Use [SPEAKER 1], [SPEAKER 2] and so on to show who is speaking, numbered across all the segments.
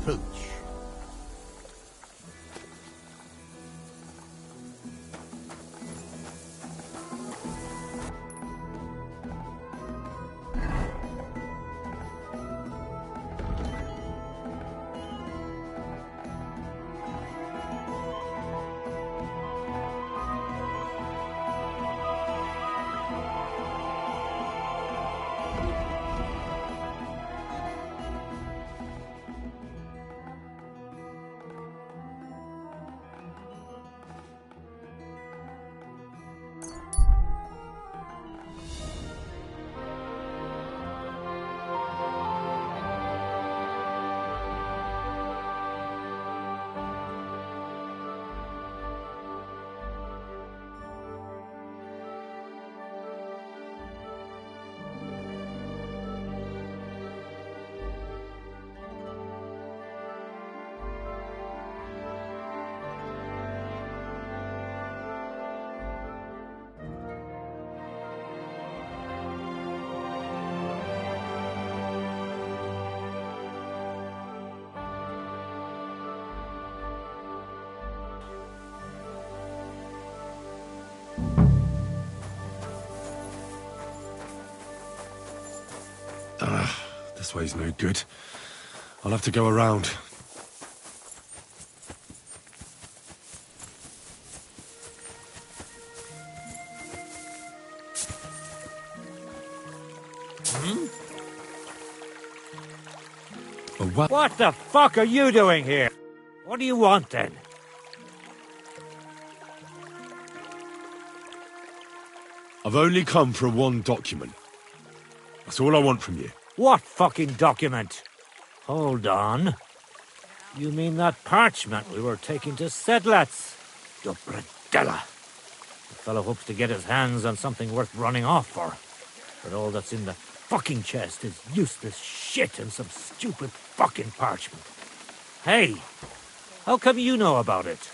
[SPEAKER 1] pooch.
[SPEAKER 2] This way's no good. I'll have to go around.
[SPEAKER 3] What the fuck are you doing here? What do you want then?
[SPEAKER 2] I've only come for one document. That's all I want from you.
[SPEAKER 3] What fucking document? Hold on. You mean that parchment we were taking to Sedlets? Dobradella. The fellow hopes to get his hands on something worth running off for. But all that's in the fucking chest is useless shit and some stupid fucking parchment. Hey, how come you know about it?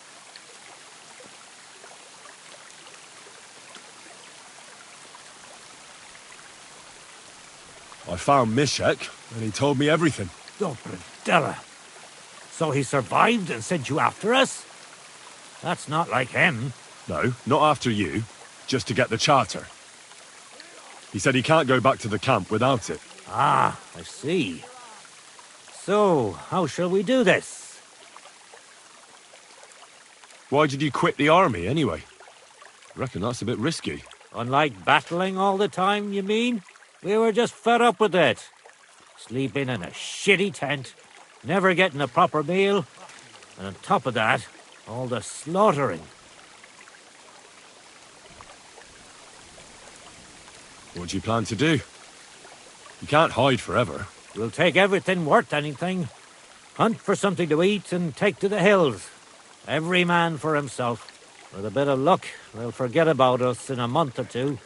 [SPEAKER 2] I found Mishek, and he told me everything.
[SPEAKER 3] Dobradella. So he survived and sent you after us? That's not like him.
[SPEAKER 2] No, not after you. Just to get the charter. He said he can't go back to the camp without it.
[SPEAKER 3] Ah, I see. So, how shall we do this?
[SPEAKER 2] Why did you quit the army, anyway? I reckon that's a bit risky.
[SPEAKER 3] Unlike battling all the time, you mean? We were just fed up with it. Sleeping in a shitty tent, never getting a proper meal, and on top of that, all the slaughtering.
[SPEAKER 2] What do you plan to do? You can't hide forever.
[SPEAKER 3] We'll take everything worth anything, hunt for something to eat, and take to the hills. Every man for himself. With a bit of luck, they'll forget about us in a month or two,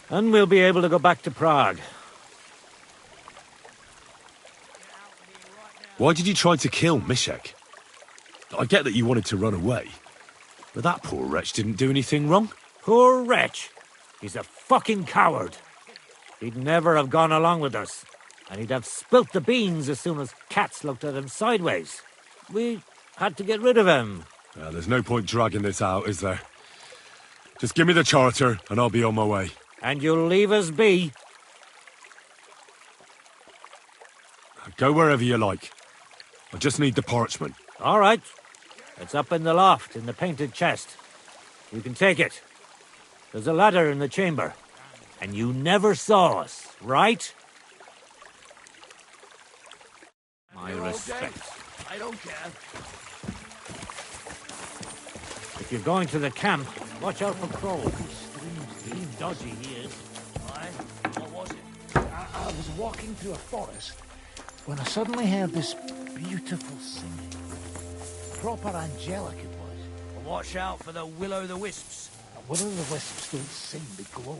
[SPEAKER 3] and we'll be able to go back to Prague.
[SPEAKER 2] Why did you try to kill Mishek? I get that you wanted to run away, but that poor wretch didn't do anything wrong.
[SPEAKER 3] Poor wretch. He's a fucking coward. He'd never have gone along with us, and he'd have spilt the beans as soon as cats looked at him sideways. We had to get rid of him.
[SPEAKER 2] Well, there's no point dragging this out, is there? Just give me the charter, and I'll be on my way.
[SPEAKER 3] And you'll leave us be?
[SPEAKER 2] Go wherever you like. I just need the parchment.
[SPEAKER 3] All right. It's up in the loft, in the painted chest. You can take it. There's a ladder in the chamber. And you never saw us, right? My respect.
[SPEAKER 1] I don't care.
[SPEAKER 3] If you're going to the camp, watch out for crows. He's dodgy, he is.
[SPEAKER 1] Aye, what was it?
[SPEAKER 4] I was walking through a forest when I suddenly heard this beautiful singing. Proper angelic it was.
[SPEAKER 1] Well, watch out for the will-o'-the-wisps.
[SPEAKER 4] And will-o'-the-wisps don't sing, they glow.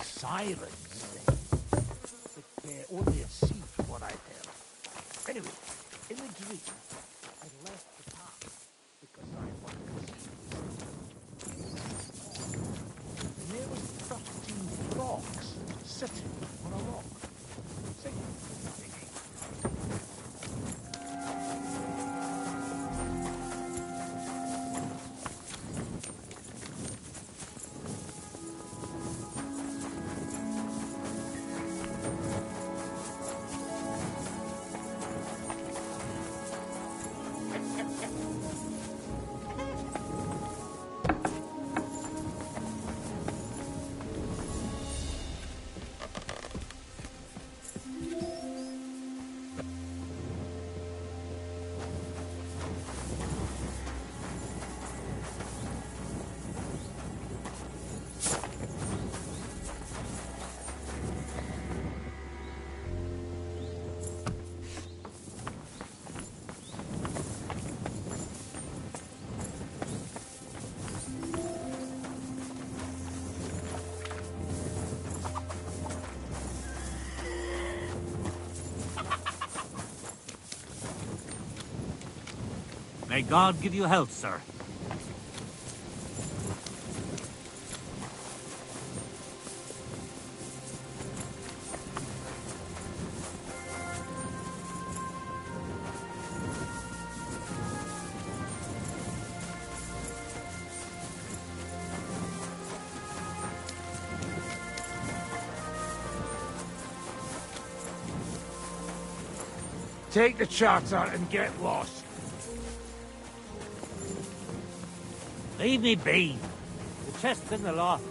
[SPEAKER 4] Sirens sing. But they're only a sea from what I've heard. Anyway, in the dream, I left the path because I wanted to see. And there was 13 frogs sitting on a rock, singing.
[SPEAKER 3] May God give you health, sir.
[SPEAKER 4] Take the charter and get lost.
[SPEAKER 3] Leave me be. The chest's in the loft.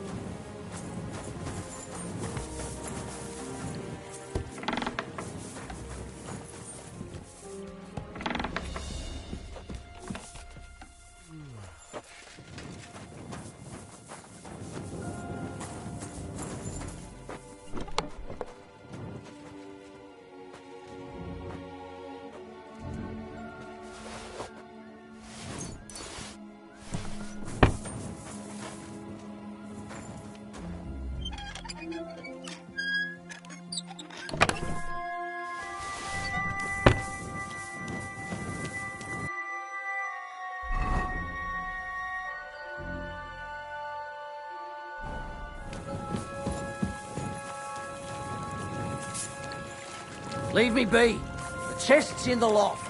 [SPEAKER 1] Leave me be. The chest's in the loft.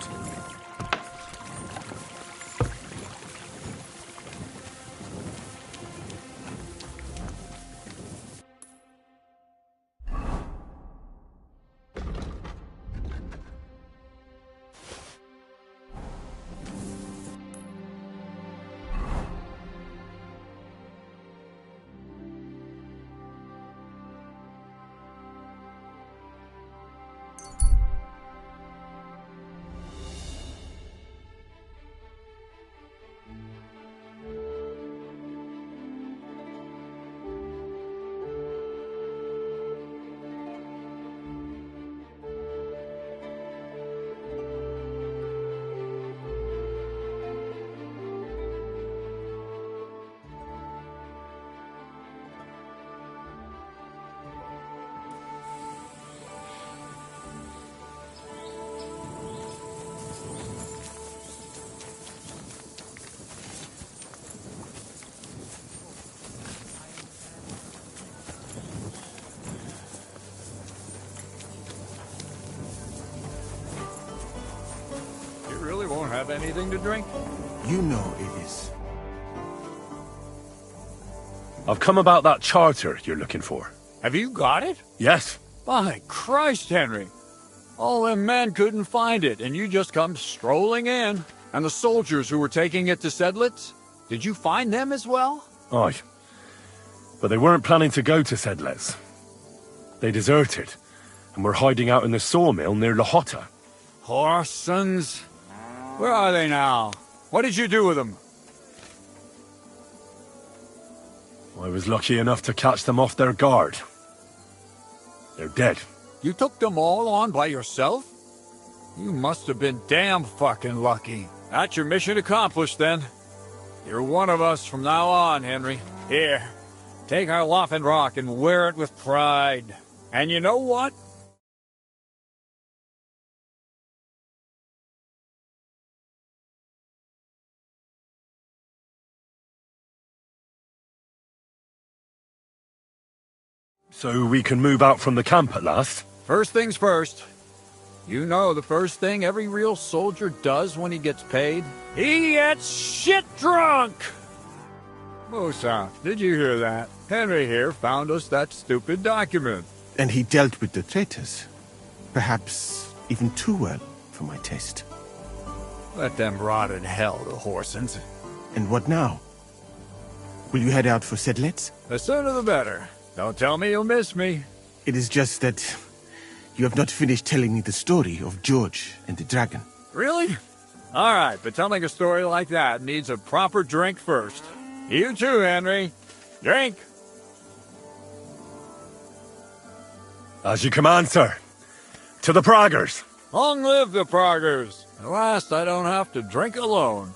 [SPEAKER 5] Won't have anything to drink?
[SPEAKER 6] You know it is.
[SPEAKER 2] I've come about that charter you're looking for.
[SPEAKER 5] Have you got it?
[SPEAKER 2] Yes.
[SPEAKER 5] By Christ, Henry. All them men couldn't find it, and you just come strolling in. And the soldiers who were taking it to Sedlitz? Did you find them as well?
[SPEAKER 2] Aye. But they weren't planning to go to Sedlitz. They deserted, and were hiding out in the sawmill near Lahota.
[SPEAKER 5] Horsons. Where are they now? What did you do with them?
[SPEAKER 2] I was lucky enough to catch them off their guard. They're dead.
[SPEAKER 5] You took them all on by yourself? You must have been damn fucking lucky. That's your mission accomplished, then. You're one of us from now on, Henry. Here, take our Loffen Rock and wear it with pride. And you know what?
[SPEAKER 2] So we can move out from the camp at last?
[SPEAKER 5] First things first. You know the first thing every real soldier does when he gets paid? He gets shit drunk! Musa, did you hear that? Henry here found us that stupid document.
[SPEAKER 6] And he dealt with the traitors. Perhaps even too well for my taste.
[SPEAKER 5] Let them rot in hell, the Horsens.
[SPEAKER 6] And what now? Will you head out for Sedlitz?
[SPEAKER 5] The sooner the better. Don't tell me you'll miss me.
[SPEAKER 6] It is just that you have not finished telling me the story of George and the dragon.
[SPEAKER 5] Really? All right, but telling a story like that needs a proper drink first. You too, Henry. Drink!
[SPEAKER 2] As you command, sir. To the Praggers.
[SPEAKER 5] Long live the Praggers. At last I don't have to drink alone.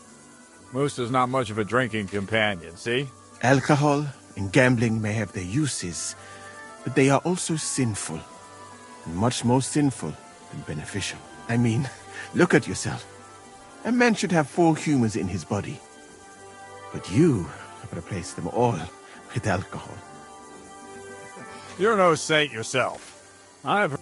[SPEAKER 5] Moose is not much of a drinking companion, see?
[SPEAKER 6] Alcohol and gambling may have their uses, but they are also sinful. And much more sinful than beneficial. I mean, look at yourself. A man should have 4 humors in his body. But you have replaced them all with alcohol.
[SPEAKER 5] You're no saint yourself. I've...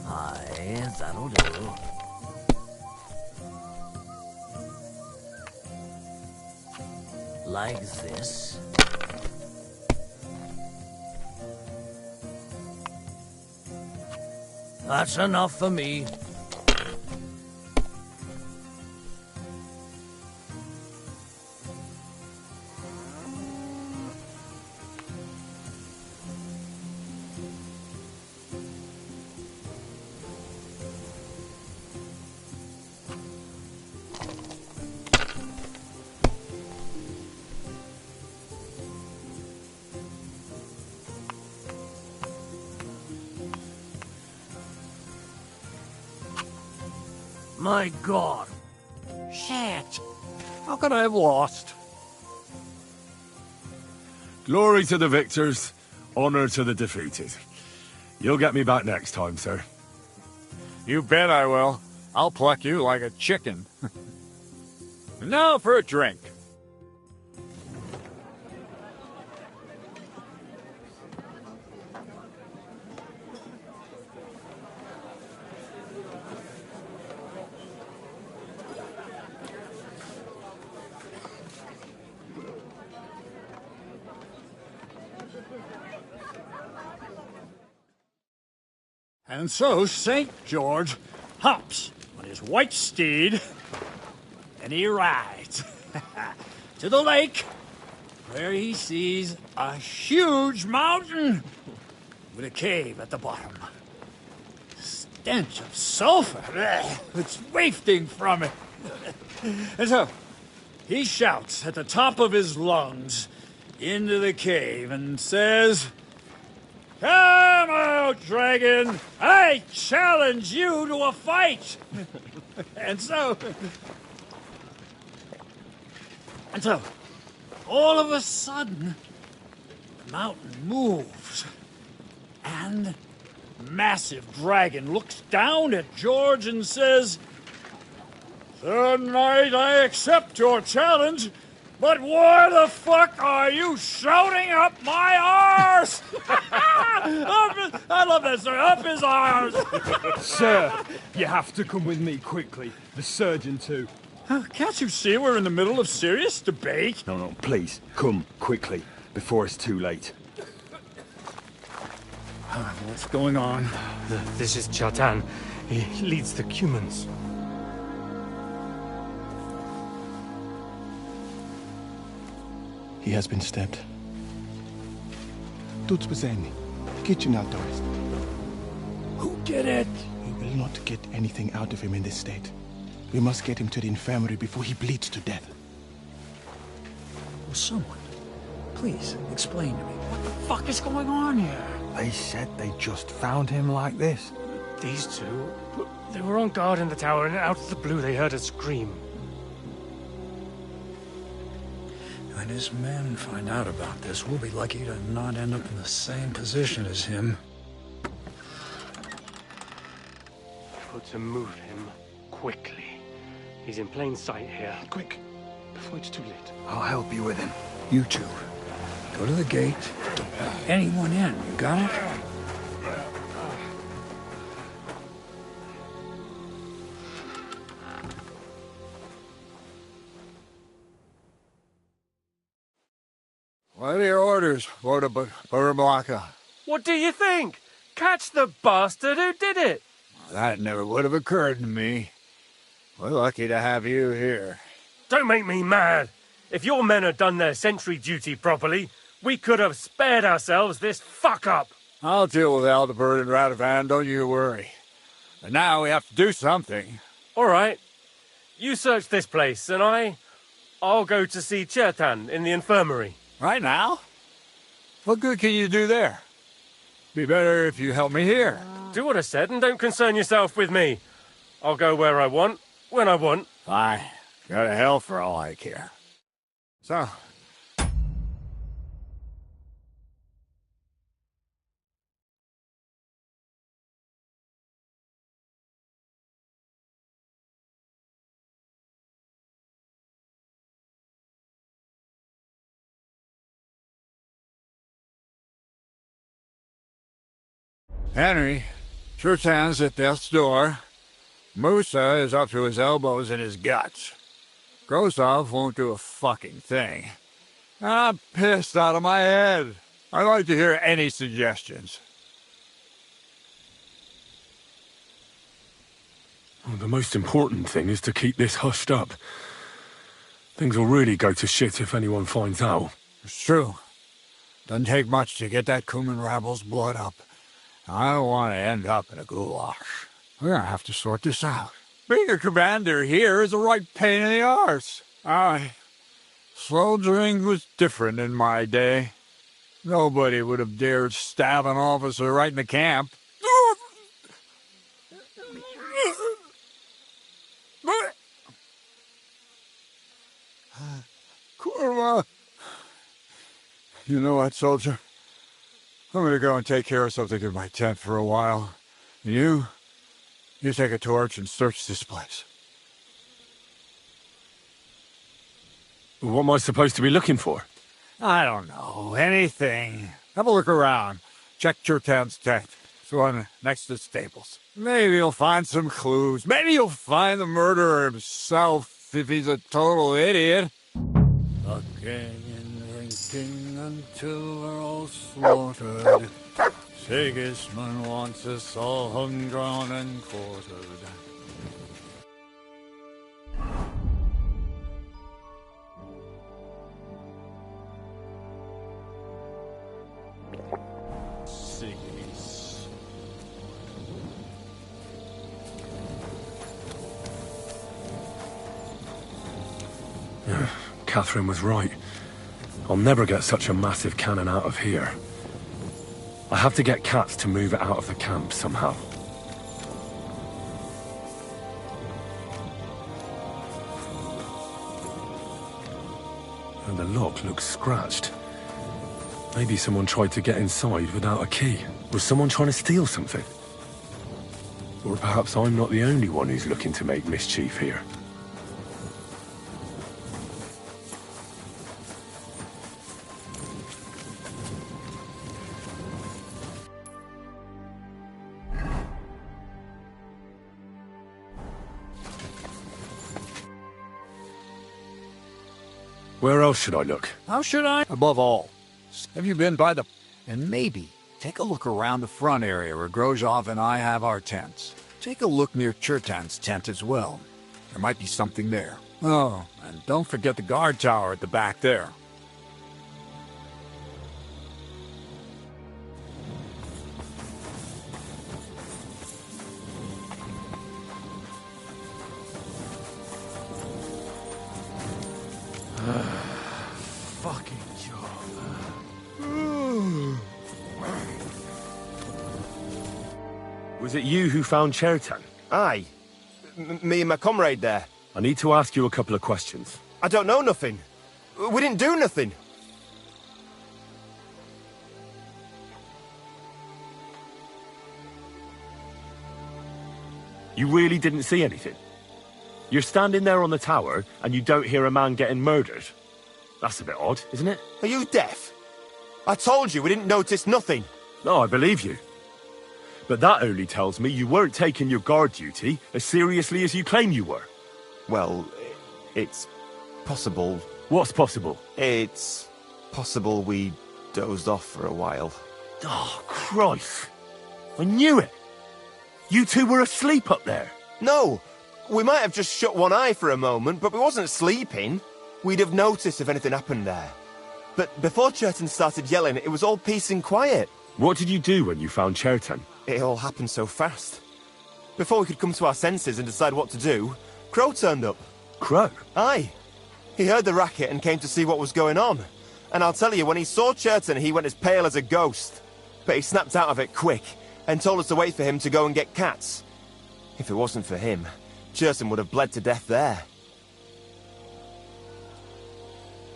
[SPEAKER 1] Aye, that'll do. Like this. That's enough for me. My God.
[SPEAKER 5] Shit. How could I have lost?
[SPEAKER 2] Glory to the victors, honor to the defeated. You'll get me back next time, sir.
[SPEAKER 5] You bet I will. I'll pluck you like a chicken. And now for a drink. And so St. George hops on his white steed, and he rides to the lake, where he sees a huge mountain with a cave at the bottom. Stench of sulfur, it's wafting from it. And so he shouts at the top of his lungs into the cave and says, "Come out, dragon! I challenge you to a fight!" And so, all of a sudden, the mountain moves, and the massive dragon looks down at George and says, "Tonight I accept your challenge, but why the fuck are you shouting up my arse?" I love that, sir. Up his arse.
[SPEAKER 7] Sir, you have to come with me quickly. The surgeon too.
[SPEAKER 5] Can't you see we're in the middle of serious debate?
[SPEAKER 7] No, please, come quickly, before it's too late.
[SPEAKER 5] What's going on?
[SPEAKER 8] This is Chatan. He leads the Cumans.
[SPEAKER 6] He has been stabbed. Tuts bezeni. Kitchen outdoors.
[SPEAKER 5] Who did it?
[SPEAKER 6] We will not get anything out of him in this state. We must get him to the infirmary before he bleeds to death.
[SPEAKER 5] Will someone please explain to me what the fuck is going on here?
[SPEAKER 7] They said they just found him like this.
[SPEAKER 8] These two, they were on guard in the tower, and out of the blue they heard a scream.
[SPEAKER 9] When his men find out about this, we'll be lucky to not end up in the same position as him.
[SPEAKER 8] Got to move him quickly. He's in plain sight here.
[SPEAKER 6] Quick, before it's too late.
[SPEAKER 7] I'll help you with him.
[SPEAKER 9] You two, go to the gate. Don't let anyone in. You got it?
[SPEAKER 5] What are your orders, Lord of Burblaka?
[SPEAKER 8] What do you think? Catch the bastard who did it!
[SPEAKER 5] That never would have occurred to me. We're lucky to have you here.
[SPEAKER 8] Don't make me mad. If your men had done their sentry duty properly, we could have spared ourselves this fuck-up.
[SPEAKER 5] I'll deal with Aldebert and Radovan, don't you worry. But now we have to do something.
[SPEAKER 8] All right. You search this place, and I'll go to see Chertan in the infirmary.
[SPEAKER 5] Right now? What good can you do there? Be better if you help me here.
[SPEAKER 8] Do what I said and don't concern yourself with me. I'll go where I want, when I want.
[SPEAKER 5] Fine. Go to hell for all I care. So, Henry, Churtan's at death's door. Musa is up to his elbows in his guts. Grosov won't do a fucking thing. I'm pissed out of my head. I'd like to hear any suggestions.
[SPEAKER 2] Well, the most important thing is to keep this hushed up. Things will really go to shit if anyone finds out.
[SPEAKER 5] It's true. Doesn't take much to get that Kuman rabble's blood up. I don't want to end up in a goulash. We're gonna have to sort this out. Being a commander here is a right pain in the arse. Soldiering was different in my day. Nobody would have dared stab an officer right in the camp. Kurva! You know what, soldier? I'm gonna go and take care of something in my tent for a while. You take a torch and search this place.
[SPEAKER 2] What am I supposed to be looking for?
[SPEAKER 5] I don't know. Anything. Have a look around. Check Churtan's tent. It's the one next to the stables. Maybe you'll find some clues. Maybe you'll find the murderer himself if he's a total idiot. Fucking and drinking until we're all slaughtered. Sigismund wants us all hung, drawn, and quartered.
[SPEAKER 2] Catherine was right. I'll never get such a massive cannon out of here. I have to get Katz to move it out of the camp somehow. And the lock looks scratched. Maybe someone tried to get inside without a key. Was someone trying to steal something? Or perhaps I'm not the only one who's looking to make mischief here. Where else should I look?
[SPEAKER 5] How should I? Above all, have you been by the... And maybe take a look around the front area where Grozov and I have our tents. Take a look near Churtan's tent as well. There might be something there. Oh, and don't forget the guard tower at the back there.
[SPEAKER 2] Fucking job. Was it you who found Chertan?
[SPEAKER 10] Aye. Me and my comrade there.
[SPEAKER 2] I need to ask you a couple of questions.
[SPEAKER 10] I don't know nothing. We didn't do nothing.
[SPEAKER 2] You really didn't see anything? You're standing there on the tower, and you don't hear a man getting murdered? That's a bit odd, isn't it?
[SPEAKER 10] Are you deaf? I told you we didn't notice nothing.
[SPEAKER 2] No, I believe you. But that only tells me you weren't taking your guard duty as seriously as you claim you were.
[SPEAKER 10] Well, it's possible.
[SPEAKER 2] What's possible?
[SPEAKER 10] It's possible we dozed off for a while.
[SPEAKER 2] Oh, Christ. I knew it. You two were asleep up there.
[SPEAKER 10] No, we might have just shut one eye for a moment, but we wasn't sleeping. We'd have noticed if anything happened there. But before Chertan started yelling, it was all peace and quiet.
[SPEAKER 2] What did you do when you found Chertan?
[SPEAKER 10] It all happened so fast. Before we could come to our senses and decide what to do, Crow turned up.
[SPEAKER 2] Crow?
[SPEAKER 10] Aye. He heard the racket and came to see what was going on. And I'll tell you, when he saw Chertan, he went as pale as a ghost. but he snapped out of it quick and told us to wait for him to go and get cats. If it wasn't for him, Cherton would have bled to death there.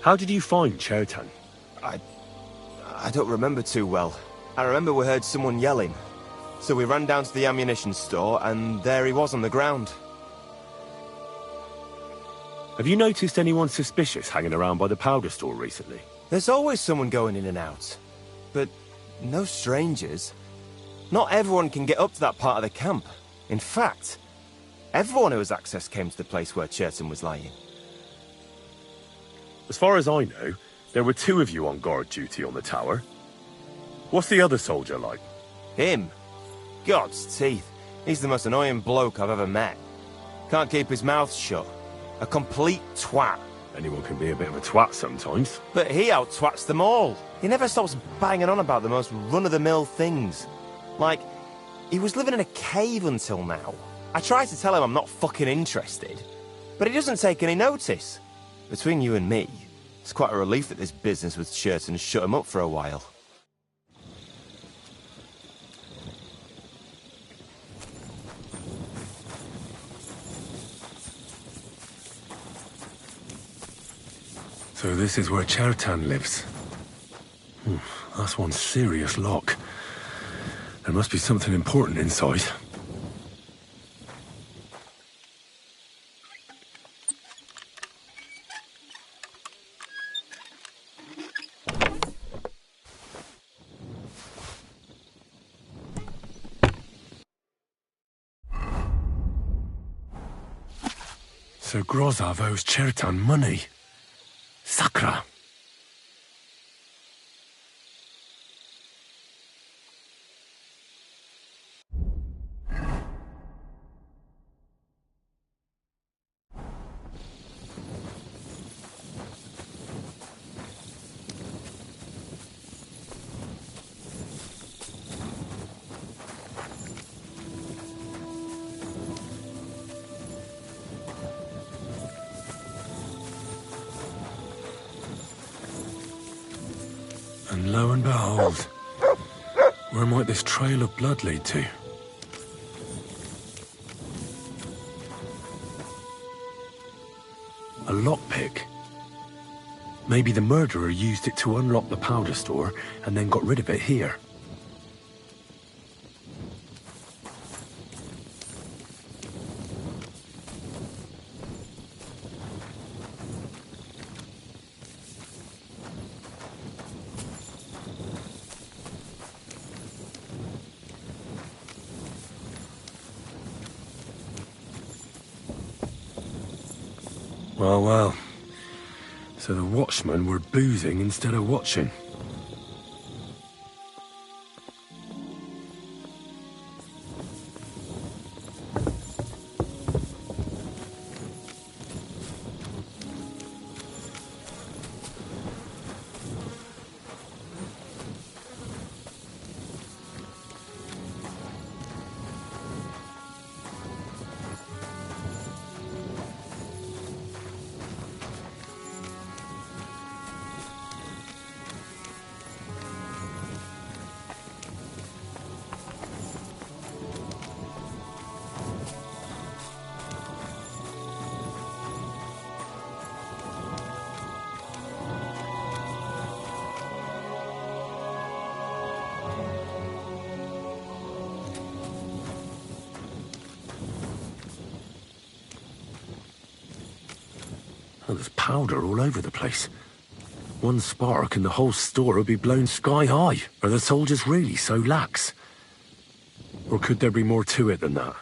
[SPEAKER 2] How did you find Cherton?
[SPEAKER 10] I don't remember too well. I remember we heard someone yelling. So we ran down to the ammunition store, and there he was on the ground.
[SPEAKER 2] Have you noticed anyone suspicious hanging around by the powder store recently?
[SPEAKER 10] There's always someone going in and out. But no strangers. Not everyone can get up to that part of the camp. In fact, everyone who has access came to the place where Cherton was lying.
[SPEAKER 2] As far as I know, there were 2 of you on guard duty on the tower. What's the other soldier like?
[SPEAKER 10] Him? God's teeth. He's the most annoying bloke I've ever met. Can't keep his mouth shut. A complete twat.
[SPEAKER 2] Anyone can be a bit of a twat sometimes.
[SPEAKER 10] But he out-twats them all. He never stops banging on about the most run-of-the-mill things. Like, he was living in a cave until now. I try to tell him I'm not fucking interested, but he doesn't take any notice. Between you and me, it's quite a relief that this business with Cherton shut him up for a while.
[SPEAKER 2] So this is where Cherton lives. That's one serious lock. There must be something important inside. So Grozov owes Cherton money. Sakra! And lo and behold, where might this trail of blood lead to? A lockpick. Maybe the murderer used it to unlock the powder store and then got rid of it here. Well, well. So the watchmen were boozing instead of watching. Oh, there's powder all over the place. One spark and the whole store would be blown sky high. Are the soldiers really so lax? Or could there be more to it than that?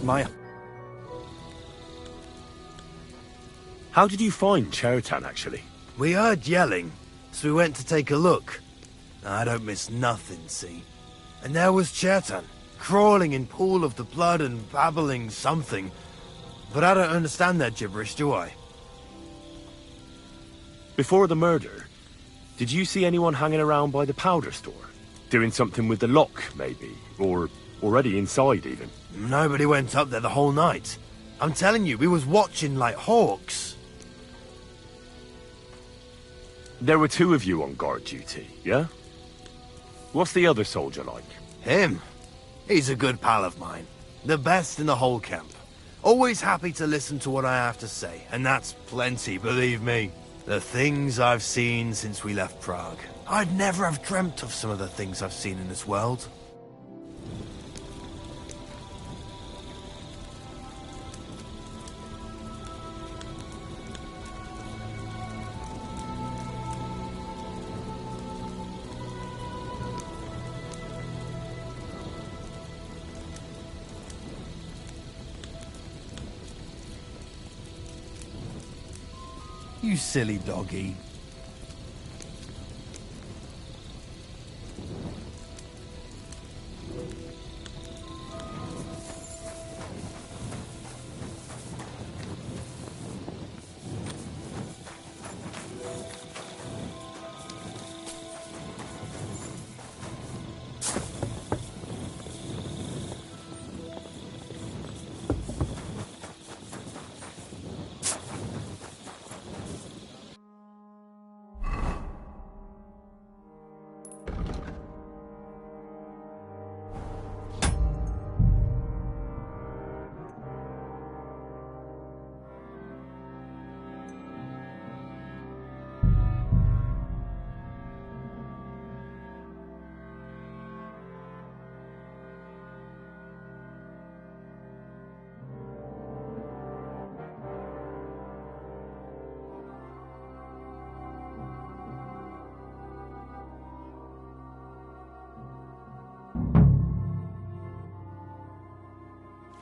[SPEAKER 10] My...
[SPEAKER 2] How did you find Chertan, actually?
[SPEAKER 11] We heard yelling, so we went to take a look. I don't miss nothing, see? And there was Chertan, crawling in pool of the blood and babbling something. But I don't understand that gibberish, do I?
[SPEAKER 2] Before the murder, did you see anyone hanging around by the powder store? Doing something with the lock, maybe? Or already inside, even?
[SPEAKER 11] Nobody went up there the whole night. I'm telling you, we was watching like hawks.
[SPEAKER 2] There were 2 of you on guard duty, yeah? What's the other soldier like?
[SPEAKER 11] Him? He's a good pal of mine. The best in the whole camp. Always happy to listen to what I have to say, and that's plenty, believe me. The things I've seen since we left Prague. I'd never have dreamt of some of the things I've seen in this world. You silly doggy.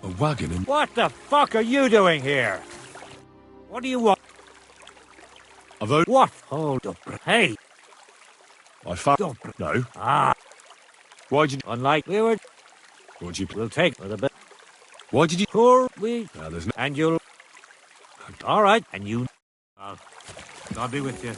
[SPEAKER 2] A wagon and...
[SPEAKER 3] What the fuck are you doing here? What do you want?
[SPEAKER 2] I've only...
[SPEAKER 3] What? Hold up. Hey!
[SPEAKER 2] I found...
[SPEAKER 3] Don't...
[SPEAKER 2] No.
[SPEAKER 3] Ah!
[SPEAKER 2] Why'd you...
[SPEAKER 3] Unlike we were...
[SPEAKER 2] What'd you...
[SPEAKER 3] We'll take for the bit.
[SPEAKER 2] Why did you...
[SPEAKER 3] Poor we...
[SPEAKER 2] there's no...
[SPEAKER 3] And you'll... Alright, and you... I'll be with you.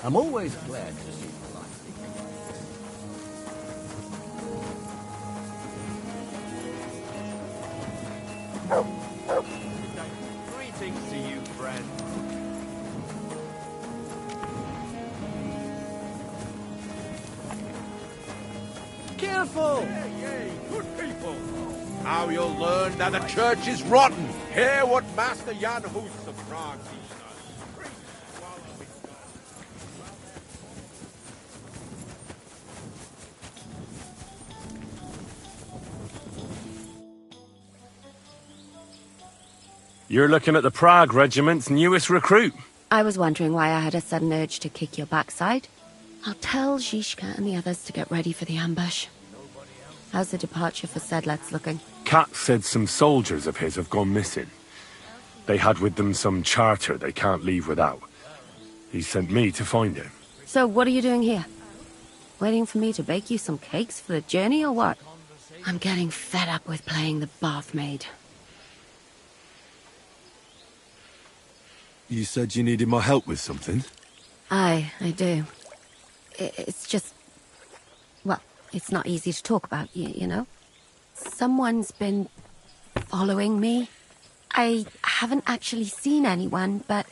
[SPEAKER 1] I'm always glad to see you alive.
[SPEAKER 10] Greetings to you, friend.
[SPEAKER 1] Careful!
[SPEAKER 6] Yay, good people. Now you'll learn that the church is rotten. Hear what Master Jan Hus of Prague teaches us.
[SPEAKER 2] You're looking at the Prague Regiment's newest recruit.
[SPEAKER 12] I was wondering why I had a sudden urge to kick your backside. I'll tell Zizka and the others to get ready for the ambush. How's the departure for Sedlets looking?
[SPEAKER 2] Kat said some soldiers of his have gone missing. They had with them some charter they can't leave without. He sent me to find it.
[SPEAKER 12] So what are you doing here? Waiting for me to bake you some cakes for the journey or what? I'm getting fed up with playing the bath maid.
[SPEAKER 2] You said you needed my help with something?
[SPEAKER 12] I do. It's just... well, it's not easy to talk about, you know? Someone's been following me. I haven't actually seen anyone, but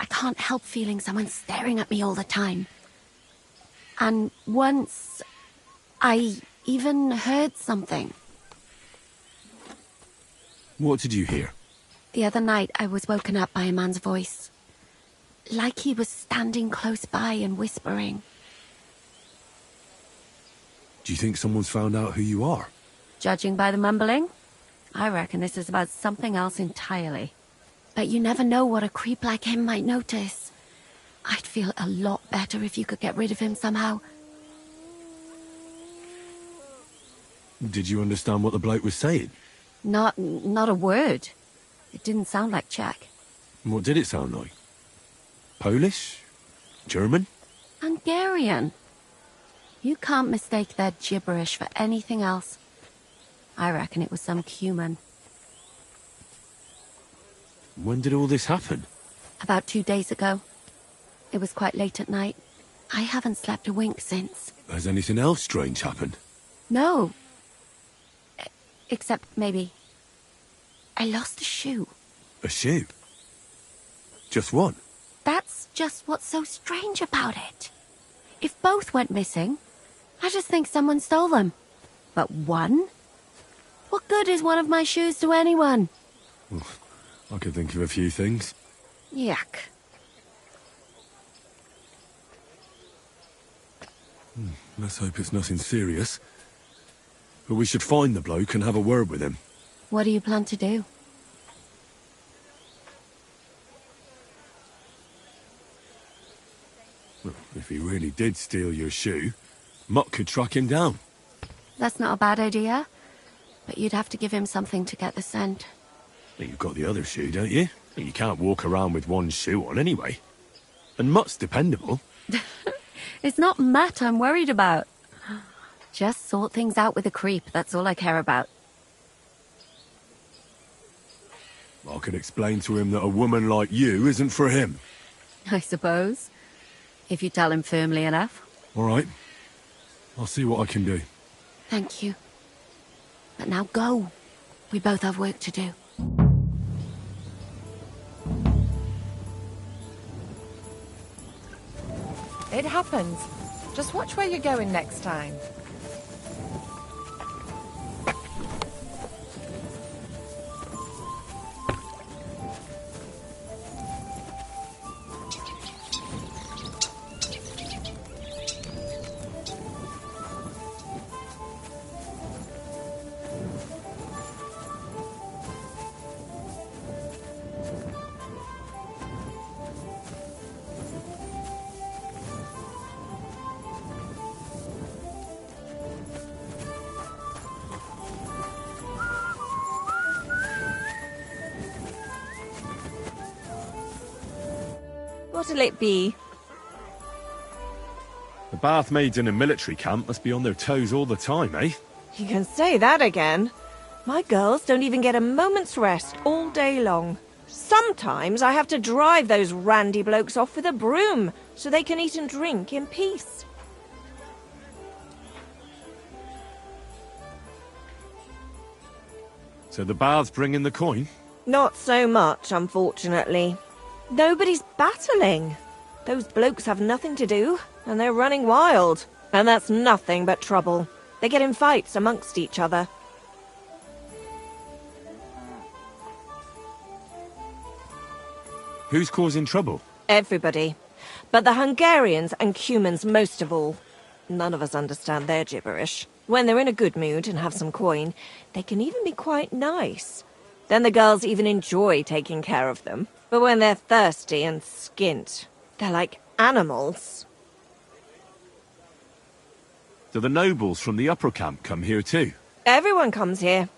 [SPEAKER 12] I can't help feeling someone staring at me all the time. And once, I even heard something.
[SPEAKER 2] What did you hear?
[SPEAKER 12] The other night, I was woken up by a man's voice. Like he was standing close by and whispering.
[SPEAKER 2] Do you think someone's found out who you are?
[SPEAKER 12] Judging by the mumbling, I reckon this is about something else entirely. But you never know what a creep like him might notice. I'd feel a lot better if you could get rid of him somehow.
[SPEAKER 2] Did you understand what the bloke was saying?
[SPEAKER 12] Not a word. It didn't sound like Czech.
[SPEAKER 2] What did it sound like? Polish? German?
[SPEAKER 12] Hungarian. You can't mistake their gibberish for anything else. I reckon it was some Cuman.
[SPEAKER 2] When did all this happen?
[SPEAKER 12] About 2 days ago. It was quite late at night. I haven't slept a wink since.
[SPEAKER 2] Has anything else strange happened?
[SPEAKER 12] No. Except maybe... I lost a shoe.
[SPEAKER 2] A shoe? Just one?
[SPEAKER 12] That's just what's so strange about it. If both went missing, I just think someone stole them. But one? What good is one of my shoes to anyone?
[SPEAKER 2] I could think of a few things.
[SPEAKER 12] Yuck.
[SPEAKER 2] Let's hope it's nothing serious. But we should find the bloke and have a word with him.
[SPEAKER 12] What do you plan to do?
[SPEAKER 2] Well, if he really did steal your shoe, Mutt could track him down.
[SPEAKER 12] That's not a bad idea. But you'd have to give him something to get the scent.
[SPEAKER 2] Well, you've got the other shoe, don't you? Well, you can't walk around with one shoe on anyway. And Mutt's dependable.
[SPEAKER 12] It's not Matt I'm worried about. Just sort things out with a creep, that's all I care about.
[SPEAKER 2] I can explain to him that a woman like you isn't for him.
[SPEAKER 12] I suppose. If you tell him firmly enough.
[SPEAKER 2] All right. I'll see what I can do.
[SPEAKER 12] Thank you. But now go. We both have work to do.
[SPEAKER 13] It happens. Just watch where you're going next time.
[SPEAKER 14] What'll it be?
[SPEAKER 2] The bath maids in a military camp must be on their toes all the time, eh?
[SPEAKER 14] You can say that again. My girls don't even get a moment's rest all day long. Sometimes I have to drive those randy blokes off with a broom so they can eat and drink in peace.
[SPEAKER 2] So the baths bring in the coin?
[SPEAKER 14] Not so much, unfortunately. Nobody's battling. Those blokes have nothing to do, and they're running wild. And that's nothing but trouble. They get in fights amongst each other.
[SPEAKER 2] Who's causing trouble?
[SPEAKER 14] Everybody. But the Hungarians and Cumans most of all. None of us understand their gibberish. When they're in a good mood and have some coin, they can even be quite nice. Then the girls even enjoy taking care of them. But when they're thirsty and skint, they're like animals.
[SPEAKER 15] Do the nobles from the upper camp come here too?
[SPEAKER 14] Everyone comes here.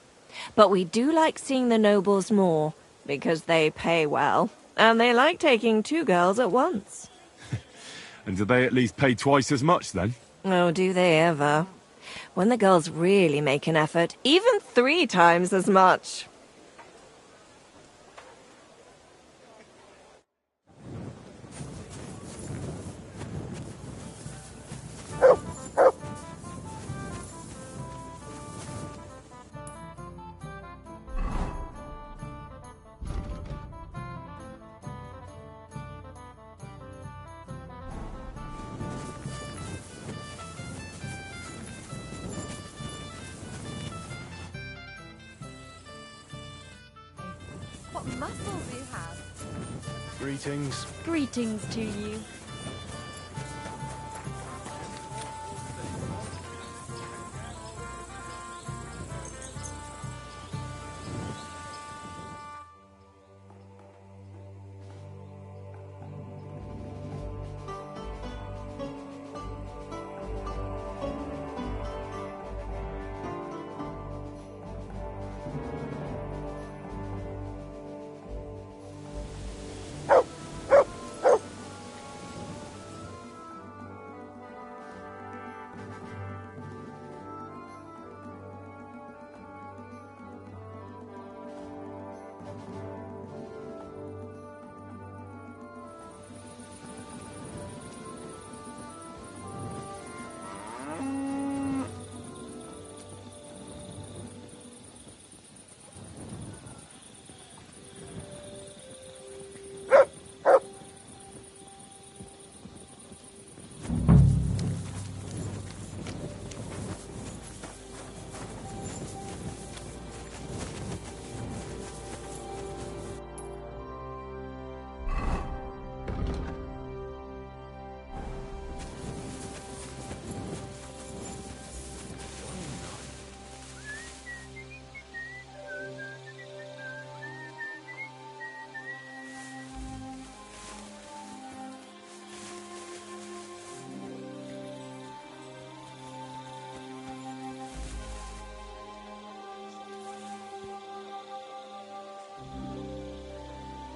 [SPEAKER 14] But we do like seeing the nobles more, because they pay well. And they like taking 2 girls at once.
[SPEAKER 15] And do they at least pay twice as much then?
[SPEAKER 14] Oh, do they ever? When the girls really make an effort, even 3 times as much.
[SPEAKER 13] What muscles you have.
[SPEAKER 2] Greetings.
[SPEAKER 13] Greetings to you.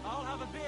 [SPEAKER 3] I'll have a beer.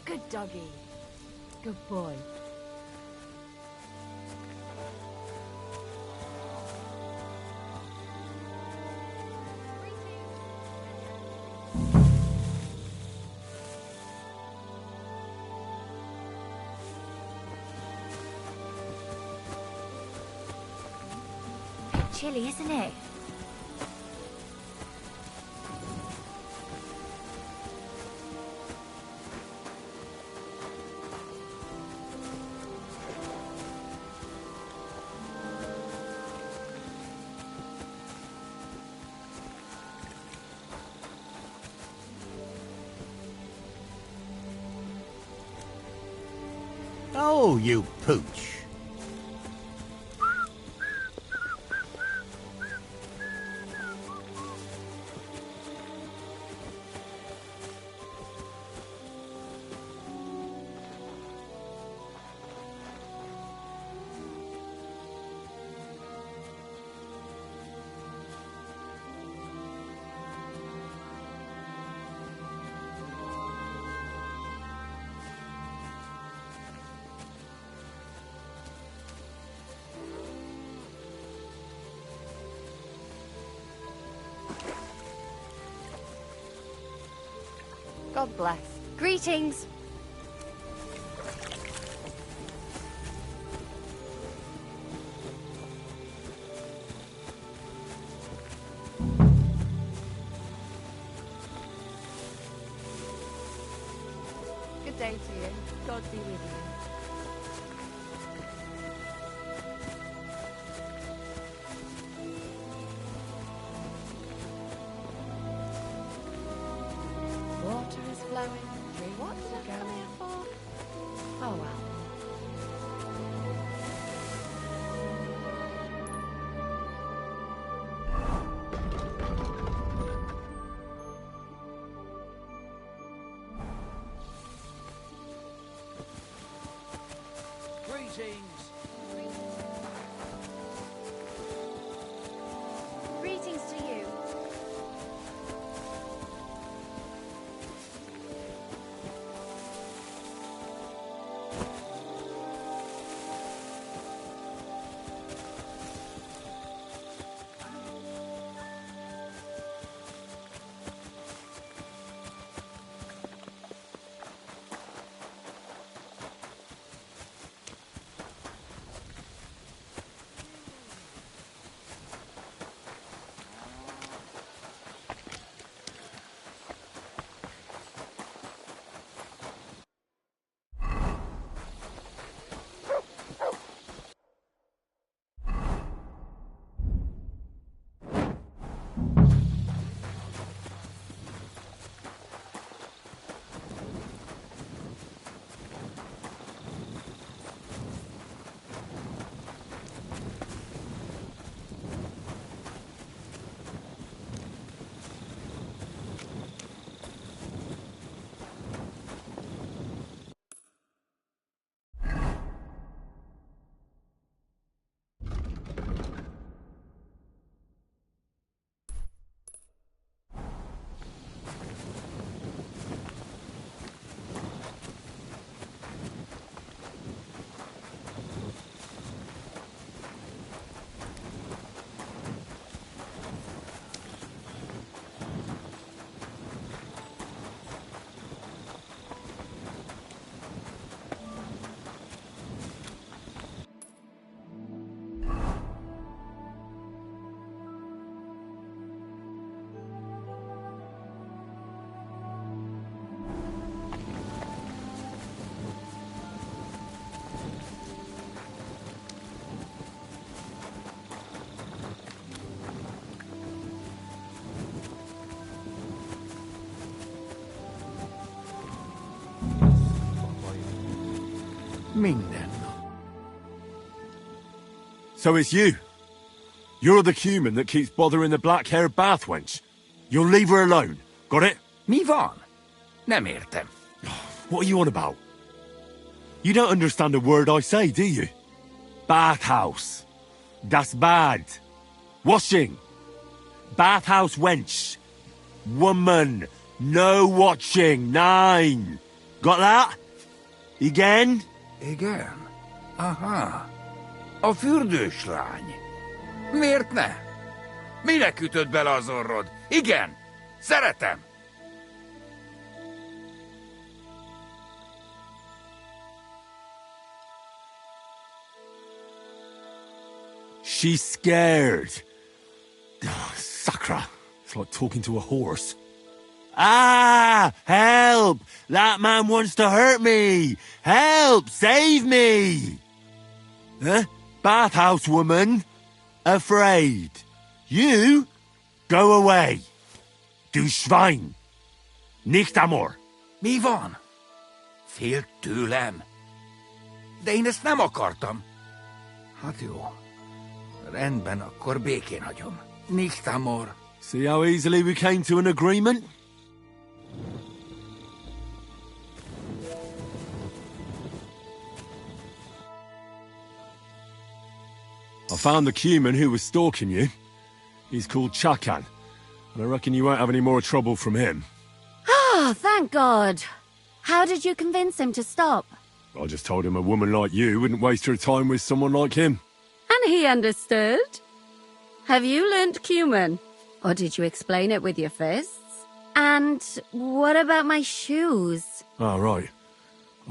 [SPEAKER 13] Good doggy. Good boy.
[SPEAKER 16] Chilly, isn't it?
[SPEAKER 11] Oh, you pooch.
[SPEAKER 13] God bless.
[SPEAKER 12] Greetings.
[SPEAKER 13] Good day to you. God be with you. Water is flowing. What did I come here for? Oh well.
[SPEAKER 1] Greetings.
[SPEAKER 12] Greetings to you.
[SPEAKER 11] Minden.
[SPEAKER 15] So it's you. You're the human that keeps bothering the black-haired bath wench. You'll leave her alone. Got it?
[SPEAKER 4] Mi van? Nem értem.
[SPEAKER 15] What are you on about? You don't understand a word I say, do you? Bathhouse. Das bad. Washing. Bathhouse wench. Woman. No watching. 9. Got that? Again?
[SPEAKER 4] Igen? Aha. A fürdős lány. Miért ne? Minek ütöd bele az orrod? Igen, szeretem.
[SPEAKER 15] She's scared. Sakra. It's like talking to a horse. Ah! Help! That man wants to hurt me! Help! Save me! Huh? Bathhouse woman? Afraid. You? Go away. Du Schwein. Nicht amor.
[SPEAKER 4] Mi van? Fél tőlem? De én ezt nem akartam. Hát jó. Rendben, akkor békén hagyom. Nicht amor.
[SPEAKER 15] See how easily we came to an agreement? I found the Cuman who was stalking you. He's called Chakan, and I reckon you won't have any more trouble from him.
[SPEAKER 12] Oh, thank God. How did you convince him to stop?
[SPEAKER 15] I just told him a woman like you wouldn't waste her time with someone like him.
[SPEAKER 12] And he understood? Have you learnt Cuman? Or did you explain it with your fists? And what about my shoes?
[SPEAKER 2] Ah, right.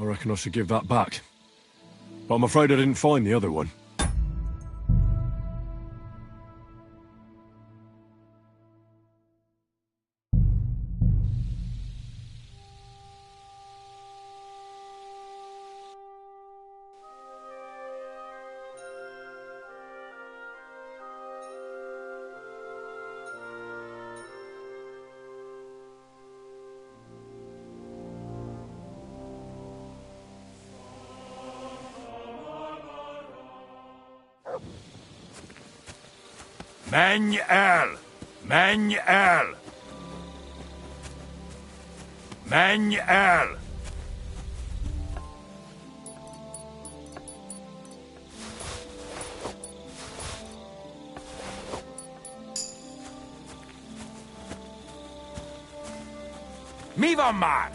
[SPEAKER 2] I reckon I should give that back. But I'm afraid I didn't find the other one.
[SPEAKER 5] Manuel! Manuel! Manuel! Miva man!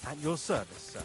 [SPEAKER 4] At your service, sir.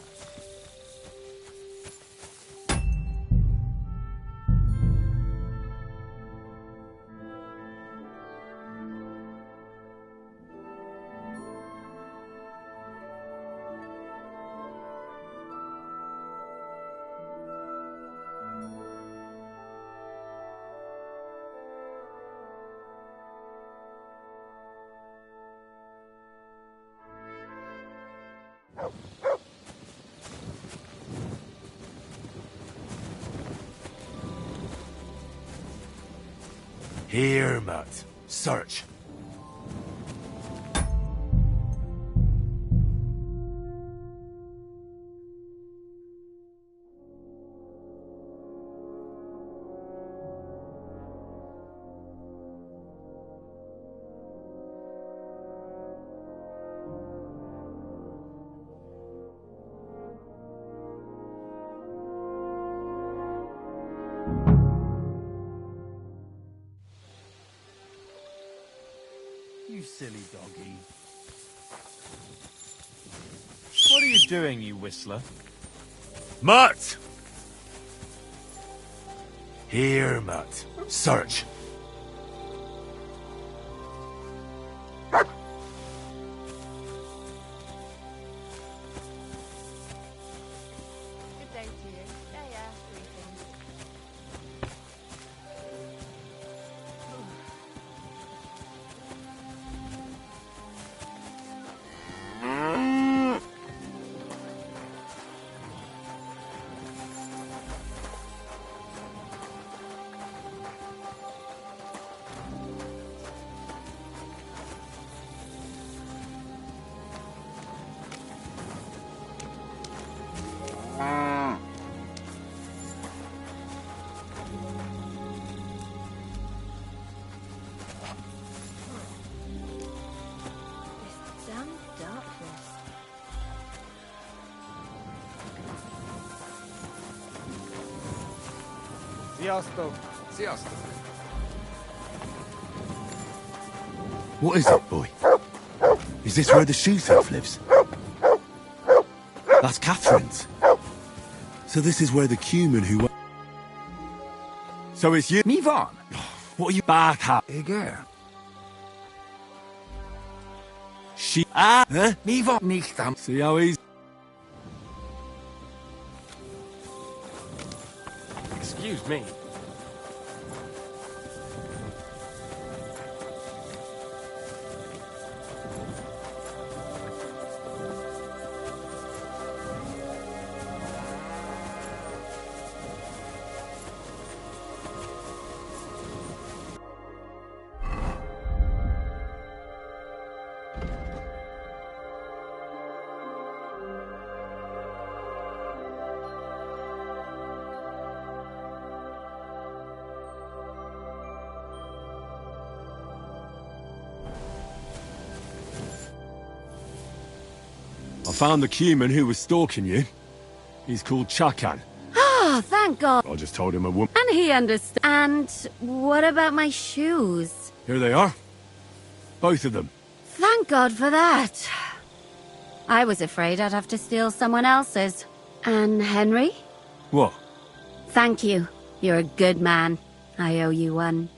[SPEAKER 11] Here, Matt. Search.
[SPEAKER 4] You silly doggy. What are you doing, you whistler?
[SPEAKER 11] Matt! Here, Matt. Search.
[SPEAKER 13] Good day to you. Yeah, greetings.
[SPEAKER 14] Damn darkness.
[SPEAKER 6] Sziasztok! Sziasztok!
[SPEAKER 15] What is it, boy? Is this where the shoe thief lives? That's Catherine's. So this is where the cumin who... So it's you...
[SPEAKER 5] Mivan!
[SPEAKER 15] What are you back at?
[SPEAKER 5] Eger.
[SPEAKER 15] She... Ah! Huh?
[SPEAKER 5] Mivan nicht am...
[SPEAKER 15] See how he's...
[SPEAKER 8] Excuse me.
[SPEAKER 2] I found the Cuman who was stalking you. He's called Chakan.
[SPEAKER 12] Oh, thank God.
[SPEAKER 2] I just told him a woman.
[SPEAKER 12] And he understood. And what about my shoes?
[SPEAKER 2] Here they are. Both of them.
[SPEAKER 12] Thank God for that. I was afraid I'd have to steal someone else's. And Henry?
[SPEAKER 2] What?
[SPEAKER 12] Thank you. You're a good man. I owe you one.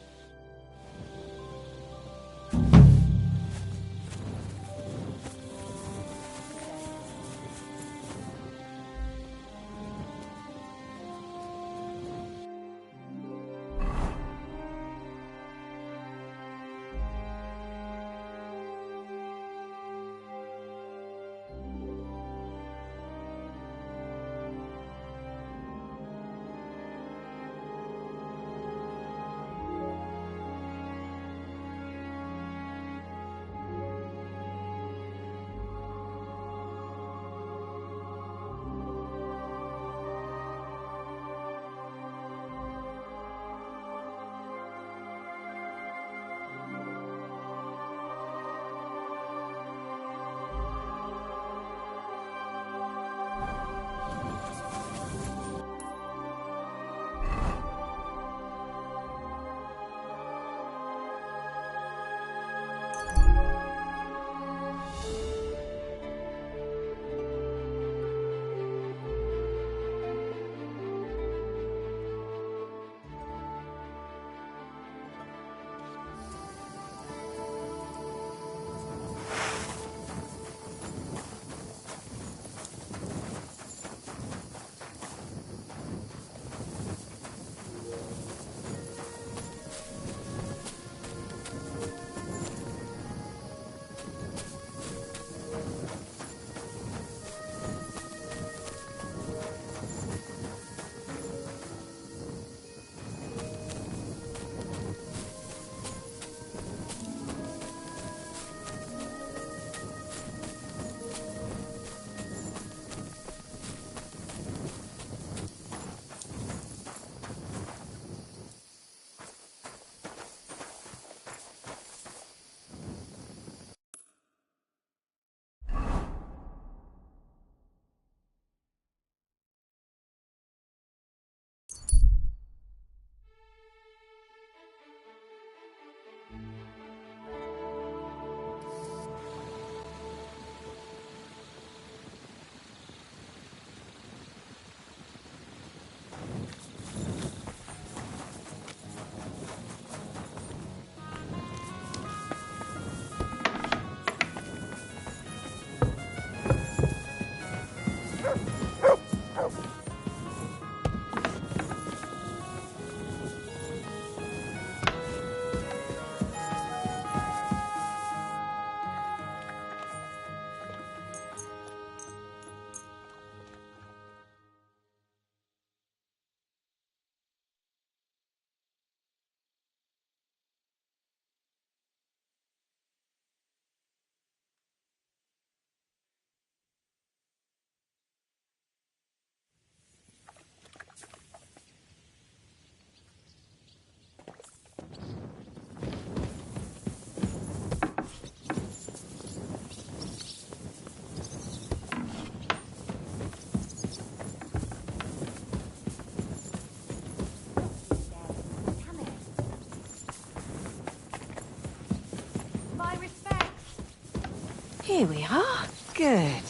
[SPEAKER 12] Here we are. Good.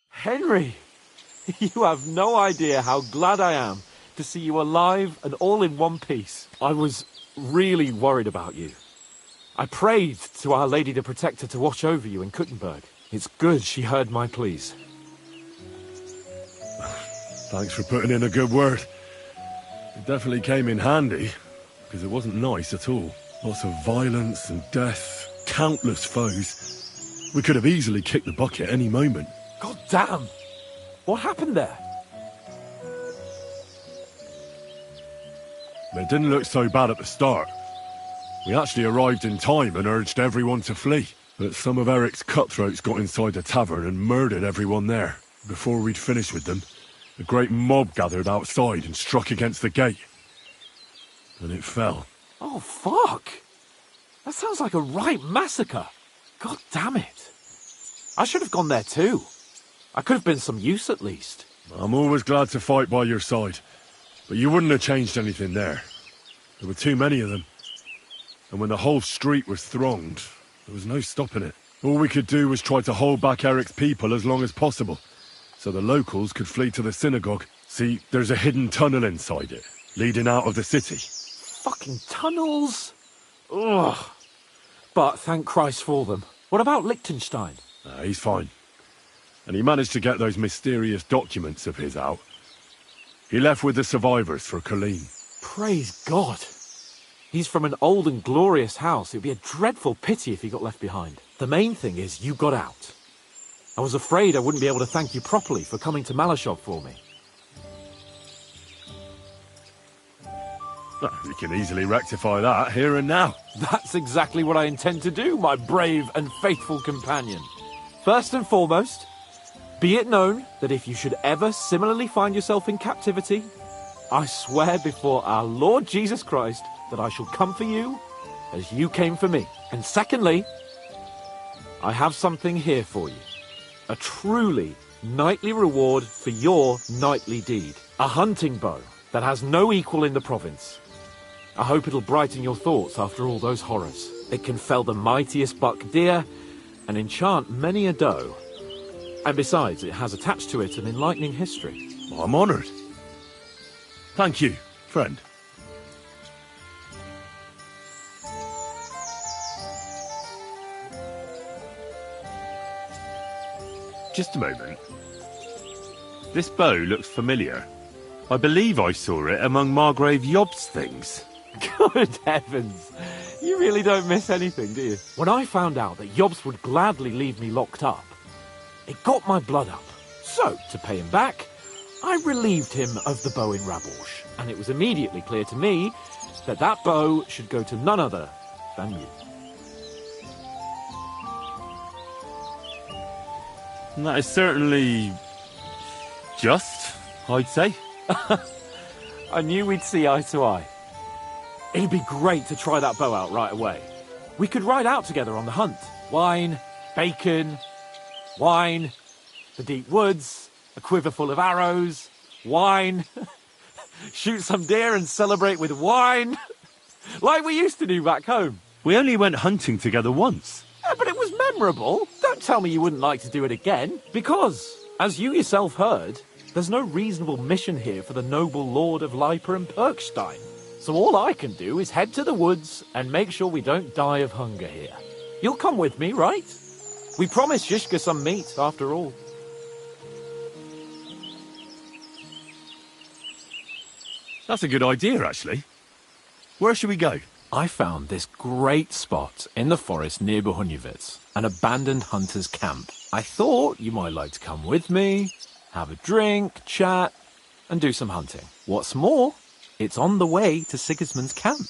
[SPEAKER 16] Henry! You have no idea how glad I am to see you alive and all in one piece. I was really worried about you. I prayed to Our Lady the Protector to watch over you in Kuttenberg. It's good she heard my pleas.
[SPEAKER 2] Thanks for putting in a good word. It definitely came in handy, because it wasn't nice at all. Lots of violence and death, countless foes. We could have easily kicked the bucket any moment.
[SPEAKER 16] God damn! What happened there?
[SPEAKER 2] It didn't look so bad at the start. We actually arrived in time and urged everyone to flee. But some of Eric's cutthroats got inside the tavern and murdered everyone there. Before we'd finished with them, a great mob gathered outside and struck against the gate. and it fell.
[SPEAKER 16] Oh, fuck! That sounds like a right massacre. God damn it. I should have gone there too. I could have been some use at least.
[SPEAKER 2] I'm always glad to fight by your side, but you wouldn't have changed anything there. There were too many of them. And when the whole street was thronged, there was no stopping it. All we could do was try to hold back Eric's people as long as possible, so the locals could flee to the synagogue. See, there's a hidden tunnel inside it, leading out of the city.
[SPEAKER 16] Fucking tunnels! Ugh. But thank Christ for them. What about Liechtenstein?
[SPEAKER 2] He's fine. And he managed to get those mysterious documents of his out. He left with the survivors for Colleen.
[SPEAKER 16] Praise God. He's from an old and glorious house. It would be a dreadful pity if he got left behind. The main thing is you got out. I was afraid I wouldn't be able to thank you properly for coming to Malashov for me.
[SPEAKER 2] We can easily rectify that here and now.
[SPEAKER 16] That's exactly what I intend to do, my brave and faithful companion. First and foremost, be it known that if you should ever similarly find yourself in captivity, I swear before our Lord Jesus Christ that I shall come for you as you came for me. And secondly, I have something here for you. A truly knightly reward for your knightly deed. A hunting bow that has no equal in the province. I hope it'll brighten your thoughts after all those horrors. It can fell the mightiest buck deer and enchant many a doe. And besides, it has attached to it an enlightening history.
[SPEAKER 2] I'm honoured. Thank you, friend.
[SPEAKER 17] Just a moment. This bow looks familiar. I believe I saw it among Margrave Yob's things.
[SPEAKER 16] Good heavens. You really don't miss anything, do you? When I found out that Yobs would gladly leave me locked up, it got my blood up. So, to pay him back, I relieved him of the bow in Raborsh, and it was immediately clear to me that that bow should go to none other than you.
[SPEAKER 17] And that is certainly just, I'd say.
[SPEAKER 16] I knew we'd see eye to eye. It'd be great to try that bow out right away. We could ride out together on the hunt. Wine, bacon, wine, the deep woods, a quiver full of arrows, wine, shoot some deer and celebrate with wine, like we used to do back home.
[SPEAKER 17] We only went hunting together once.
[SPEAKER 16] Yeah, but it was memorable. Don't tell me you wouldn't like to do it again. Because, as you yourself heard, there's no reasonable mission here for the noble lord of Leiper and Perkstein. So all I can do is head to the woods and make sure we don't die of hunger here. You'll come with me, right? We promised Shishka some meat, after all.
[SPEAKER 17] That's a good idea, actually. Where should we go?
[SPEAKER 16] I found this great spot in the forest near Bohunjevitz, an abandoned hunter's camp. I thought you might like to come with me, have a drink, chat, and do some hunting. What's more, it's on the way to Sigismund's camp.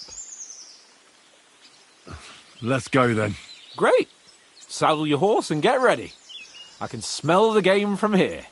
[SPEAKER 2] Let's go then.
[SPEAKER 16] Great. Saddle your horse and get ready. I can smell the game from here.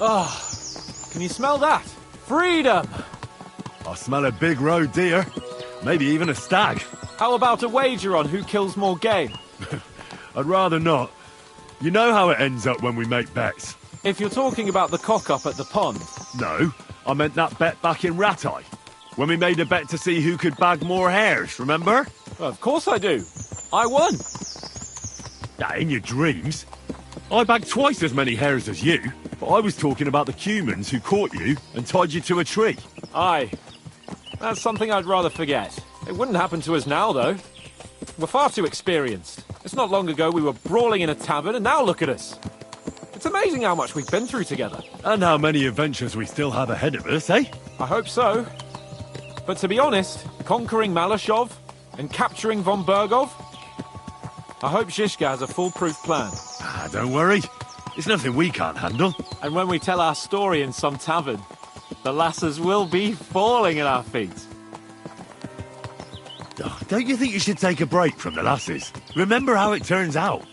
[SPEAKER 16] Oh, can you smell that? Freedom!
[SPEAKER 17] I smell a big roe deer. Maybe even a stag.
[SPEAKER 16] How about a wager on who kills more game?
[SPEAKER 17] I'd rather not. You know how it ends up when we make bets.
[SPEAKER 16] If you're talking about the cock-up at the pond...
[SPEAKER 17] No, I meant that bet back in Rattay. When we made a bet to see who could bag more hares, remember?
[SPEAKER 16] Well, of course I do. I won.
[SPEAKER 17] In your dreams. I bagged twice as many hares as you, but I was talking about the humans who caught you and tied you to a tree.
[SPEAKER 16] Aye. That's something I'd rather forget. It wouldn't happen to us now, though. We're far too experienced. It's not long ago we were brawling in a tavern, and now look at us. It's amazing how much we've been through together.
[SPEAKER 17] And how many adventures we still have ahead of us, eh?
[SPEAKER 16] I hope so. But to be honest, conquering Malashov and capturing von Bergov, I hope Zizka has a foolproof plan.
[SPEAKER 17] Don't worry. It's nothing we can't handle.
[SPEAKER 16] And when we tell our story in some tavern, the lasses will be falling at our feet.
[SPEAKER 17] Don't you think you should take a break from the lasses? Remember how it turns out.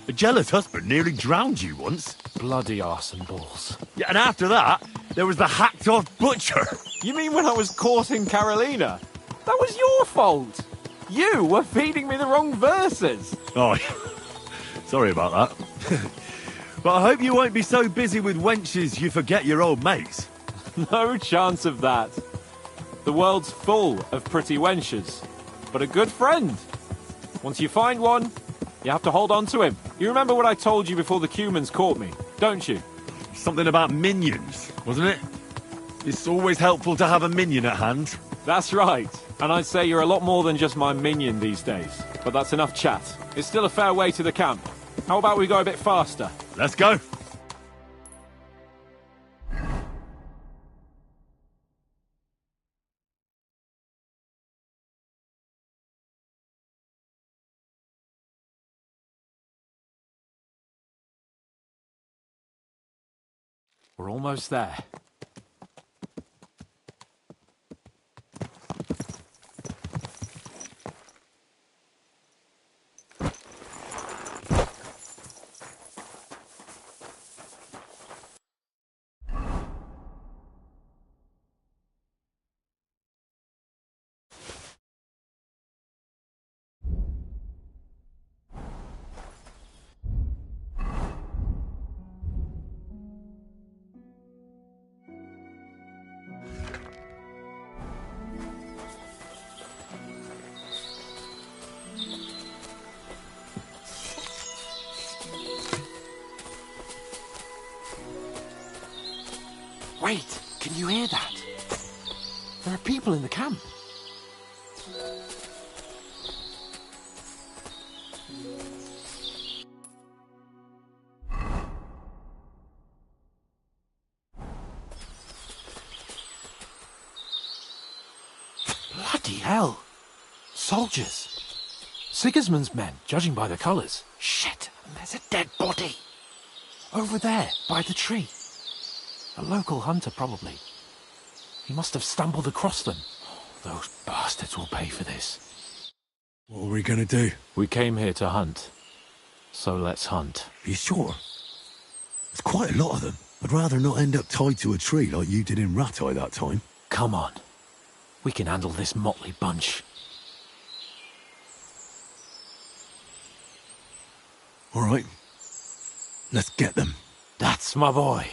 [SPEAKER 17] A jealous husband nearly drowned you once.
[SPEAKER 16] Bloody arse and balls.
[SPEAKER 17] Yeah, and after that, there was the hacked-off butcher.
[SPEAKER 16] You mean when I was courting Carolina? That was your fault. You were feeding me the wrong verses.
[SPEAKER 17] Oh, sorry about that. But I hope you won't be so busy with wenches you forget your old mates.
[SPEAKER 16] No chance of that. The world's full of pretty wenches, but a good friend. Once you find one, you have to hold on to him. You remember what I told you before the Cumans caught me, don't you?
[SPEAKER 17] Something about minions, wasn't it? It's always helpful to have a minion at hand.
[SPEAKER 16] That's right. And I'd say you're a lot more than just my minion these days. But that's enough chat. It's still a fair way to the camp. How about we go a bit faster?
[SPEAKER 17] Let's go.
[SPEAKER 16] We're almost there. Wait, can you hear that? There are people in the camp. Bloody hell! Soldiers! Sigismund's men, judging by the colours. Shit, and there's a dead body. Over there, by the tree. A local hunter, probably. He must have stumbled across them. Those bastards will pay for this.
[SPEAKER 2] What are we gonna do?
[SPEAKER 16] We came here to hunt. So let's hunt.
[SPEAKER 2] Are you sure? There's quite a lot of them. I'd rather not end up tied to a tree like you did in Rattay that time.
[SPEAKER 16] Come on. We can handle this motley bunch.
[SPEAKER 2] All right. Let's get them.
[SPEAKER 16] That's my boy.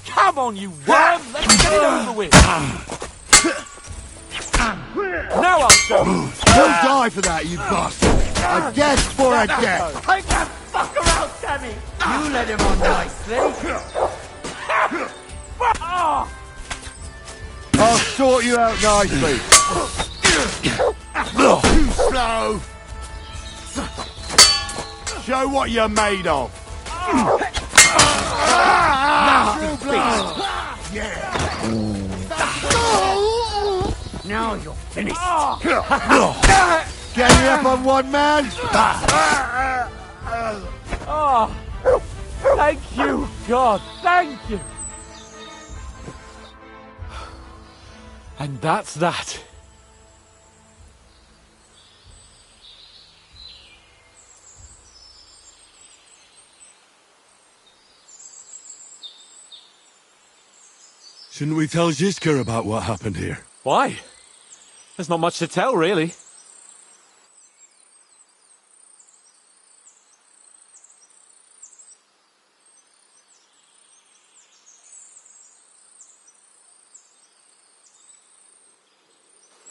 [SPEAKER 16] Come on, you worm! Let's get it over with! Now I'll show you!
[SPEAKER 11] You'll die for that, you bastard! A death for a death!
[SPEAKER 1] Take that fucker out, Sammy! You let him on nicely.
[SPEAKER 11] I'll sort you out nicely. Too slow! Show what you're made of!
[SPEAKER 1] Now you're finished.
[SPEAKER 11] Get me up on one man!
[SPEAKER 16] Oh, thank you, God, thank you! And that's that.
[SPEAKER 15] Shouldn't we tell Zizka about what happened here?
[SPEAKER 16] Why? There's not much to tell, really.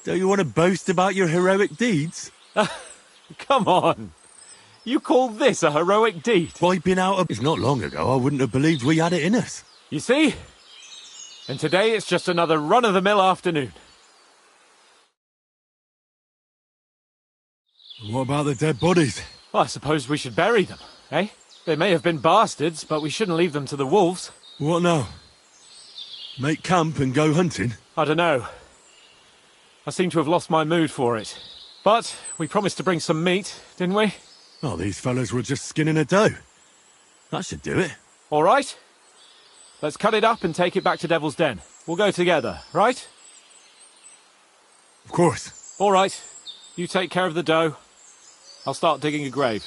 [SPEAKER 15] Don't you want to boast about your heroic deeds?
[SPEAKER 16] Come on. You call this a heroic deed?
[SPEAKER 15] Wiping out a... It's not long ago, I wouldn't have believed we had it in us.
[SPEAKER 16] You see? And today it's just another run-of-the-mill afternoon.
[SPEAKER 15] What about the dead bodies?
[SPEAKER 16] Well, I suppose we should bury them, eh? They may have been bastards, but we shouldn't leave them to the wolves.
[SPEAKER 15] What now? Make camp and go hunting?
[SPEAKER 16] I don't know. I seem to have lost my mood for it. But we promised to bring some meat, didn't we?
[SPEAKER 15] Oh, these fellas were just skinning a doe. That should do it.
[SPEAKER 16] All right. Let's cut it up and take it back to Devil's Den. We'll go together, right?
[SPEAKER 15] Of course.
[SPEAKER 16] All right. You take care of the doe. I'll start digging a grave.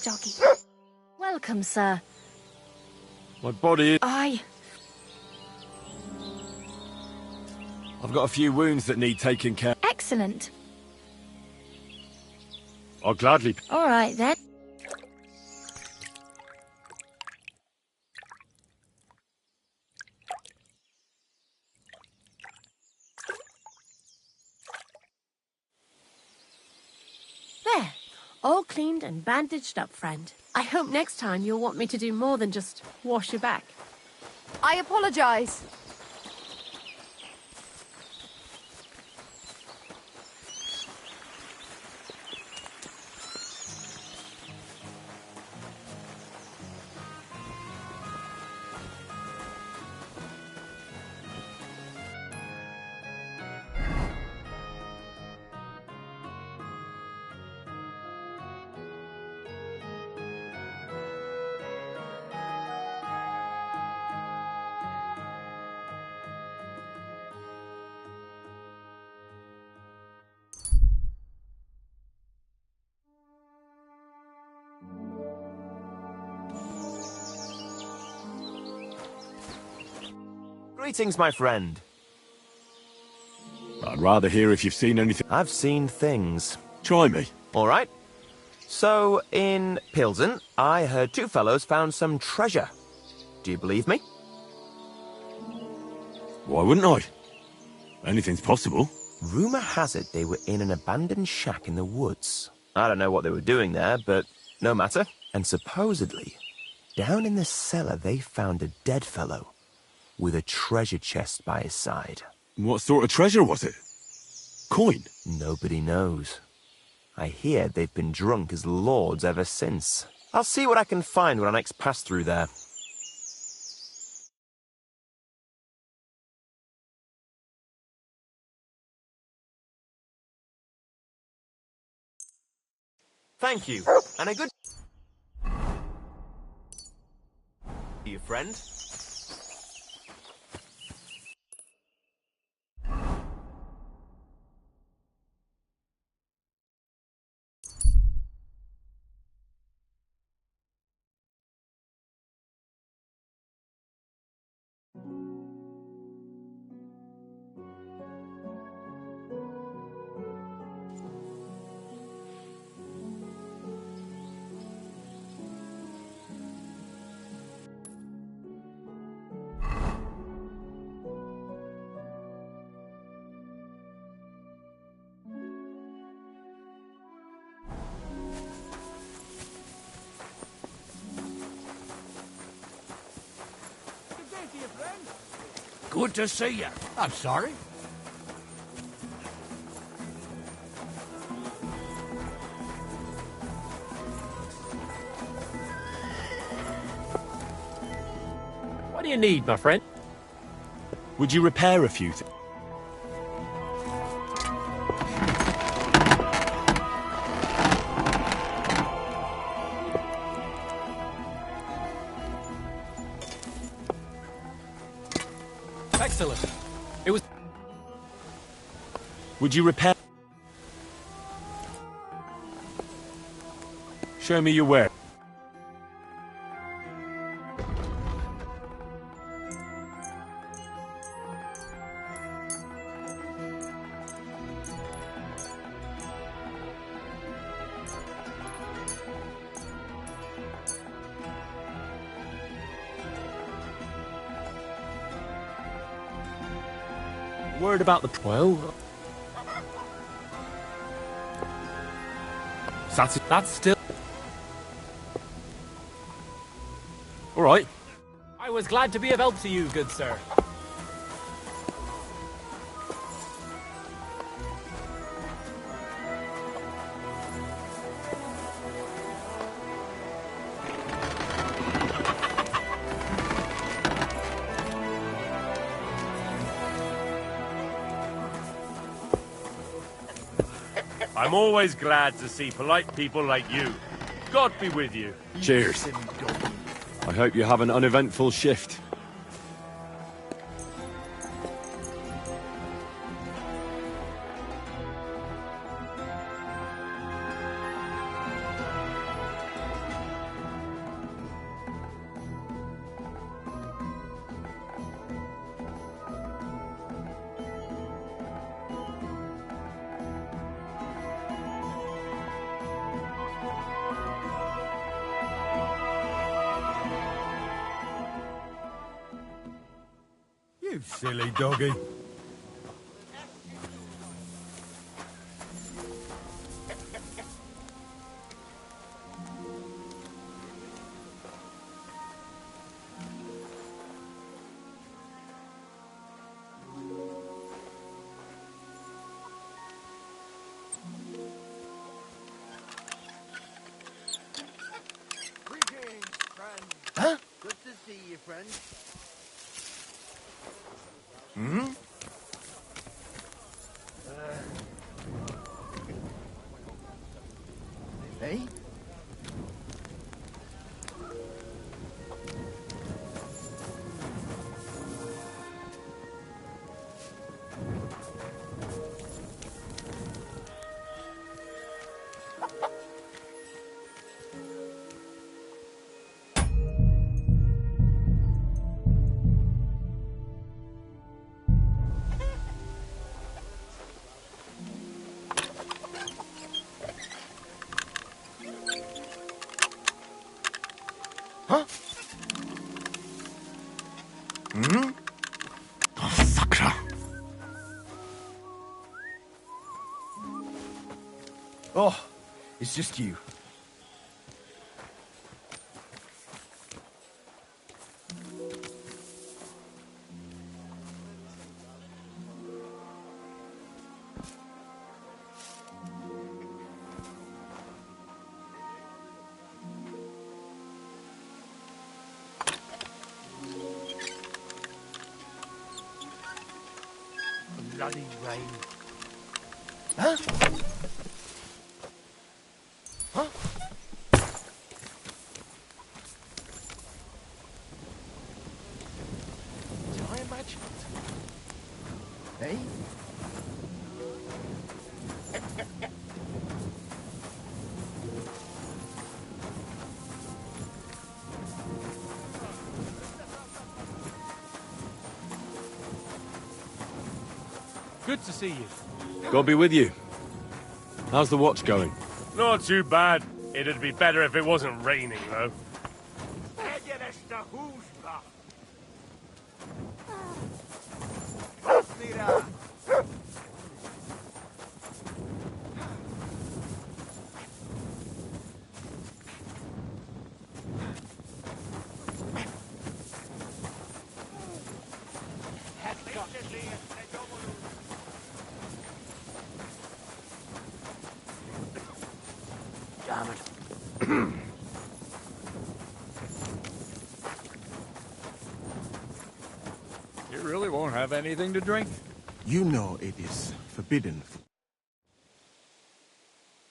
[SPEAKER 12] Doggy. Welcome, sir.
[SPEAKER 2] My body is...
[SPEAKER 12] I've
[SPEAKER 2] got a few wounds that need taking care.
[SPEAKER 12] Excellent.
[SPEAKER 2] I'll gladly...
[SPEAKER 12] All right, then.
[SPEAKER 18] There. All cleaned and bandaged up, friend. I hope next time you'll want me to do more than just wash your back.
[SPEAKER 13] I apologize.
[SPEAKER 10] Greetings, my friend.
[SPEAKER 2] I'd rather hear if you've seen anything.
[SPEAKER 10] I've seen things.
[SPEAKER 2] Try me.
[SPEAKER 10] All right. So, in Pilsen, I heard two fellows found some treasure. Do you believe me?
[SPEAKER 2] Why wouldn't I? Anything's possible.
[SPEAKER 10] Rumour has it they were in an abandoned shack in the woods. I don't know what they were doing there, but no matter. And supposedly, down in the cellar they found a dead fellow with a treasure chest by his side.
[SPEAKER 2] What sort of treasure was it? Coin?
[SPEAKER 10] Nobody knows. I hear they've been drunk as lords ever since. I'll see what I can find when I next pass through there. Thank you, and a good... you, friend.
[SPEAKER 4] Good to see you. I'm sorry.
[SPEAKER 16] What do you need, my friend?
[SPEAKER 17] Would you repair a few things?
[SPEAKER 16] Excellent. It was...
[SPEAKER 17] Would you repair... Show me your work.
[SPEAKER 16] Word about the... Well... That's still... All right. I was glad to be of help to you, good sir.
[SPEAKER 8] I'm always glad to see polite people like you. God be with you.
[SPEAKER 17] Cheers. I hope you have an uneventful shift.
[SPEAKER 6] You silly doggy.
[SPEAKER 11] Greetings, friend.
[SPEAKER 10] Huh?
[SPEAKER 11] Good to see you, friend.
[SPEAKER 10] Hmm? Hey? Huh? Hmm? Oh, sakra. Oh, it's just you.
[SPEAKER 4] Bloody rain.
[SPEAKER 10] Huh? Huh? Did I imagine it? Hey?
[SPEAKER 8] Good to see you.
[SPEAKER 17] God be with you. How's the watch going?
[SPEAKER 8] Not too bad. It'd be better if it wasn't raining, though.
[SPEAKER 1] Damn it.
[SPEAKER 5] You really won't have anything to drink?
[SPEAKER 6] You know it is forbidden.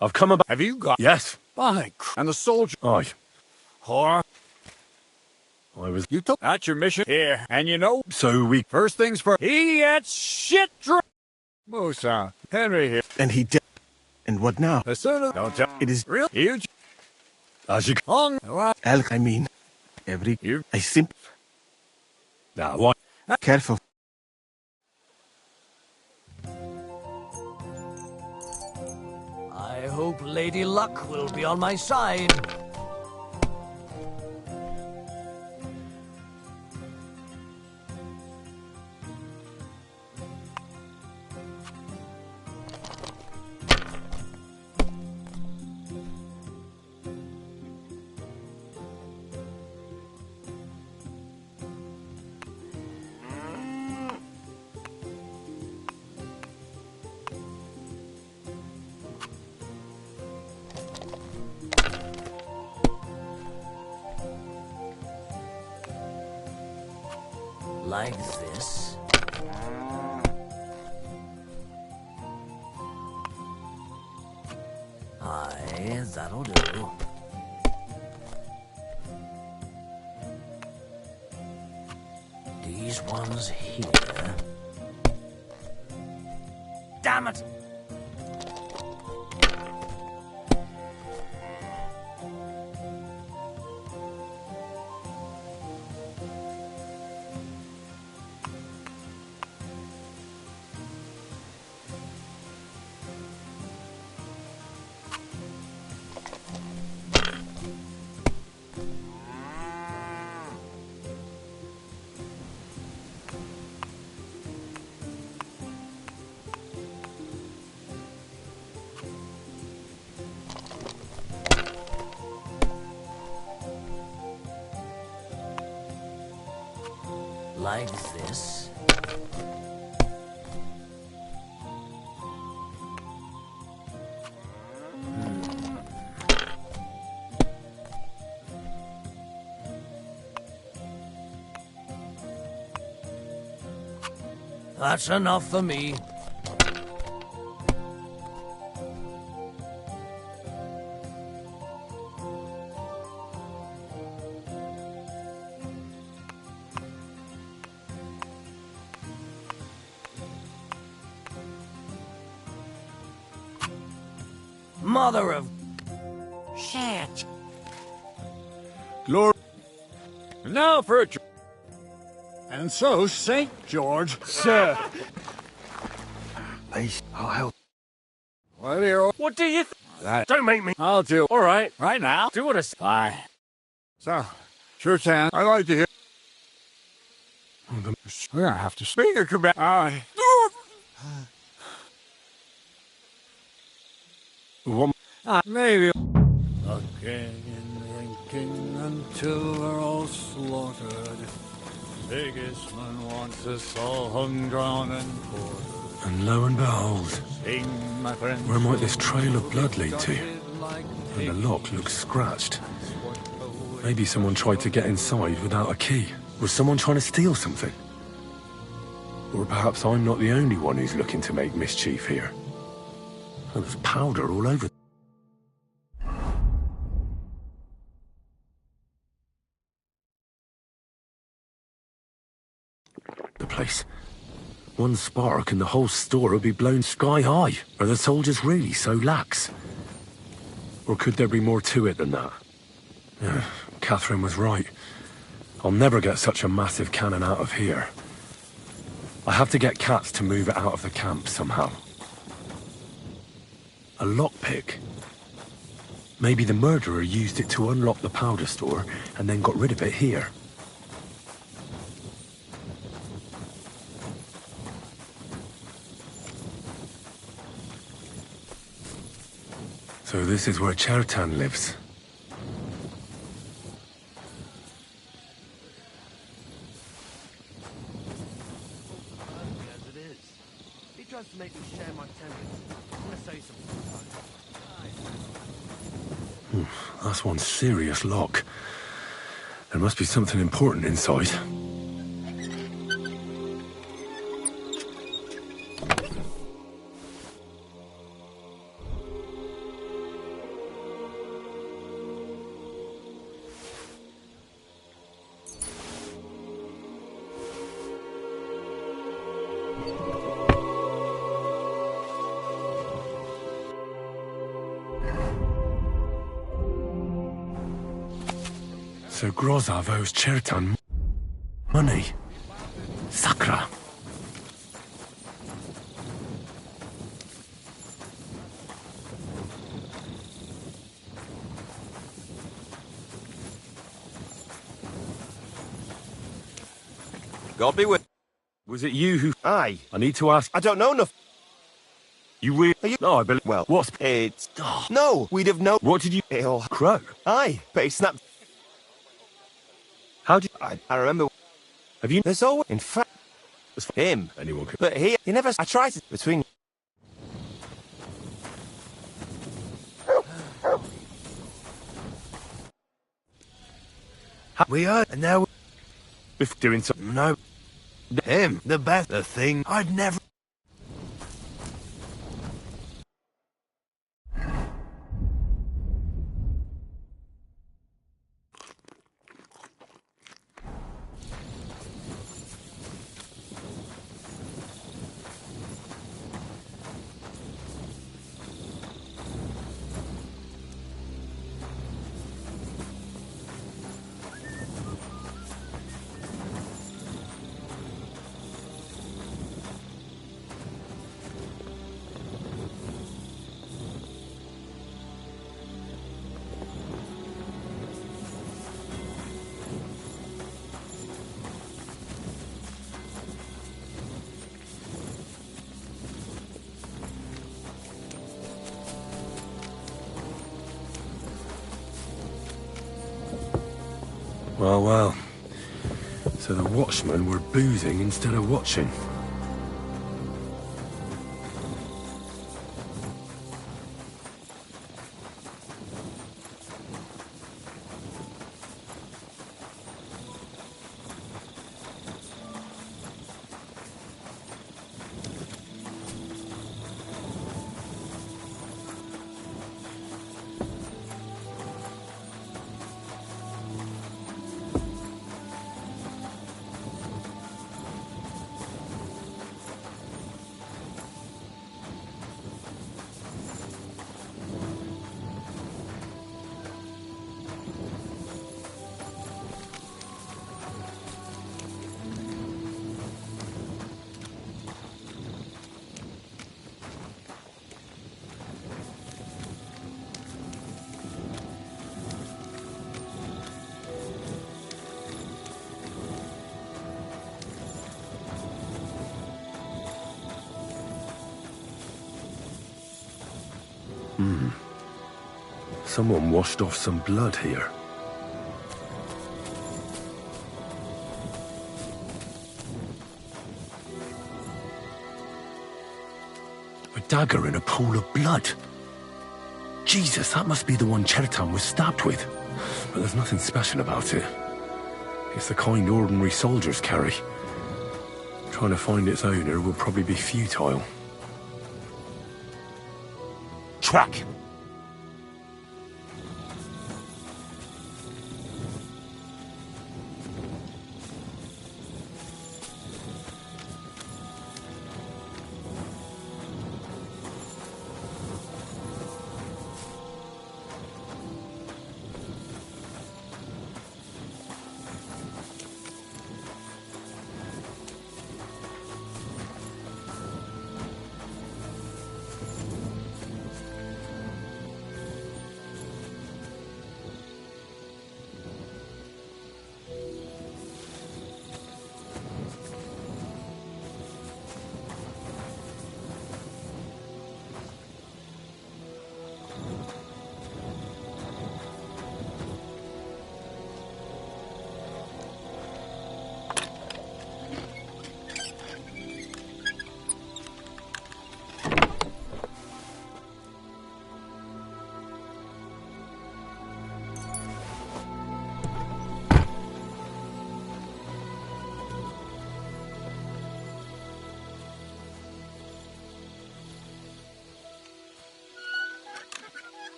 [SPEAKER 2] I've come about.
[SPEAKER 5] Have you got...
[SPEAKER 2] Yes.
[SPEAKER 5] By and the soldier...
[SPEAKER 2] Aye.
[SPEAKER 5] Whore.
[SPEAKER 2] I was...
[SPEAKER 5] You took... That's your mission here. And you know...
[SPEAKER 2] So we...
[SPEAKER 5] First things first. He gets shit drunk. Musa. Henry here.
[SPEAKER 6] And he did. And what now?
[SPEAKER 5] As soon as... Don't tell...
[SPEAKER 6] It is...
[SPEAKER 5] Real huge.
[SPEAKER 2] As you...
[SPEAKER 5] Hung.
[SPEAKER 6] I mean... Every...
[SPEAKER 5] You...
[SPEAKER 6] I simp...
[SPEAKER 2] Now, what?
[SPEAKER 6] Careful.
[SPEAKER 1] I hope Lady Luck will be on my side. Like this. Aye, that'll do. These ones here. Damn it! Like this. That's enough for me. Mother of... shit.
[SPEAKER 5] Glory. Now for a...
[SPEAKER 9] And so, St. George...
[SPEAKER 7] Sir!
[SPEAKER 6] Please, I'll help.
[SPEAKER 5] Well, here...
[SPEAKER 8] What do you
[SPEAKER 5] That...
[SPEAKER 8] Don't make me.
[SPEAKER 5] I'll do...
[SPEAKER 8] All right.
[SPEAKER 5] Right now?
[SPEAKER 8] Do what I say.
[SPEAKER 5] Bye. So, sure, Sam. I'd like to hear... We're gonna have to speak a command. Aye. Maybe. Again, drinking until we're all slaughtered. Sigismund wants us all hung, drawn, and quartered.
[SPEAKER 2] And lo and behold,
[SPEAKER 5] Sing, my friend.
[SPEAKER 2] where might this trail of blood lead to? And the lock looks scratched. Maybe someone tried to get inside without a key. Was someone trying to steal something? Or perhaps I'm not the only one who's looking to make mischief here. Oh, there's powder all over. The place. One spark and the whole store would be blown sky high. Are the soldiers really so lax? Or could there be more to it than that? Yeah, Catherine was right. I'll never get such a massive cannon out of here. I have to get Cats to move it out of the camp somehow. A lockpick? Maybe the murderer used it to unlock the powder store and then got rid of it here. So this is where Chertan lives.
[SPEAKER 1] As it is. He tries to make me share my temper. I'm gonna say something.
[SPEAKER 2] That's one serious lock. There must be something important inside. So Grozov owes Chertan money. Sakra.
[SPEAKER 10] God be with.
[SPEAKER 2] Was it you who...
[SPEAKER 10] Aye.
[SPEAKER 2] I need to ask...
[SPEAKER 10] I don't know enough.
[SPEAKER 2] You really...
[SPEAKER 10] You...
[SPEAKER 2] No, I believe...
[SPEAKER 10] Well,
[SPEAKER 2] what's...
[SPEAKER 10] It's... Oh, no, we'd have known...
[SPEAKER 2] What did you...
[SPEAKER 10] It'll...
[SPEAKER 2] Crow?
[SPEAKER 10] Aye, but he snapped...
[SPEAKER 2] How did...
[SPEAKER 10] I remember...
[SPEAKER 2] Have you...
[SPEAKER 10] There's always... In fact... Him.
[SPEAKER 2] Anyone could...
[SPEAKER 10] But he never... I tried to... Between...
[SPEAKER 11] We are... And now...
[SPEAKER 2] If doing something...
[SPEAKER 11] No. Him. The best. The thing. I'd never...
[SPEAKER 2] Well, well. So the watchmen were boozing instead of watching. Someone washed off some blood here. A dagger in a pool of blood. Jesus, that must be the one Chertan was stabbed with. But there's nothing special about it. It's the kind ordinary soldiers carry. Trying to find its owner will probably be futile. Track!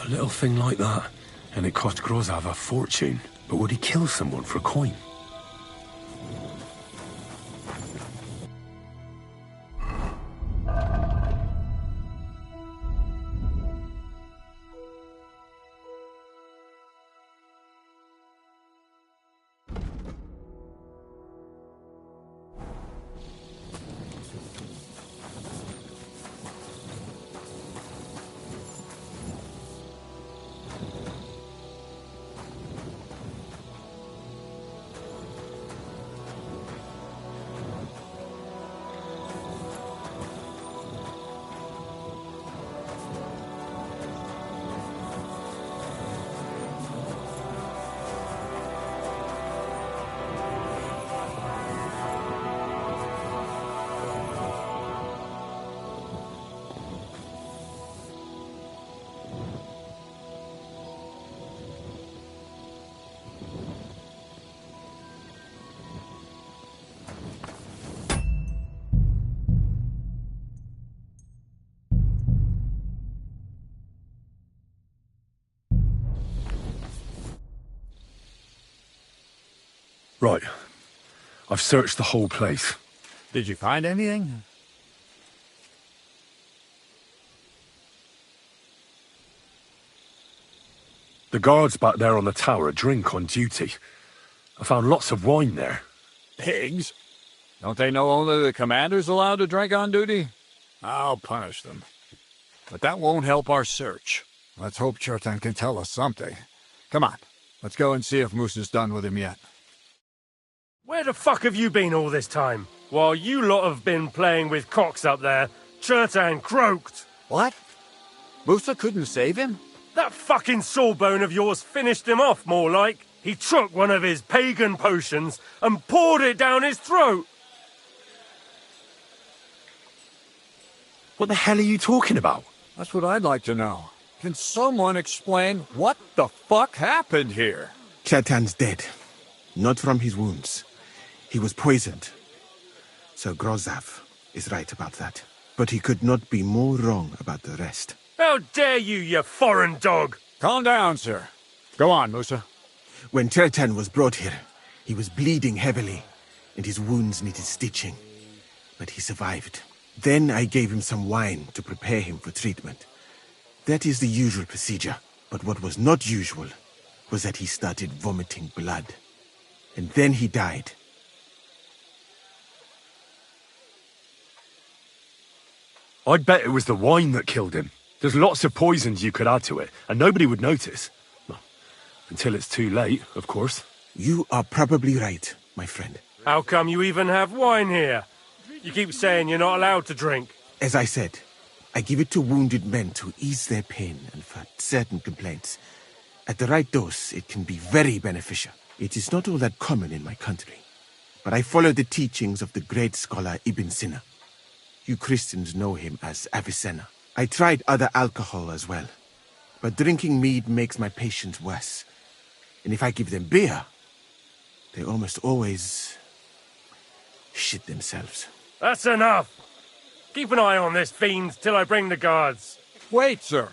[SPEAKER 2] A little thing like that, and it cost Grozav a fortune. But would he kill someone for a coin? Right. I've searched the whole place.
[SPEAKER 5] Did you find anything?
[SPEAKER 2] The guards back there on the tower drink on duty. I found lots of wine there.
[SPEAKER 5] Pigs? Don't they know only the commander's allowed to drink on duty? I'll punish them. But that won't help our search. Let's hope Chertan can tell us something. Come on, let's go and see if Moose is done with him yet.
[SPEAKER 8] Where the fuck have you been all this time? While you lot have been playing with cocks up there, Chertan croaked.
[SPEAKER 5] What? Musa couldn't save him?
[SPEAKER 8] That fucking sawbone of yours finished him off, more like. He took one of his pagan potions and poured it down his throat.
[SPEAKER 2] What the hell are you talking about?
[SPEAKER 5] That's what I'd like to know. Can someone explain what the fuck happened here?
[SPEAKER 19] Chertan's dead. Not from his wounds. He was poisoned. So Grozav is right about that. But he could not be more wrong about the rest.
[SPEAKER 8] How dare you foreign dog!
[SPEAKER 5] Calm down, sir. Go on, Musa.
[SPEAKER 19] When Chertan was brought here, he was bleeding heavily, and his wounds needed stitching. But he survived. Then I gave him some wine to prepare him for treatment. That is the usual procedure. But what was not usual was that he started vomiting blood. And then he died.
[SPEAKER 2] I'd bet it was the wine that killed him. There's lots of poisons you could add to it, and nobody would notice. Well, until it's too late, of course.
[SPEAKER 19] You are probably right, my friend.
[SPEAKER 8] How come you even have wine here? You keep saying you're not allowed to drink.
[SPEAKER 19] As I said, I give it to wounded men to ease their pain and for certain complaints. At the right dose, it can be very beneficial. It is not all that common in my country. But I follow the teachings of the great scholar Ibn Sina. You Christians know him as Avicenna. I tried other alcohol as well. But drinking mead makes my patients worse. And if I give them beer, they almost always shit themselves.
[SPEAKER 8] That's enough! Keep an eye on this fiend till I bring the guards.
[SPEAKER 5] Wait, sir.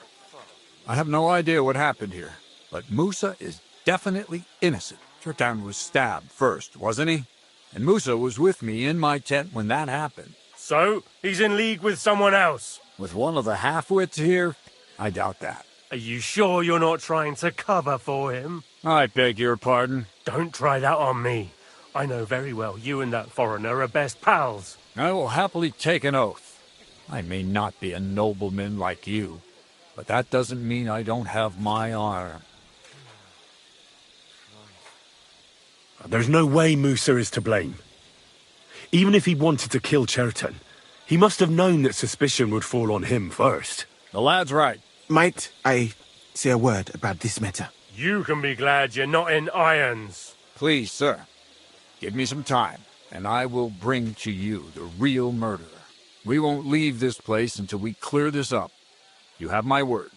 [SPEAKER 5] I have no idea what happened here, but Musa is definitely innocent. Chertan was stabbed first, wasn't he? And Musa was with me in my tent when that happened.
[SPEAKER 8] So, he's in league with someone else?
[SPEAKER 5] With one of the half-wits here? I doubt that.
[SPEAKER 8] Are you sure you're not trying to cover for him?
[SPEAKER 5] I beg your pardon.
[SPEAKER 8] Don't try that on me. I know very well you and that foreigner are best pals.
[SPEAKER 5] I will happily take an oath. I may not be a nobleman like you, but that doesn't mean I don't have my honor.
[SPEAKER 2] There's no way Musa is to blame. Even if he wanted to kill Chertan, he must have known that suspicion would fall on him first.
[SPEAKER 5] The lad's right.
[SPEAKER 19] Might I say a word about this matter?
[SPEAKER 8] You can be glad you're not in irons.
[SPEAKER 5] Please, sir. Give me some time, and I will bring to you the real murderer. We won't leave this place until we clear this up. You have my word.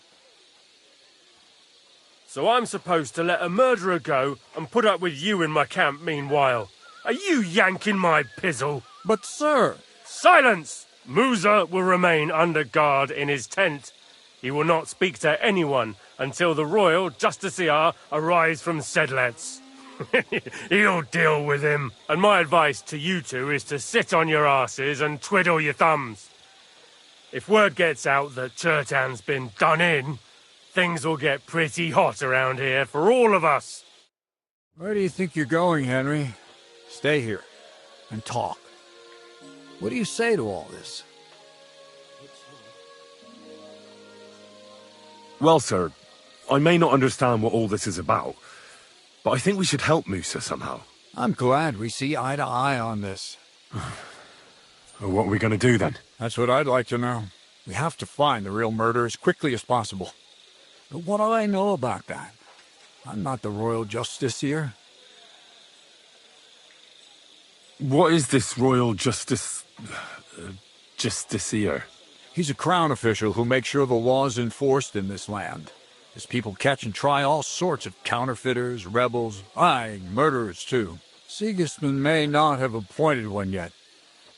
[SPEAKER 8] So I'm supposed to let a murderer go and put up with you in my camp meanwhile. Are you yanking my pizzle?
[SPEAKER 5] But, sir...
[SPEAKER 8] Silence! Musa will remain under guard in his tent. He will not speak to anyone until the royal justiciar arrives from Sedlets. He'll deal with him. And my advice to you two is to sit on your asses and twiddle your thumbs. If word gets out that Turtan's been done in, things will get pretty hot around here for all of us.
[SPEAKER 5] Where do you think you're going, Henry? Stay here and talk. What do you say to all this?
[SPEAKER 2] Well, sir, I may not understand what all this is about, but I think we should help Musa somehow.
[SPEAKER 5] I'm glad we see eye to eye on this.
[SPEAKER 2] Well, what are we going to do then?
[SPEAKER 5] That's what I'd like to know. We have to find the real murderer as quickly as possible. But what do I know about that? I'm not the royal justiciar.
[SPEAKER 2] What is this royal justiciar?
[SPEAKER 5] He's a crown official who makes sure the law is enforced in this land. His people catch and try all sorts of counterfeiters, rebels, murderers too. Sigismund may not have appointed one yet,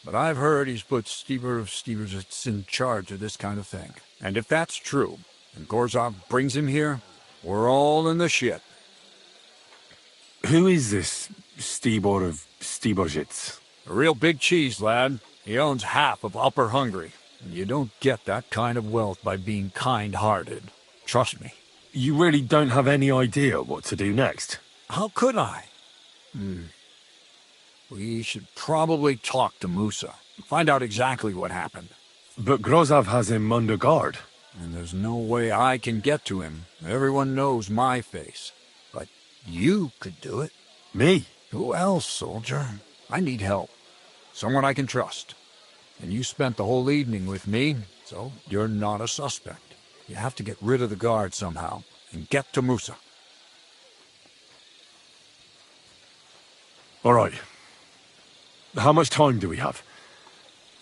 [SPEAKER 5] but I've heard he's put Stever of Steversits in charge of this kind of thing. And if that's true, and Gorzov brings him here, we're all in the shit.
[SPEAKER 2] Who is this Stibor of Steversits?
[SPEAKER 5] A real big cheese, lad. He owns half of Upper Hungary. And you don't get that kind of wealth by being kind-hearted. Trust me.
[SPEAKER 2] You really don't have any idea what to do next?
[SPEAKER 5] How could I? We should probably talk to Musa. Find out exactly what happened.
[SPEAKER 2] But Grozov has him under guard.
[SPEAKER 5] And there's no way I can get to him. Everyone knows my face. But you could do it.
[SPEAKER 2] Me?
[SPEAKER 5] Who else, soldier? I need help. Someone I can trust. And you spent the whole evening with me, so you're not a suspect. You have to get rid of the guard somehow, and get to Musa.
[SPEAKER 2] All right. How much time do we have?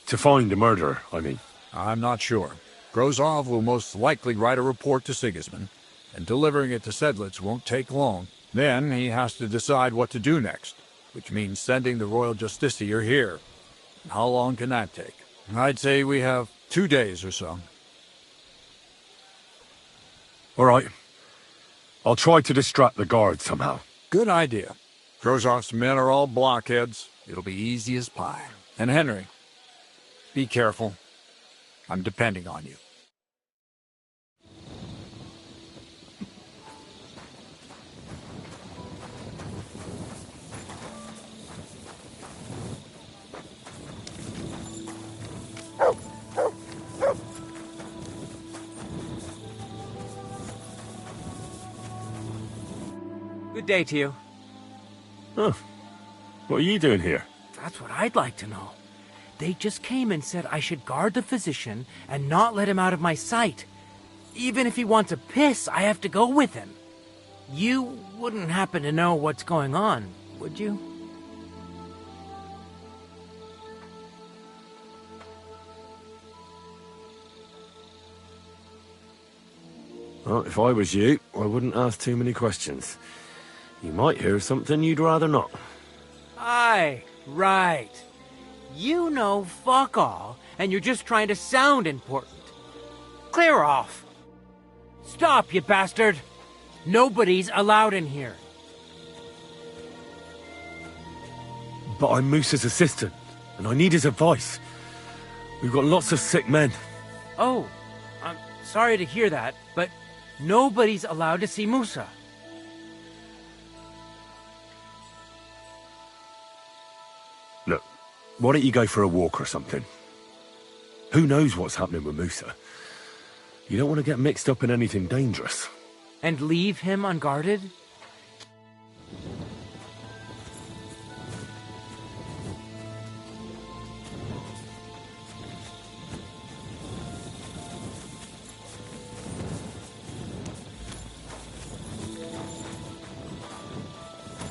[SPEAKER 2] To find the murderer, I mean.
[SPEAKER 5] I'm not sure. Grozov will most likely write a report to Sigismund, and delivering it to Sedlitz won't take long. Then he has to decide what to do next, which means sending the royal justiciar here. How long can that take? I'd say we have 2 days or so.
[SPEAKER 2] All right. I'll try to distract the guard somehow.
[SPEAKER 5] Good idea. Grozov's men are all blockheads. It'll be easy as pie. And Henry, be careful. I'm depending on you.
[SPEAKER 20] Good day to you.
[SPEAKER 2] Huh. What are you doing here?
[SPEAKER 20] That's what I'd like to know. They just came and said I should guard the physician and not let him out of my sight. Even if he wants a piss, I have to go with him. You wouldn't happen to know what's going on, would you?
[SPEAKER 2] Well, if I was you, I wouldn't ask too many questions. You might hear something you'd rather not.
[SPEAKER 20] Aye, right. You know fuck all, and you're just trying to sound important. Clear off. Stop, you bastard. Nobody's allowed in here.
[SPEAKER 2] But I'm Musa's assistant, and I need his advice. We've got lots of sick men.
[SPEAKER 20] Oh, I'm sorry to hear that, but nobody's allowed to see Musa.
[SPEAKER 2] Look, why don't you go for a walk or something? Who knows what's happening with Musa? You don't want to get mixed up in anything dangerous.
[SPEAKER 20] And leave him unguarded?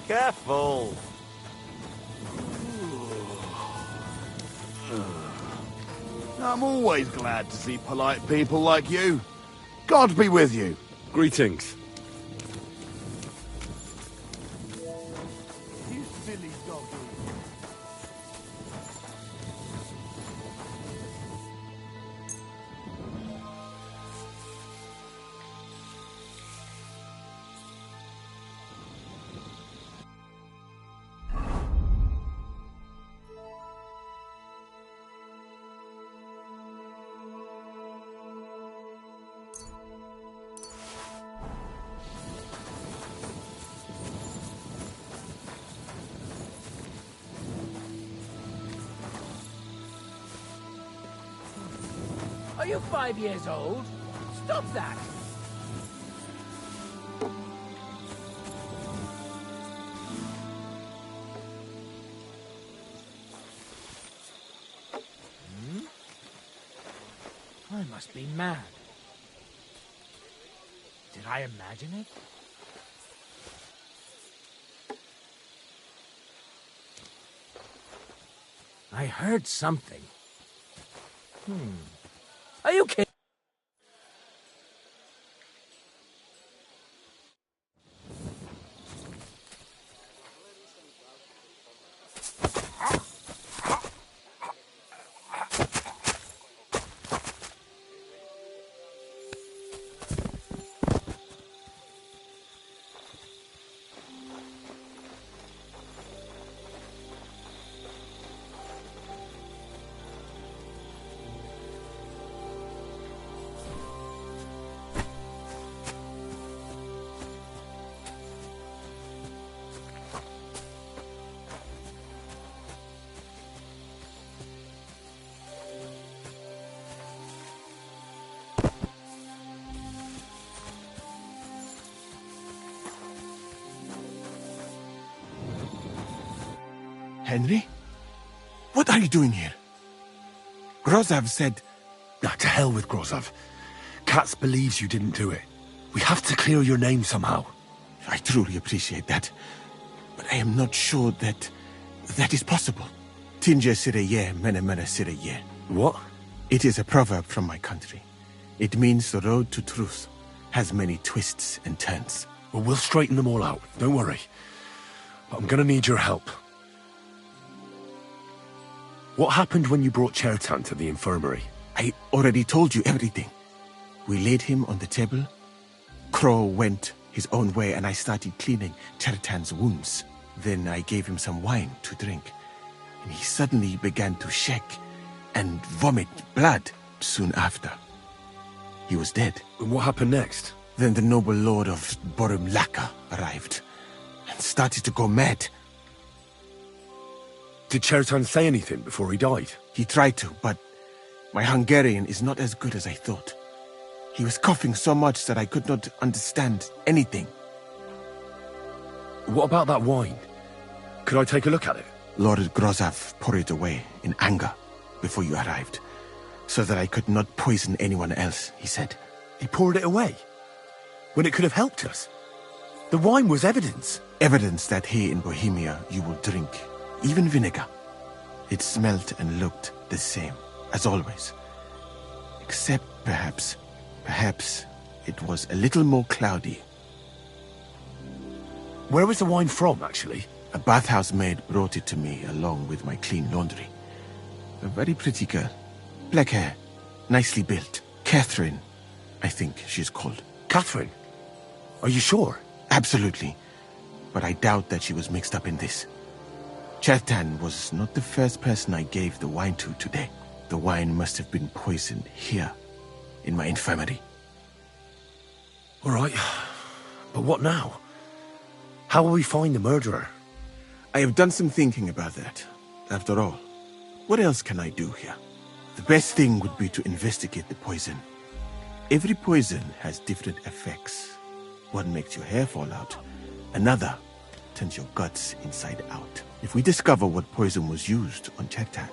[SPEAKER 10] Careful!
[SPEAKER 11] I'm always glad to see polite people like you. God be with you.
[SPEAKER 2] Greetings.
[SPEAKER 4] silly doggy.
[SPEAKER 1] Are you 5 years old? Stop that! I must be mad. Did I imagine it? I heard something. Are you kidding?
[SPEAKER 19] Henry? What are you doing here? Grozav said...
[SPEAKER 2] Nah, to hell with Grozav. Katz believes you didn't do it. We have to clear your name somehow.
[SPEAKER 19] I truly appreciate that. But I am not sure that is possible. Tinja sireye, mene mene sireye.
[SPEAKER 2] What?
[SPEAKER 19] It is a proverb from my country. It means the road to truth has many twists and turns.
[SPEAKER 2] Well, we'll straighten them all out. Don't worry. But I'm gonna need your help. What happened when you brought Chertan to the infirmary?
[SPEAKER 19] I already told you everything. We laid him on the table. Crow went his own way and I started cleaning Chertan's wounds. Then I gave him some wine to drink. And he suddenly began to shake and vomit blood soon after. He was dead.
[SPEAKER 2] And what happened next?
[SPEAKER 19] Then the noble lord of Borum Laka arrived and started to go mad.
[SPEAKER 2] Did Chertan say anything before he died?
[SPEAKER 19] He tried to, but my Hungarian is not as good as I thought. He was coughing so much that I could not understand anything.
[SPEAKER 2] What about that wine? Could I take a look at it?
[SPEAKER 19] Lord Grozav poured it away in anger before you arrived, so that I could not poison anyone else, he said.
[SPEAKER 2] He poured it away? When it could have helped us? The wine was evidence.
[SPEAKER 19] Evidence that here in Bohemia you will drink, even vinegar. It smelt and looked the same, as always. Except perhaps it was a little more cloudy.
[SPEAKER 2] Where was the wine from, actually?
[SPEAKER 19] A bathhouse maid brought it to me along with my clean laundry. A very pretty girl. Black hair, nicely built. Catherine, I think she's called.
[SPEAKER 2] Catherine? Are you sure?
[SPEAKER 19] Absolutely. But I doubt that she was mixed up in this. Chertan was not the first person I gave the wine to today. The wine must have been poisoned here, in my infirmary.
[SPEAKER 2] All right, but what now? How will we find the murderer?
[SPEAKER 19] I have done some thinking about that. After all, what else can I do here? The best thing would be to investigate the poison. Every poison has different effects. One makes your hair fall out, another turns your guts inside out. If we discover what poison was used on Chertan,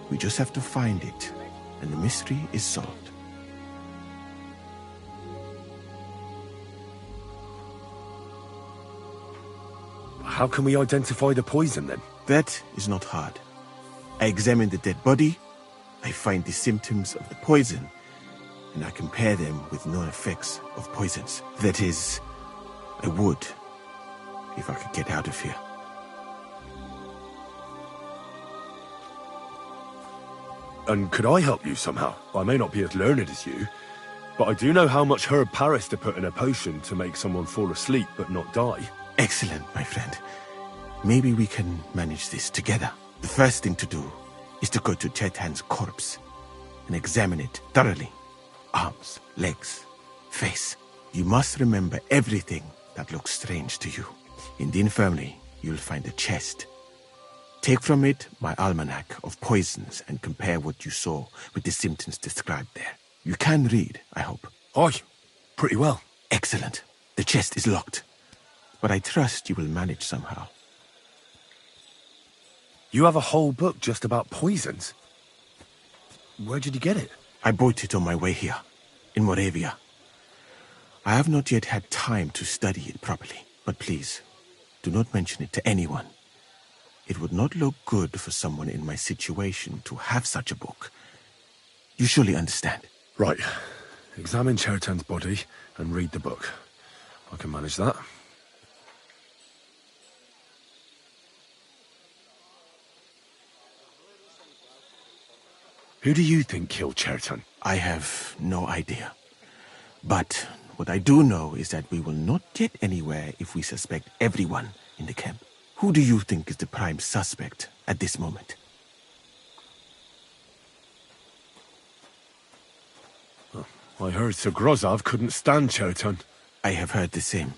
[SPEAKER 19] we just have to find it, and the mystery is solved.
[SPEAKER 2] How can we identify the poison, then?
[SPEAKER 19] That is not hard. I examine the dead body, I find the symptoms of the poison, and I compare them with known effects of poisons. That is, I would, if I could get out of here.
[SPEAKER 2] And could I help you somehow? I may not be as learned as you, but I do know how much herb Paris to put in a potion to make someone fall asleep but not die.
[SPEAKER 19] Excellent, my friend. Maybe we can manage this together. The first thing to do is to go to Chetan's corpse and examine it thoroughly. Arms, legs, face. You must remember everything that looks strange to you. In the infirmary, you'll find a chest. Take from it my almanac of poisons and compare what you saw with the symptoms described there. You can read, I hope.
[SPEAKER 2] Aye, pretty well.
[SPEAKER 19] Excellent. The chest is locked, but I trust you will manage somehow.
[SPEAKER 2] You have a whole book just about poisons? Where did you get it?
[SPEAKER 19] I bought it on my way here, in Moravia. I have not yet had time to study it properly, but please, do not mention it to anyone. It would not look good for someone in my situation to have such a book. You surely understand.
[SPEAKER 2] Right. Examine Cheriton's body and read the book. I can manage that. Who do you think killed Cheriton?
[SPEAKER 19] I have no idea. But what I do know is that we will not get anywhere if we suspect everyone in the camp. Who do you think is the prime suspect at this moment?
[SPEAKER 2] I heard Sir Grozov couldn't stand Cheriton.
[SPEAKER 19] I have heard the same.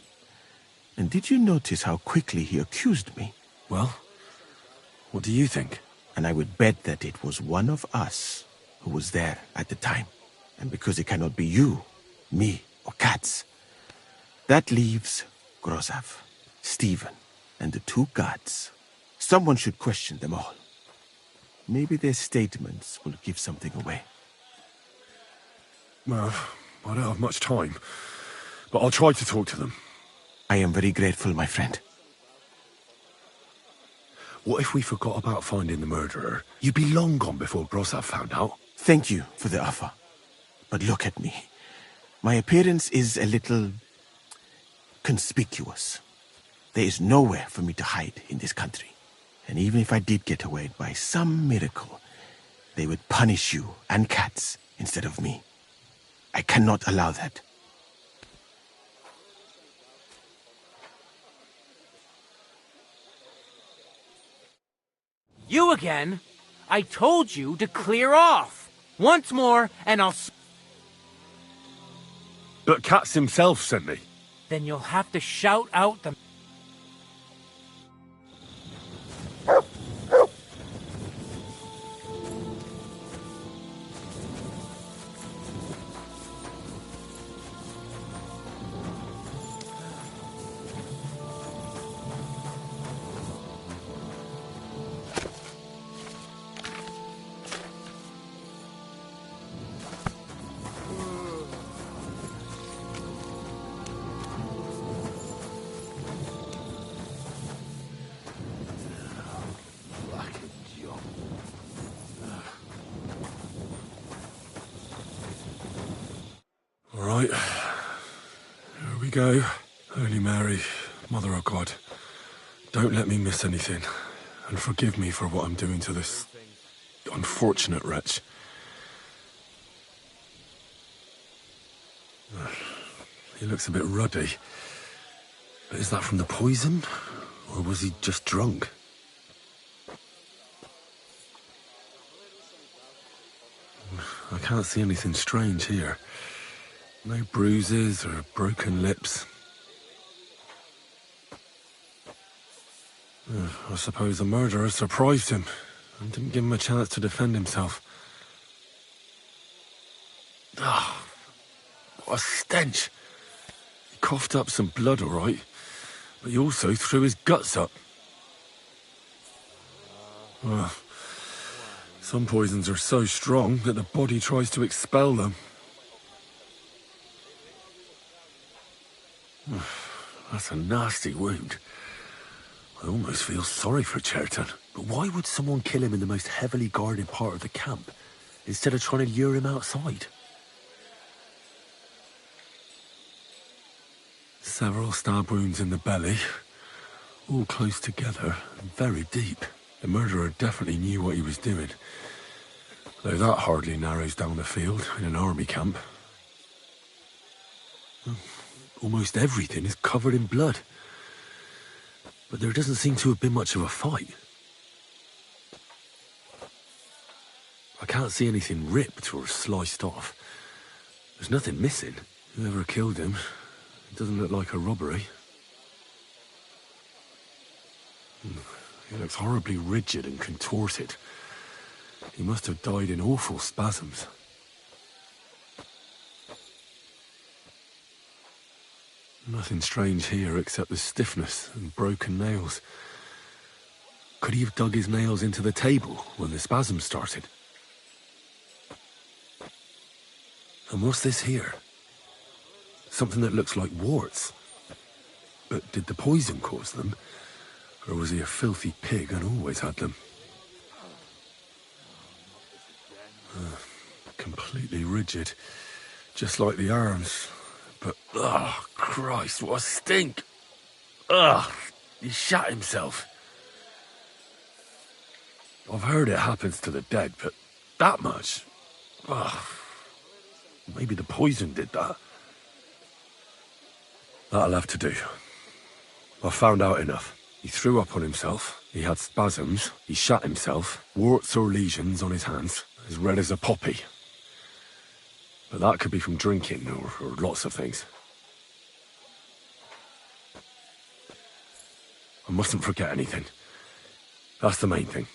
[SPEAKER 19] And did you notice how quickly he accused me?
[SPEAKER 2] Well, what do you think?
[SPEAKER 19] And I would bet that it was one of us who was there at the time. And because it cannot be you, me, or Katz, that leaves Grozov, Stephen, and the two guards. Someone should question them all. Maybe their statements will give something away.
[SPEAKER 2] Well, I don't have much time, but I'll try to talk to them.
[SPEAKER 19] I am very grateful, my friend.
[SPEAKER 2] What if we forgot about finding the murderer? You'd be long gone before Grozov found out.
[SPEAKER 19] Thank you for the offer. But look at me. My appearance is a little conspicuous. There is nowhere for me to hide in this country. And even if I did get away by some miracle, they would punish you and Katz instead of me. I cannot allow that.
[SPEAKER 20] You again? I told you to clear off. Once more, and I'll...
[SPEAKER 2] But Katz himself sent me.
[SPEAKER 20] Then you'll have to shout out the...
[SPEAKER 2] Right, here we go. Holy Mary, Mother of God, don't let me miss anything, and forgive me for what I'm doing to this unfortunate wretch. He looks a bit ruddy. But is that from the poison, or was he just drunk? I can't see anything strange here. No bruises or broken lips. I suppose the murderer surprised him and didn't give him a chance to defend himself. Ah, what a stench. He coughed up some blood, all right, but he also threw his guts up. Some poisons are so strong that the body tries to expel them. That's a nasty wound. I almost feel sorry for Cheriton. But why would someone kill him in the most heavily guarded part of the camp, instead of trying to lure him outside? Several stab wounds in the belly, all close together and very deep. The murderer definitely knew what he was doing. Though that hardly narrows down the field in an army camp. Almost everything is covered in blood. But there doesn't seem to have been much of a fight. I can't see anything ripped or sliced off. There's nothing missing. Whoever killed him, it doesn't look like a robbery. He looks horribly rigid and contorted. He must have died in awful spasms. Nothing strange here except the stiffness and broken nails. Could he have dug his nails into the table when the spasm started? And what's this here? Something that looks like warts. But did the poison cause them? Or was he a filthy pig and always had them? Completely rigid. Just like the arms. But, oh, Christ, what a stink! Ugh, he shat himself. I've heard it happens to the dead, but that much? Ugh. Maybe the poison did that. That'll have to do. I've found out enough. He threw up on himself, he had spasms, he shat himself, warts or lesions on his hands, as red as a poppy. But that could be from drinking, or lots of things. I mustn't forget anything. That's the main thing.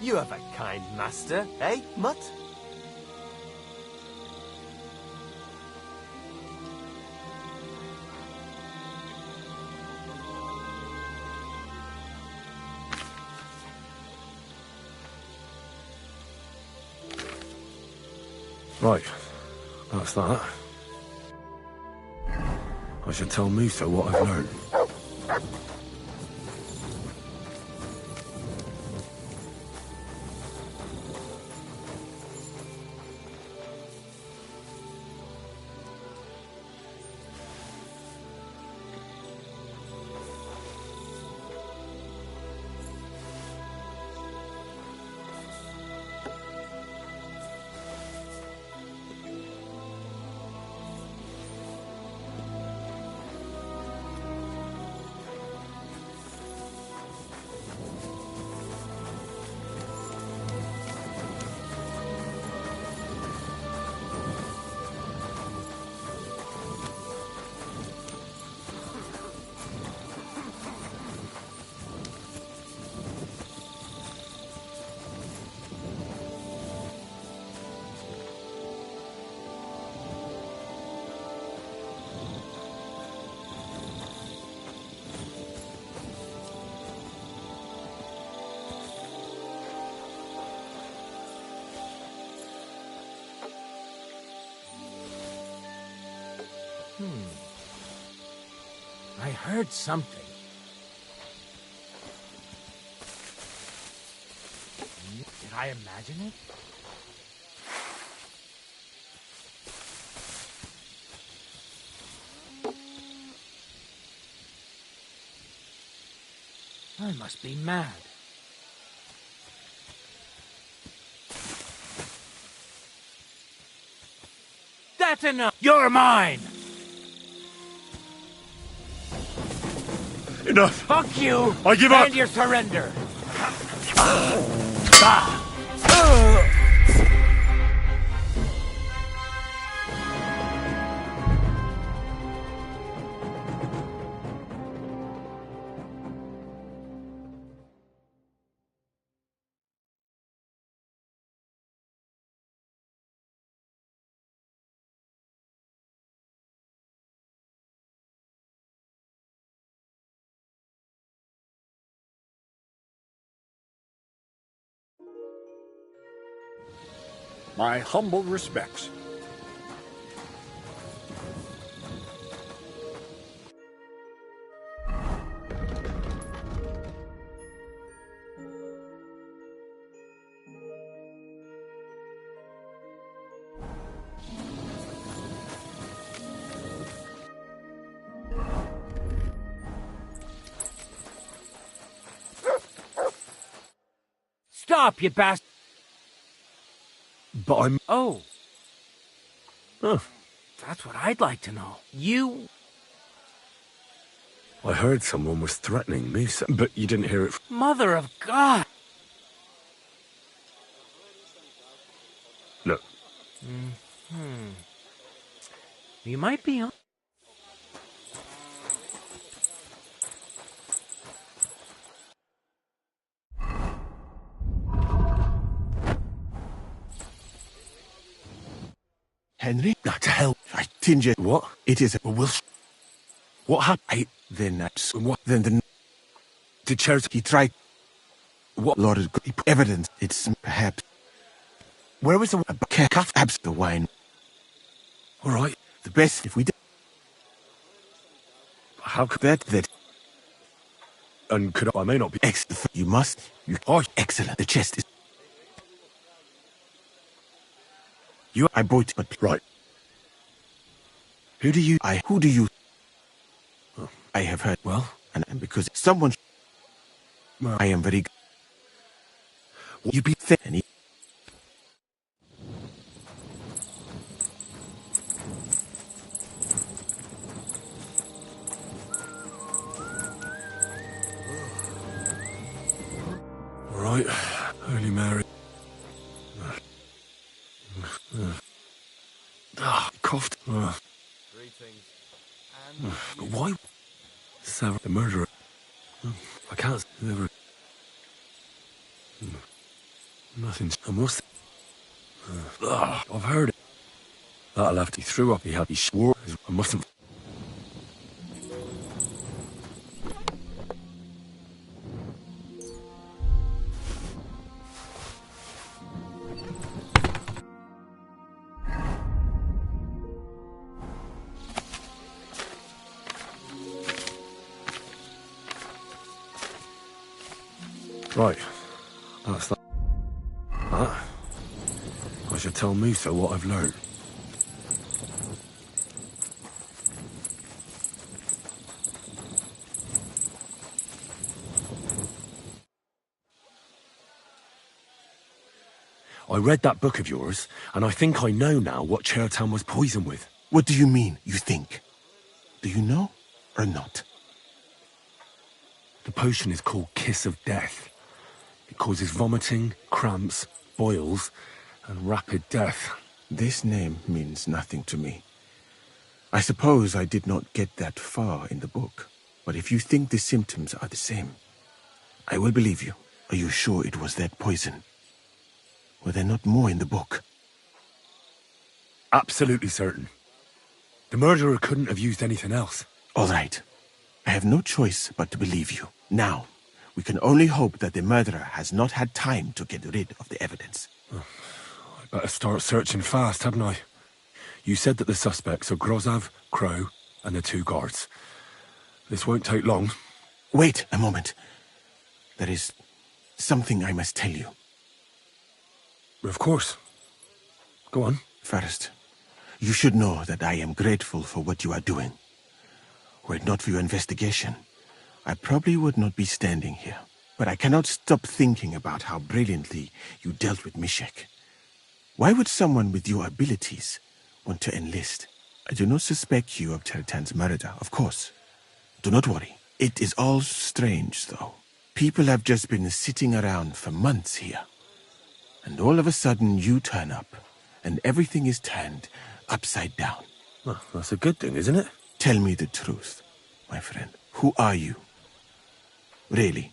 [SPEAKER 10] You have a kind master, eh, Mutt?
[SPEAKER 2] Right, that's that. I should tell Musa what I've learned.
[SPEAKER 20] heard something. Did I imagine it? I must be mad. That's enough. You're mine.
[SPEAKER 2] Enough.
[SPEAKER 20] Fuck you.
[SPEAKER 2] I give up.
[SPEAKER 20] And your surrender.
[SPEAKER 5] My humble respects.
[SPEAKER 20] Stop, you bastard.
[SPEAKER 2] But I'm...
[SPEAKER 20] Oh.
[SPEAKER 2] Huh.
[SPEAKER 20] That's what I'd like to know. You...
[SPEAKER 2] I heard someone was threatening me, but you didn't hear it.
[SPEAKER 20] Mother of God.
[SPEAKER 2] Look.
[SPEAKER 20] You might be on.
[SPEAKER 19] Henry?
[SPEAKER 2] Not to hell.
[SPEAKER 19] I tinge it.
[SPEAKER 2] What?
[SPEAKER 19] It is a...
[SPEAKER 2] Well, what happened?
[SPEAKER 19] Then that's...
[SPEAKER 2] What?
[SPEAKER 19] Then the...
[SPEAKER 2] Did Charity...
[SPEAKER 19] He tried...
[SPEAKER 2] What?
[SPEAKER 19] Lord, evidence. It's perhaps...
[SPEAKER 2] Where was the...
[SPEAKER 19] Abs the wine.
[SPEAKER 2] All right.
[SPEAKER 19] The best if we did...
[SPEAKER 2] How could...
[SPEAKER 19] That...
[SPEAKER 2] And could I may not be...
[SPEAKER 19] You must... You... Oh, excellent. The chest is... I bought, but
[SPEAKER 2] right.
[SPEAKER 19] Who do you? Who do you?
[SPEAKER 2] Oh.
[SPEAKER 19] I have heard.
[SPEAKER 2] Well,
[SPEAKER 19] and because someone. Well, I am very. You be thin.
[SPEAKER 2] All right, Holy Mary. Coughed. But why? Sarah, the murderer. I can't never. Nothing. I must. I've heard it. That'll have to. He threw up. He swore. I mustn't. Right, that's that. I should tell Musa what I've learned. I read that book of yours, and I think I know now what Chertown was poisoned with.
[SPEAKER 19] What do you mean, you think? Do you know, or not?
[SPEAKER 2] The potion is called Kiss of Death. It causes vomiting, cramps, boils, and rapid death.
[SPEAKER 19] This name means nothing to me. I suppose I did not get that far in the book, but if you think the symptoms are the same, I will believe you. Are you sure it was that poison? Were there not more in the book?
[SPEAKER 2] Absolutely certain. The murderer couldn't have used anything else.
[SPEAKER 19] All right. I have no choice but to believe you. Now, we can only hope that the murderer has not had time to get rid of the evidence.
[SPEAKER 2] I better start searching fast, hadn't I? You said that the suspects are Grozav, Crow, and the two guards. This won't take long.
[SPEAKER 19] Wait a moment. There is something I must tell you.
[SPEAKER 2] Of course. Go on.
[SPEAKER 19] First, you should know that I am grateful for what you are doing. Were it not for your investigation, I probably would not be standing here. But I cannot stop thinking about how brilliantly you dealt with Mishek. Why would someone with your abilities want to enlist? I do not suspect you of Tertan's murder, of course. Do not worry. It is all strange, though. People have just been sitting around for months here. And all of a sudden you turn up, and everything is turned upside down.
[SPEAKER 2] Well, that's a good thing, isn't it?
[SPEAKER 19] Tell me the truth, my friend. Who are you? Really?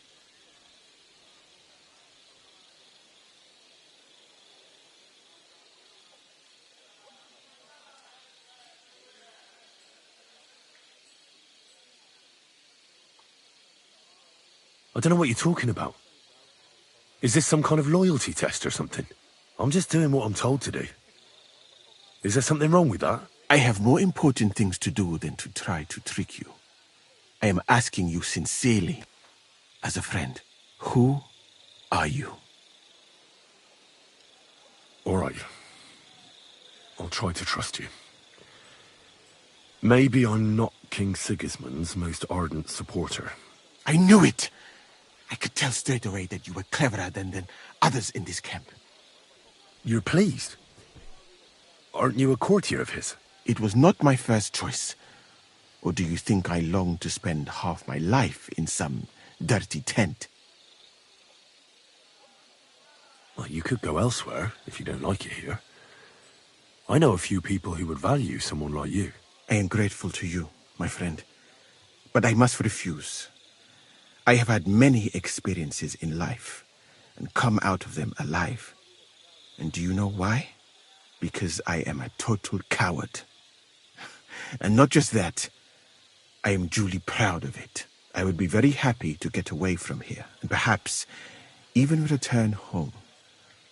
[SPEAKER 2] I don't know what you're talking about. Is this some kind of loyalty test or something? I'm just doing what I'm told to do. Is there something wrong with that?
[SPEAKER 19] I have more important things to do than to try to trick you. I am asking you sincerely, as a friend. Who are you?
[SPEAKER 2] All right. I'll try to trust you. Maybe I'm not King Sigismund's most ardent supporter.
[SPEAKER 19] I knew it! I could tell straight away that you were cleverer than others in this camp.
[SPEAKER 2] You're pleased? Aren't you a courtier of his?
[SPEAKER 19] It was not my first choice. Or do you think I long to spend half my life in some dirty tent?
[SPEAKER 2] Well, you could go elsewhere if you don't like it here. I know a few people who would value someone like you.
[SPEAKER 19] I am grateful to you, my friend. But I must refuse. I have had many experiences in life and come out of them alive. And do you know why? Because I am a total coward. And not just that, I am duly proud of it. I would be very happy to get away from here and perhaps even return home,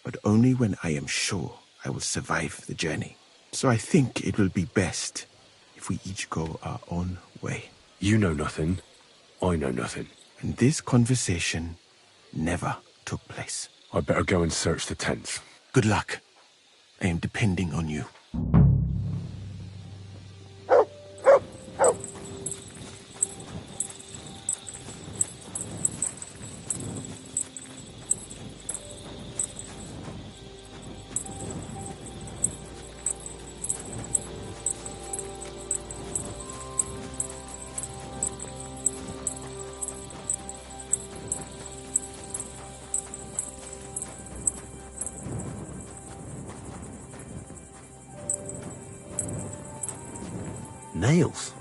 [SPEAKER 19] but only when I am sure I will survive the journey. So I think it will be best if we each go our own way.
[SPEAKER 2] You know nothing. I know nothing.
[SPEAKER 19] And this conversation never took place.
[SPEAKER 2] I better go and search the tents.
[SPEAKER 19] Good luck. I am depending on you.
[SPEAKER 2] Nails?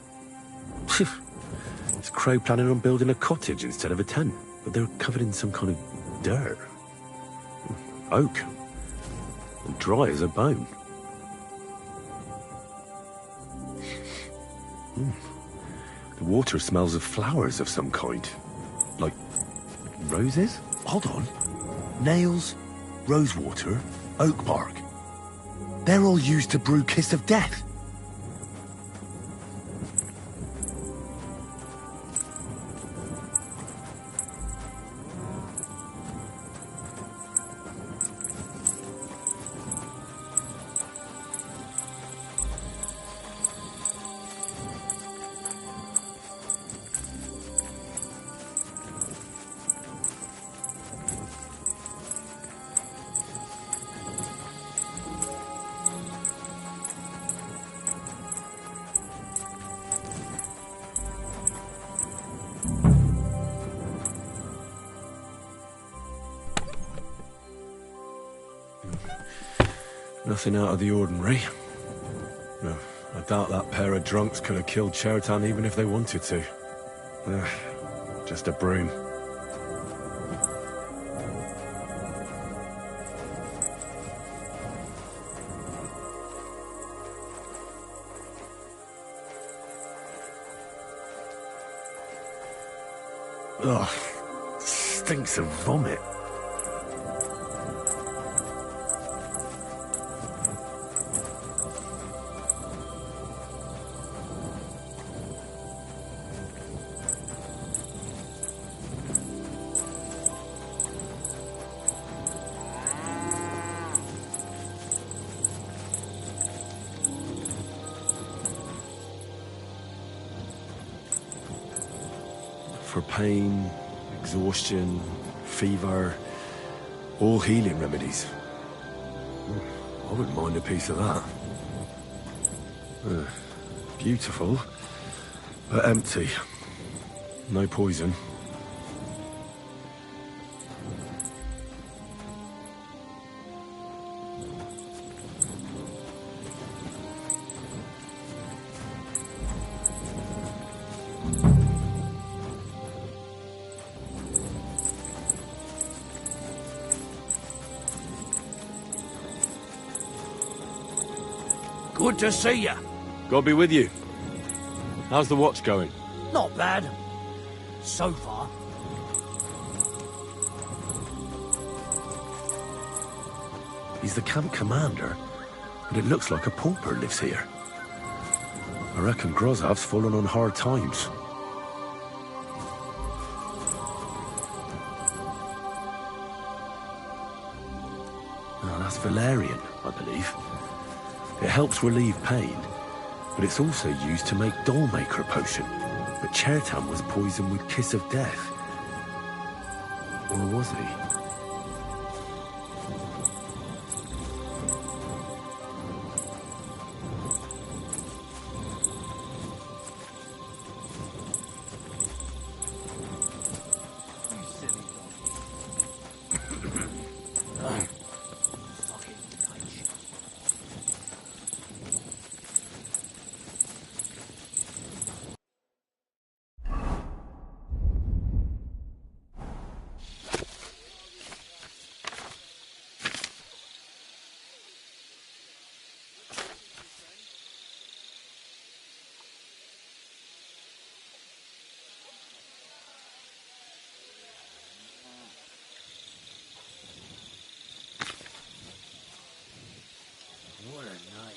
[SPEAKER 2] Is Crow planning on building a cottage instead of a tent? But they're covered in some kind of dirt. Oak. And dry as a bone. The water smells of flowers of some kind. Like roses? Hold on. Nails, rosewater, oak bark. They're all used to brew Kiss of Death. Nothing out of the ordinary. No, I doubt that pair of drunks could have killed Chertan even if they wanted to. Just a broom. Ugh, stinks of vomit. for pain, exhaustion, fever, all healing remedies. I wouldn't mind a piece of that. Beautiful, but empty. No poison.
[SPEAKER 4] Good to see you.
[SPEAKER 17] God be with you. How's the watch going?
[SPEAKER 4] Not bad. So far.
[SPEAKER 2] He's the camp commander, but it looks like a pauper lives here. I reckon Grozav's fallen on hard times. Oh, that's valerian, I believe. It helps relieve pain, but it's also used to make Dollmaker potion. But Chertan was poisoned with Kiss of Death. Or was he?
[SPEAKER 4] What a night.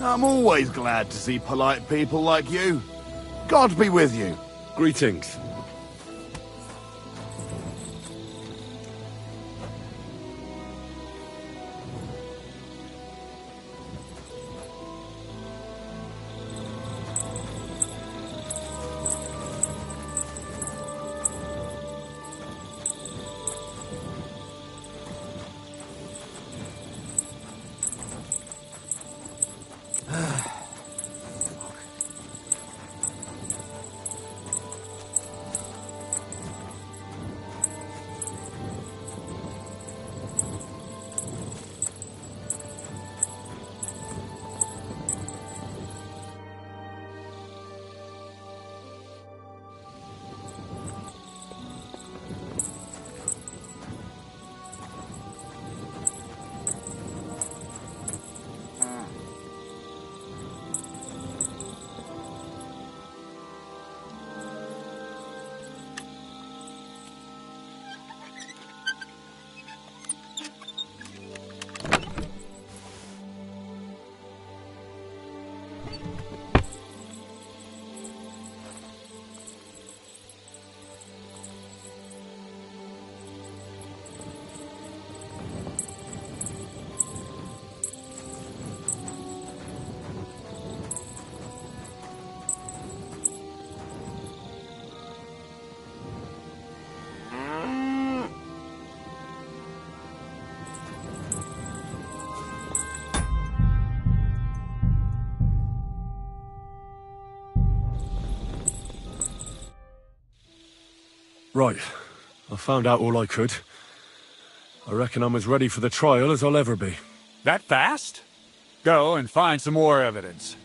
[SPEAKER 11] I'm always glad to see polite people like you. God be with you.
[SPEAKER 17] Greetings.
[SPEAKER 2] Right. I found out all I could. I reckon I'm as ready for the trial as I'll ever be.
[SPEAKER 5] That fast? Go and find some more evidence.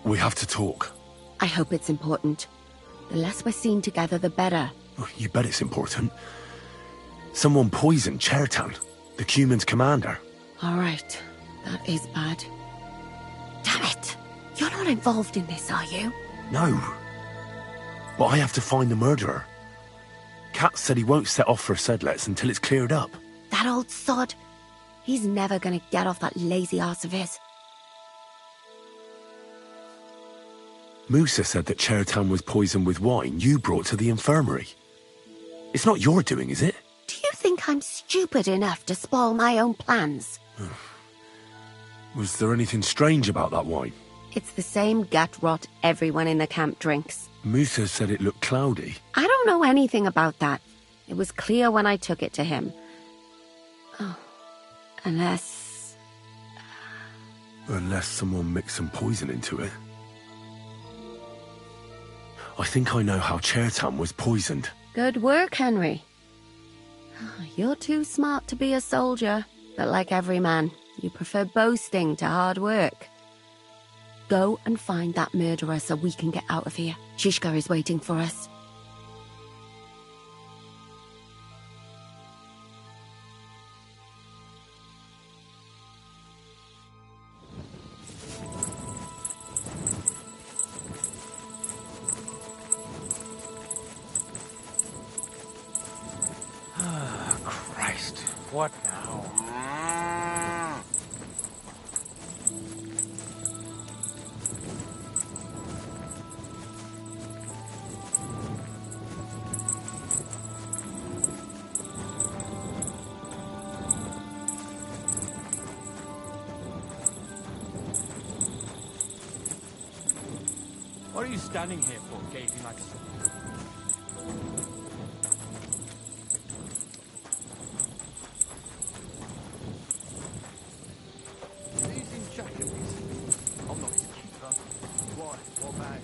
[SPEAKER 2] We have to talk.
[SPEAKER 12] I hope it's important. The less we're seen together, the better.
[SPEAKER 2] You bet it's important. Someone poisoned Chertan, the Cuman's commander.
[SPEAKER 12] All right. That is bad. Damn it! You're not involved in this, are you?
[SPEAKER 2] No. But I have to find the murderer. Kat said he won't set off for Sedlets until it's cleared up.
[SPEAKER 12] That old sod. He's never gonna get off that lazy arse of his.
[SPEAKER 2] Musa said that Chertan was poisoned with wine you brought to the infirmary. It's not your doing, is it?
[SPEAKER 12] Do you think I'm stupid enough to spoil my own plans?
[SPEAKER 2] Was there anything strange about that wine?
[SPEAKER 12] It's the same gut rot everyone in the camp drinks.
[SPEAKER 2] Musa said it looked cloudy.
[SPEAKER 12] I don't know anything about that. It was clear when I took it to him. Oh, unless
[SPEAKER 2] someone mixed some poison into it. I think I know how Chertan was poisoned.
[SPEAKER 12] Good work, Henry. You're too smart to be a soldier, but like every man, you prefer boasting to hard work. Go and find that murderer so we can get out of here. Shishka is waiting for us.
[SPEAKER 4] Christ, what now?
[SPEAKER 20] What are you standing here for, gaping like a...
[SPEAKER 4] I'm not his keeper. Why? What bag?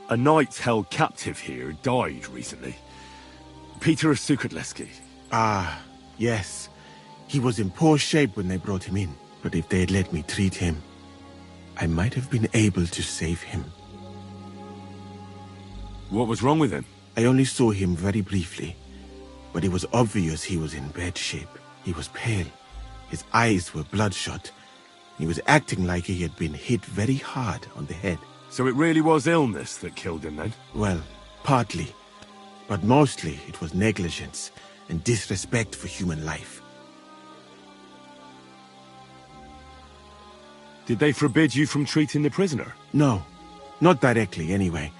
[SPEAKER 2] A knight held captive here died recently. Peter of Sukatleski.
[SPEAKER 19] Ah, yes. He was in poor shape when they brought him in, but if they had let me treat him, I might have been able to save him.
[SPEAKER 2] What was wrong with him?
[SPEAKER 19] I only saw him very briefly, but it was obvious he was in bad shape. He was pale. His eyes were bloodshot. He was acting like he had been hit very hard on the head.
[SPEAKER 2] So it really was illness that killed him then?
[SPEAKER 19] Well, partly. But mostly it was negligence and disrespect for human life.
[SPEAKER 2] Did they forbid you from treating the prisoner?
[SPEAKER 19] No, not directly anyway.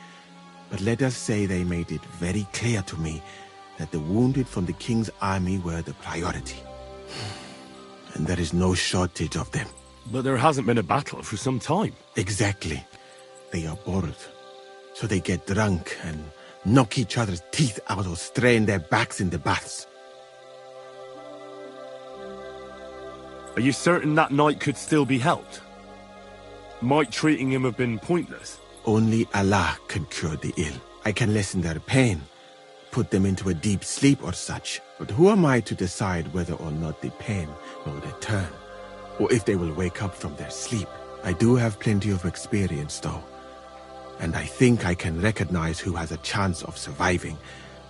[SPEAKER 19] But let us say they made it very clear to me that the wounded from the king's army were the priority. And there is no shortage of them.
[SPEAKER 2] But there hasn't been a battle for some time.
[SPEAKER 19] Exactly. They are bored. So they get drunk and knock each other's teeth out or strain their backs in the baths.
[SPEAKER 2] Are you certain that knight could still be helped? Might treating him have been pointless?
[SPEAKER 19] Only Allah can cure the ill. I can lessen their pain, put them into a deep sleep or such. But who am I to decide whether or not the pain will return, or if they will wake up from their sleep? I do have plenty of experience, though, and I think I can recognize who has a chance of surviving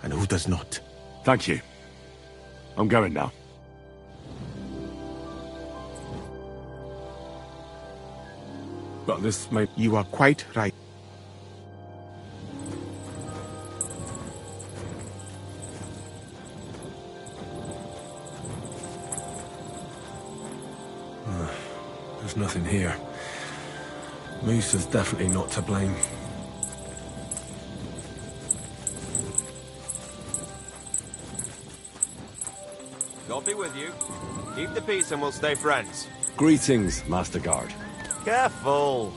[SPEAKER 19] and who does not.
[SPEAKER 2] Thank you. I'm going now. But this may...
[SPEAKER 19] You are quite right.
[SPEAKER 2] There's nothing here. Moose is definitely not to blame.
[SPEAKER 10] God be with you. Keep the peace and we'll stay friends.
[SPEAKER 2] Greetings, Master Guard.
[SPEAKER 10] Careful.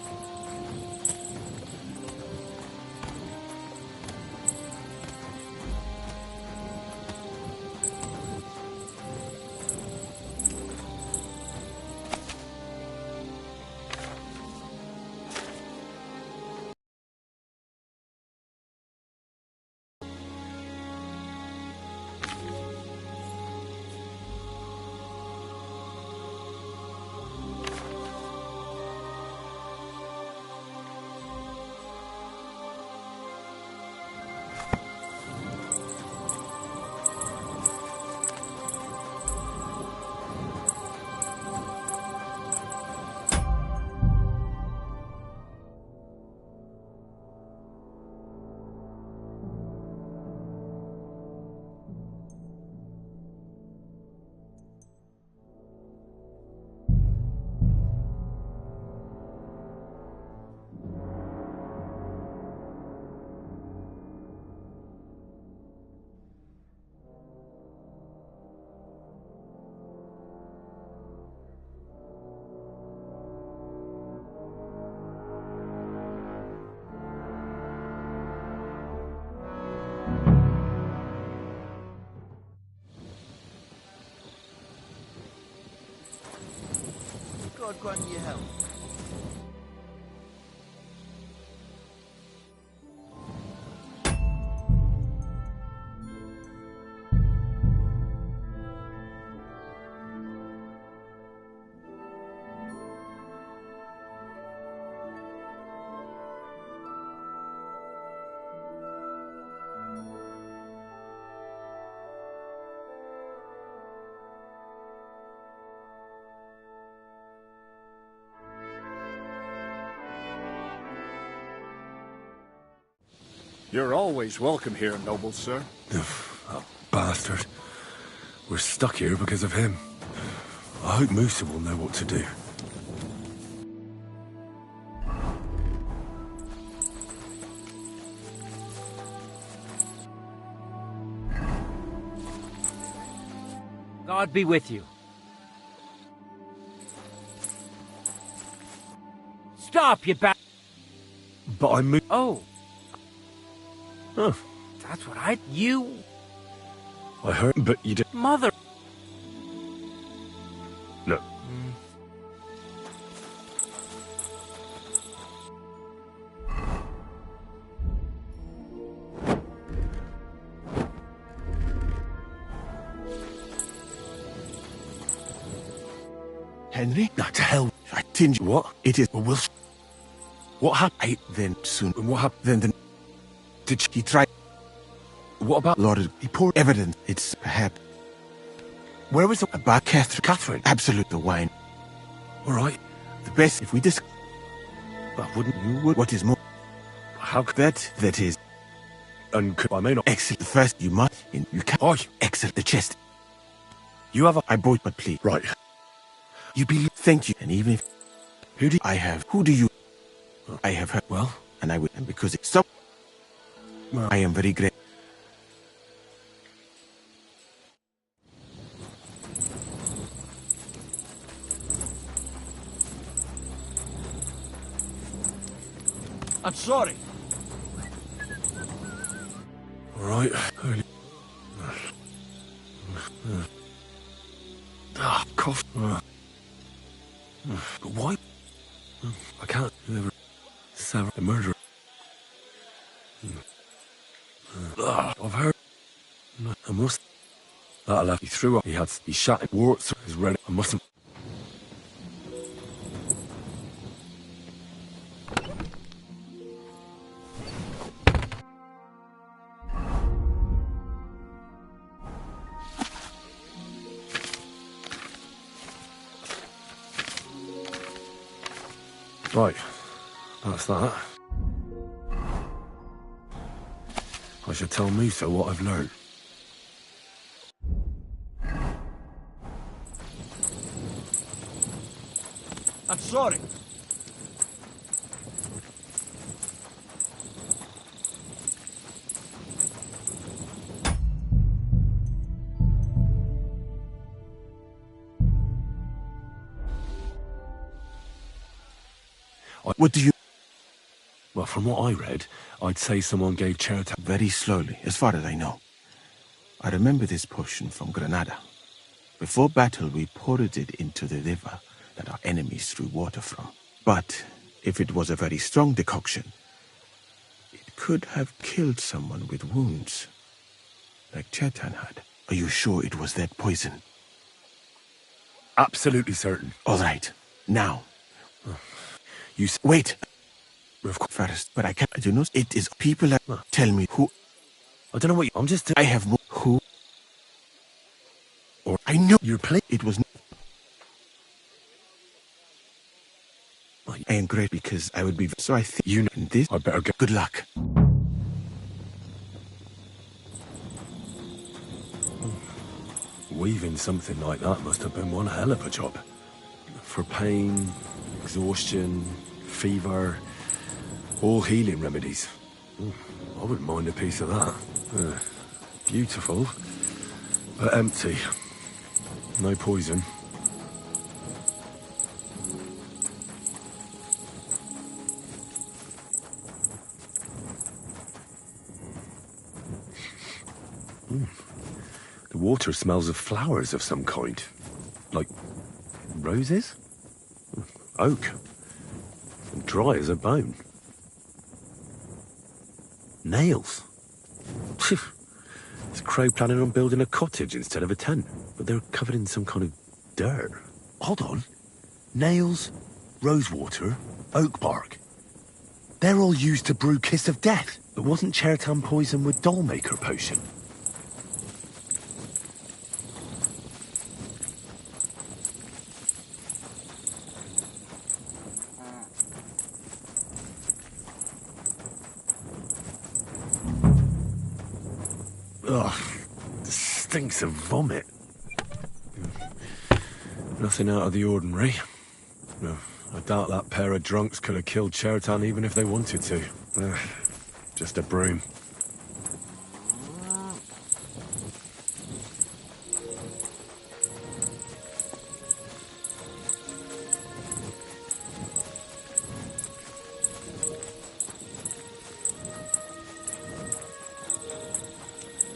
[SPEAKER 11] God grant you help.
[SPEAKER 5] You're always welcome here, noble sir.
[SPEAKER 2] That bastard. We're stuck here because of him. I hope Musa will know what to do.
[SPEAKER 20] God be with you. Stop, you ba-
[SPEAKER 2] But I moved...
[SPEAKER 20] Oh.
[SPEAKER 2] Oh.
[SPEAKER 20] That's what I... You...
[SPEAKER 2] I heard, but you did...
[SPEAKER 20] Mother...
[SPEAKER 2] Look.
[SPEAKER 19] Henry?
[SPEAKER 2] Not to hell.
[SPEAKER 19] I tinge.
[SPEAKER 2] What?
[SPEAKER 19] It is.
[SPEAKER 2] Well, what happened?
[SPEAKER 19] Then soon.
[SPEAKER 2] And what happened?
[SPEAKER 19] Then
[SPEAKER 2] Did
[SPEAKER 19] he try?
[SPEAKER 2] What about
[SPEAKER 19] Lord? He poured evidence. It's perhaps.
[SPEAKER 2] Where was the...
[SPEAKER 19] About Catherine.
[SPEAKER 2] Catherine?
[SPEAKER 19] Absolute the wine.
[SPEAKER 2] All right.
[SPEAKER 19] The best if we discuss.
[SPEAKER 2] Well, wouldn't
[SPEAKER 19] you would? What is more?
[SPEAKER 2] How could...
[SPEAKER 19] That is.
[SPEAKER 2] And could I may not...
[SPEAKER 19] Excellent. First you must. And you can...
[SPEAKER 2] Oh,
[SPEAKER 19] excellent. The chest.
[SPEAKER 2] You have a...
[SPEAKER 19] I bought, but please.
[SPEAKER 2] Right.
[SPEAKER 19] You believe... Thank you. And even if...
[SPEAKER 2] Who do
[SPEAKER 19] I have... Who do you... I have heard...
[SPEAKER 2] Well?
[SPEAKER 19] And I will... And because it's so...
[SPEAKER 2] Well,
[SPEAKER 19] I am very grateful.
[SPEAKER 5] I'm sorry.
[SPEAKER 2] all right. Cough. But why? I can't. Whoever... Sarah, the murderer. I've heard. I must. That'll have. He threw up. He shot it. Warts. His red. I mustn't. Right. That's that. I should tell Musa what I've learned.
[SPEAKER 4] I'm sorry.
[SPEAKER 19] What do you...
[SPEAKER 2] Well, from what I read, I'd say someone gave Chertan...
[SPEAKER 19] Very slowly, as far as I know. I remember this potion from Granada. Before battle, we poured it into the river that our enemies drew water from. But if it was a very strong decoction, it could have killed someone with wounds, like Chertan had. Are you sure it was that poison?
[SPEAKER 2] Absolutely certain.
[SPEAKER 19] All right. Now, wait. First, but I can't. I do not. It is people that tell me who.
[SPEAKER 2] I don't know what. I'm just.
[SPEAKER 19] I have who. Or I knew your play. It was. I am great because I would be. So I think you know this.
[SPEAKER 2] I better go.
[SPEAKER 19] Good luck.
[SPEAKER 2] Weaving something like that must have been one hell of a job. For pain, exhaustion, fever, all healing remedies. I wouldn't mind a piece of that. Beautiful, but empty. No poison. The water smells of flowers of some kind. Like roses? Oak. And dry as a bone. Nails. It's Crow planning on building a cottage instead of a tent, but they're covered in some kind of dirt. Hold on. Nails, rosewater, oak bark. They're all used to brew Kiss of Death. But wasn't Chertan poison with Dollmaker potion? Ugh, stinks of vomit. Nothing out of the ordinary. No, I doubt that pair of drunks could have killed Chertan even if they wanted to. Just a broom.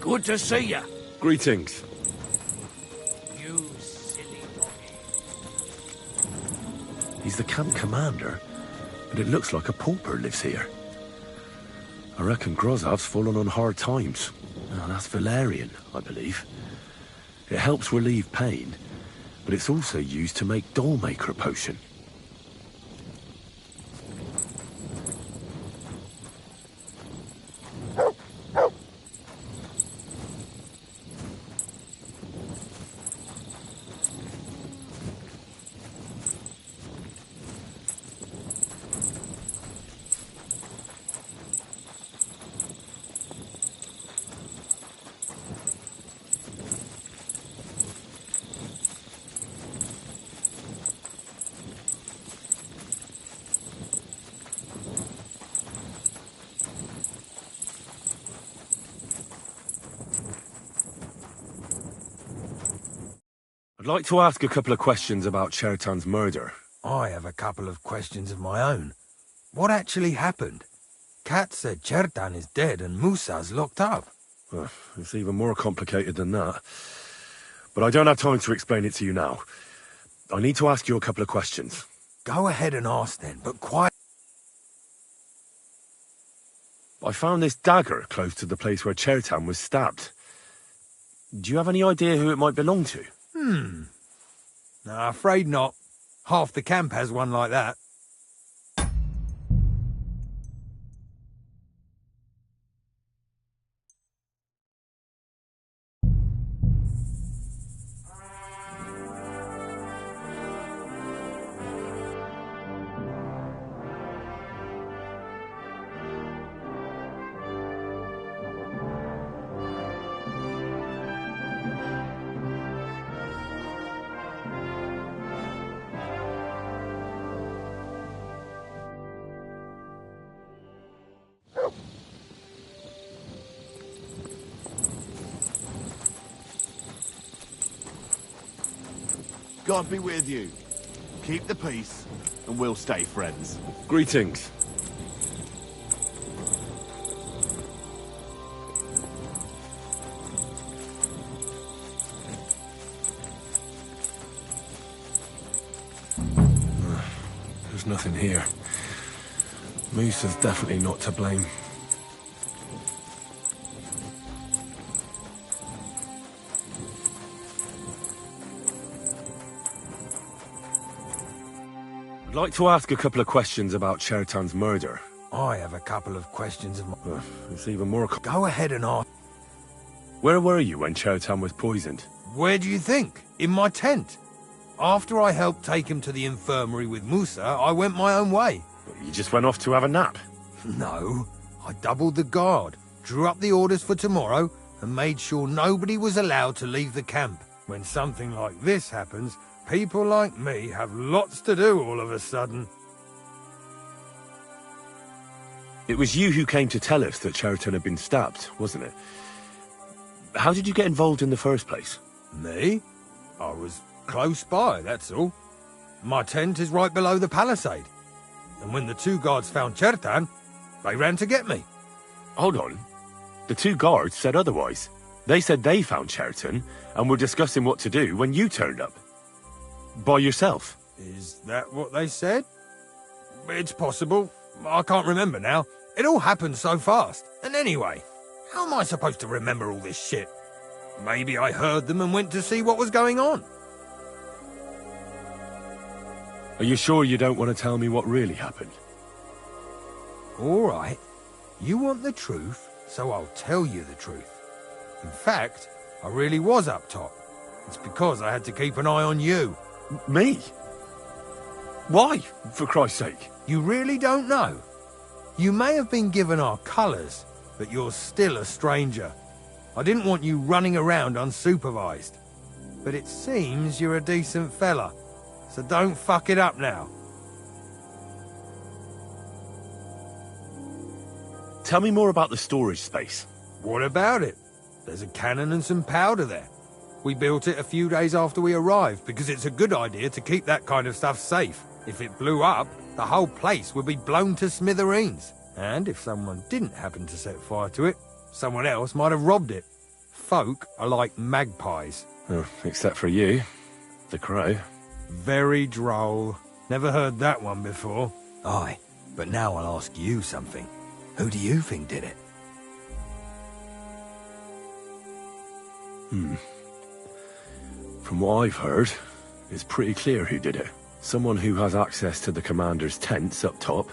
[SPEAKER 4] Good to see you.
[SPEAKER 2] Greetings.
[SPEAKER 4] You silly doggy.
[SPEAKER 2] He's the camp commander, but it looks like a pauper lives here. I reckon Grozov's fallen on hard times. Oh, that's valerian, I believe. It helps relieve pain, but it's also used to make Dollmaker potion. I'd like to ask a couple of questions about Chertan's murder.
[SPEAKER 11] I have a couple of questions of my own. What actually happened? Kat said Chertan is dead and Musa's locked up.
[SPEAKER 2] It's even more complicated than that. But I don't have time to explain it to you now. I need to ask you a couple of questions.
[SPEAKER 11] Go ahead and ask then, but quiet.
[SPEAKER 2] I found this dagger close to the place where Chertan was stabbed. Do you have any idea who it might belong to?
[SPEAKER 11] No, afraid not. Half the camp has one like that.
[SPEAKER 6] God be with you. Keep the peace, and we'll stay friends.
[SPEAKER 2] Greetings. There's nothing here. Moose is definitely not to blame. I'd like to ask a couple of questions about Chertan's murder.
[SPEAKER 11] I have a couple of questions of my...
[SPEAKER 2] It's even more...
[SPEAKER 11] Go ahead and ask.
[SPEAKER 2] Where were you when Chertan was poisoned?
[SPEAKER 11] Where do you think? In my tent. After I helped take him to the infirmary with Musa, I went my own way.
[SPEAKER 2] You just went off to have a nap?
[SPEAKER 11] No. I doubled the guard, drew up the orders for tomorrow, and made sure nobody was allowed to leave the camp. When something like this happens, people like me have lots to do all of a sudden.
[SPEAKER 2] It was you who came to tell us that Chertan had been stabbed, wasn't it? How did you get involved in the first place?
[SPEAKER 11] Me? I was close by, that's all. My tent is right below the palisade. And when the two guards found Chertan, they ran to get me.
[SPEAKER 2] Hold on. The two guards said otherwise. They said they found Chertan and were discussing what to do when you turned up. By yourself.
[SPEAKER 11] Is that what they said? It's possible. I can't remember now. It all happened so fast. And anyway, how am I supposed to remember all this shit? Maybe I heard them and went to see what was going on.
[SPEAKER 2] Are you sure you don't want to tell me what really happened?
[SPEAKER 11] All right. You want the truth, so I'll tell you the truth. In fact, I really was up top. It's because I had to keep an eye on you.
[SPEAKER 2] Me? Why, for Christ's sake?
[SPEAKER 11] You really don't know? You may have been given our colours, but you're still a stranger. I didn't want you running around unsupervised. But it seems you're a decent fella, so don't fuck it up now.
[SPEAKER 2] Tell me more about the storage space.
[SPEAKER 11] What about it? There's a cannon and some powder there. We built it a few days after we arrived because it's a good idea to keep that kind of stuff safe. If it blew up, the whole place would be blown to smithereens. And if someone didn't happen to set fire to it, someone else might have robbed it. Folk are like magpies.
[SPEAKER 2] Oh, except for you, the crow.
[SPEAKER 11] Very droll. Never heard that one before. Aye, but now I'll ask you something. Who do you think did it?
[SPEAKER 2] From what I've heard, it's pretty clear who did it. Someone who has access to the commander's tents up top,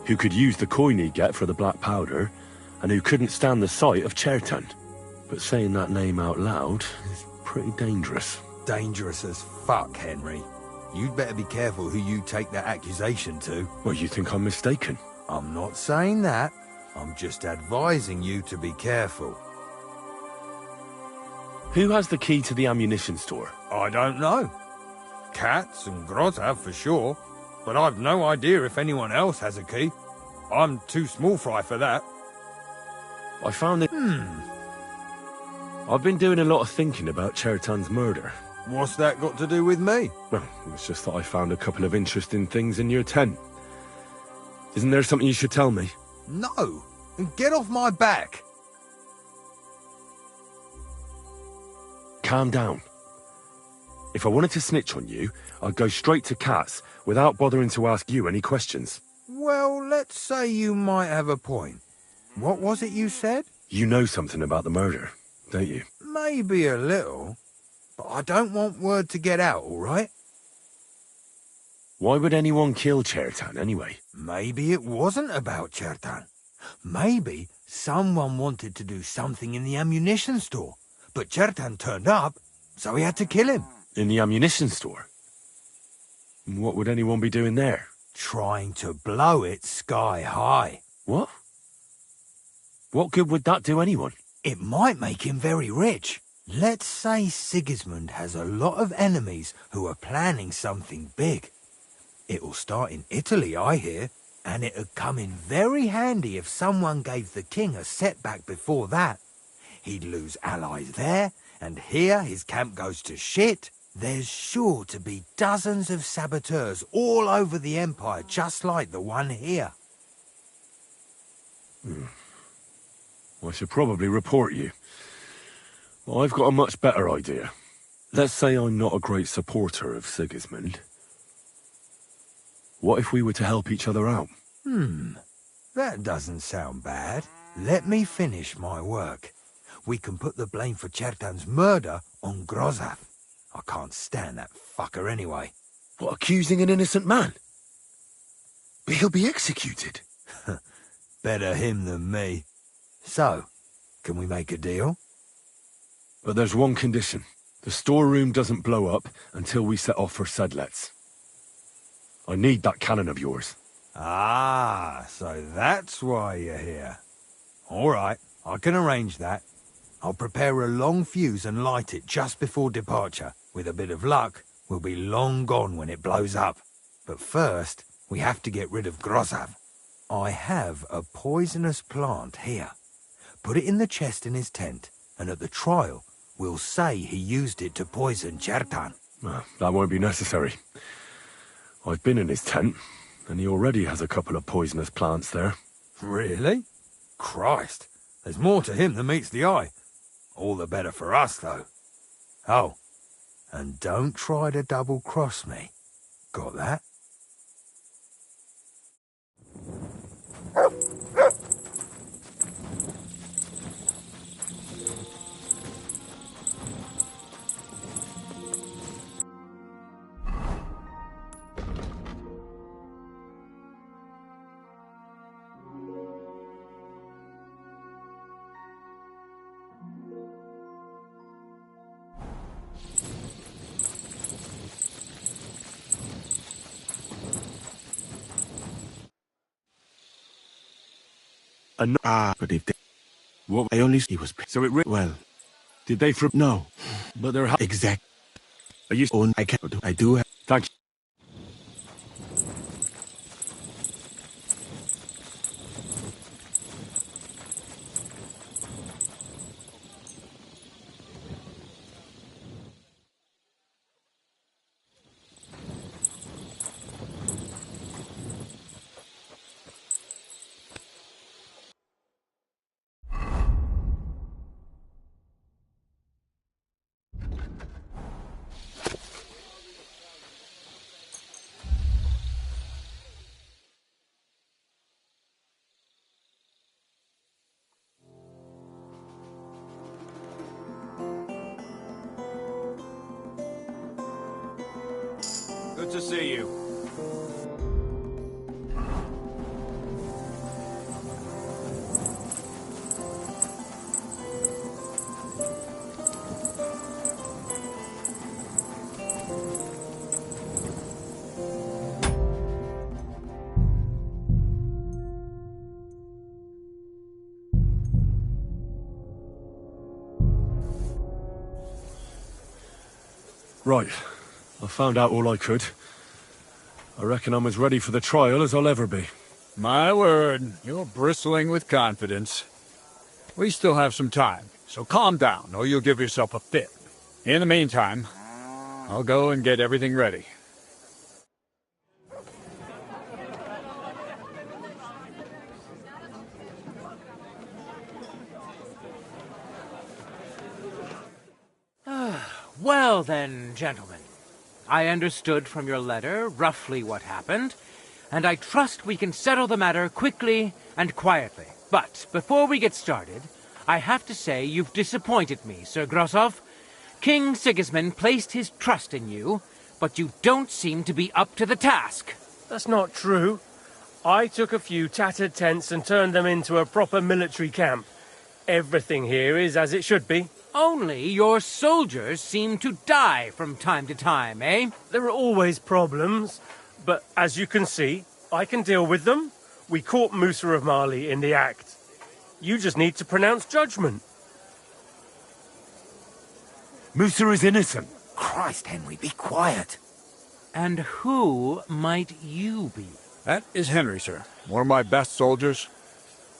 [SPEAKER 2] who could use the coin he'd get for the black powder, and who couldn't stand the sight of Chertan. But saying that name out loud is pretty dangerous.
[SPEAKER 11] Dangerous as fuck, Henry. You'd better be careful who you take that accusation to.
[SPEAKER 2] Well, you think I'm mistaken?
[SPEAKER 11] I'm not saying that. I'm just advising you to be careful.
[SPEAKER 2] Who has the key to the ammunition store?
[SPEAKER 11] I don't know. Katz and Groz have for sure, but I've no idea if anyone else has a key. I'm too small fry for that.
[SPEAKER 2] I found it... I've been doing a lot of thinking about Chertan's murder.
[SPEAKER 11] What's that got to do with me?
[SPEAKER 2] Well, it's just that I found a couple of interesting things in your tent. Isn't there something you should tell me?
[SPEAKER 11] No, and get off my back.
[SPEAKER 2] Calm down. If I wanted to snitch on you, I'd go straight to Katz without bothering to ask you any questions.
[SPEAKER 21] Well, let's say you might have a point. What was it you said?
[SPEAKER 2] You know something about the murder, don't you?
[SPEAKER 21] Maybe a little, but I don't want word to get out, all right?
[SPEAKER 2] Why would anyone kill Chertan anyway?
[SPEAKER 21] Maybe it wasn't about Chertan. Maybe someone wanted to do something in the ammunition store, but Chertan turned up, so he had to kill him.
[SPEAKER 2] In the ammunition store? What would anyone be doing there?
[SPEAKER 21] Trying to blow it sky high.
[SPEAKER 2] What? What good would that do anyone?
[SPEAKER 21] It might make him very rich. Let's say Sigismund has a lot of enemies who are planning something big. It'll start in Italy, I hear, and it'd come in very handy if someone gave the king a setback before that. He'd lose allies there, and here his camp goes to shit. There's sure to be dozens of saboteurs all over the Empire, just like the one here.
[SPEAKER 2] I should probably report you. I've got a much better idea. Let's say I'm not a great supporter of Sigismund. What if we were to help each other out?
[SPEAKER 21] That doesn't sound bad. Let me finish my work. We can put the blame for Chertan's murder on Grozav. I can't stand that fucker anyway.
[SPEAKER 2] What, accusing an innocent man? But he'll be executed.
[SPEAKER 21] Better him than me. So, can we make a deal?
[SPEAKER 2] But there's one condition. The storeroom doesn't blow up until we set off for Sedlets. I need that cannon of yours.
[SPEAKER 21] Ah, so that's why you're here. All right, I can arrange that. I'll prepare a long fuse and light it just before departure. With a bit of luck, we'll be long gone when it blows up. But first, we have to get rid of Grozav. I have a poisonous plant here. Put it in the chest in his tent, and at the trial, we'll say he used it to poison Chertan.
[SPEAKER 2] That won't be necessary. I've been in his tent, and he already has a couple of poisonous plants there.
[SPEAKER 21] Really? Christ, there's more to him than meets the eye. All the better for us, though. Oh, and don't try to double-cross me. Got that?
[SPEAKER 19] But if they... What? I only... He was...
[SPEAKER 2] So it...
[SPEAKER 19] Well...
[SPEAKER 2] Did they...
[SPEAKER 19] No.
[SPEAKER 2] But they're...
[SPEAKER 19] Exact.
[SPEAKER 2] Are you...
[SPEAKER 19] I can't... I do have...
[SPEAKER 2] Thanks.
[SPEAKER 5] Good to see you.
[SPEAKER 2] Right. I found out all I could. I reckon I'm as ready for the trial as I'll ever be.
[SPEAKER 5] My word, you're bristling with confidence. We still have some time, so calm down or you'll give yourself a fit. In the meantime, I'll go and get everything ready.
[SPEAKER 20] Well then, gentlemen. I understood from your letter roughly what happened, and I trust we can settle the matter quickly and quietly. But before we get started, I have to say you've disappointed me, Sir Grosov. King Sigismund placed his trust in you, but you don't seem to be up to the task.
[SPEAKER 8] That's not true. I took a few tattered tents and turned them into a proper military camp. Everything here is as it should be.
[SPEAKER 20] Only your soldiers seem to die from time to time, eh?
[SPEAKER 8] There are always problems, but as you can see, I can deal with them. We caught Musa of Mali in the act. You just need to pronounce judgment.
[SPEAKER 2] Musa is innocent.
[SPEAKER 21] Christ, Henry, be quiet.
[SPEAKER 20] And who might you be?
[SPEAKER 5] That is Henry, sir. One of my best soldiers.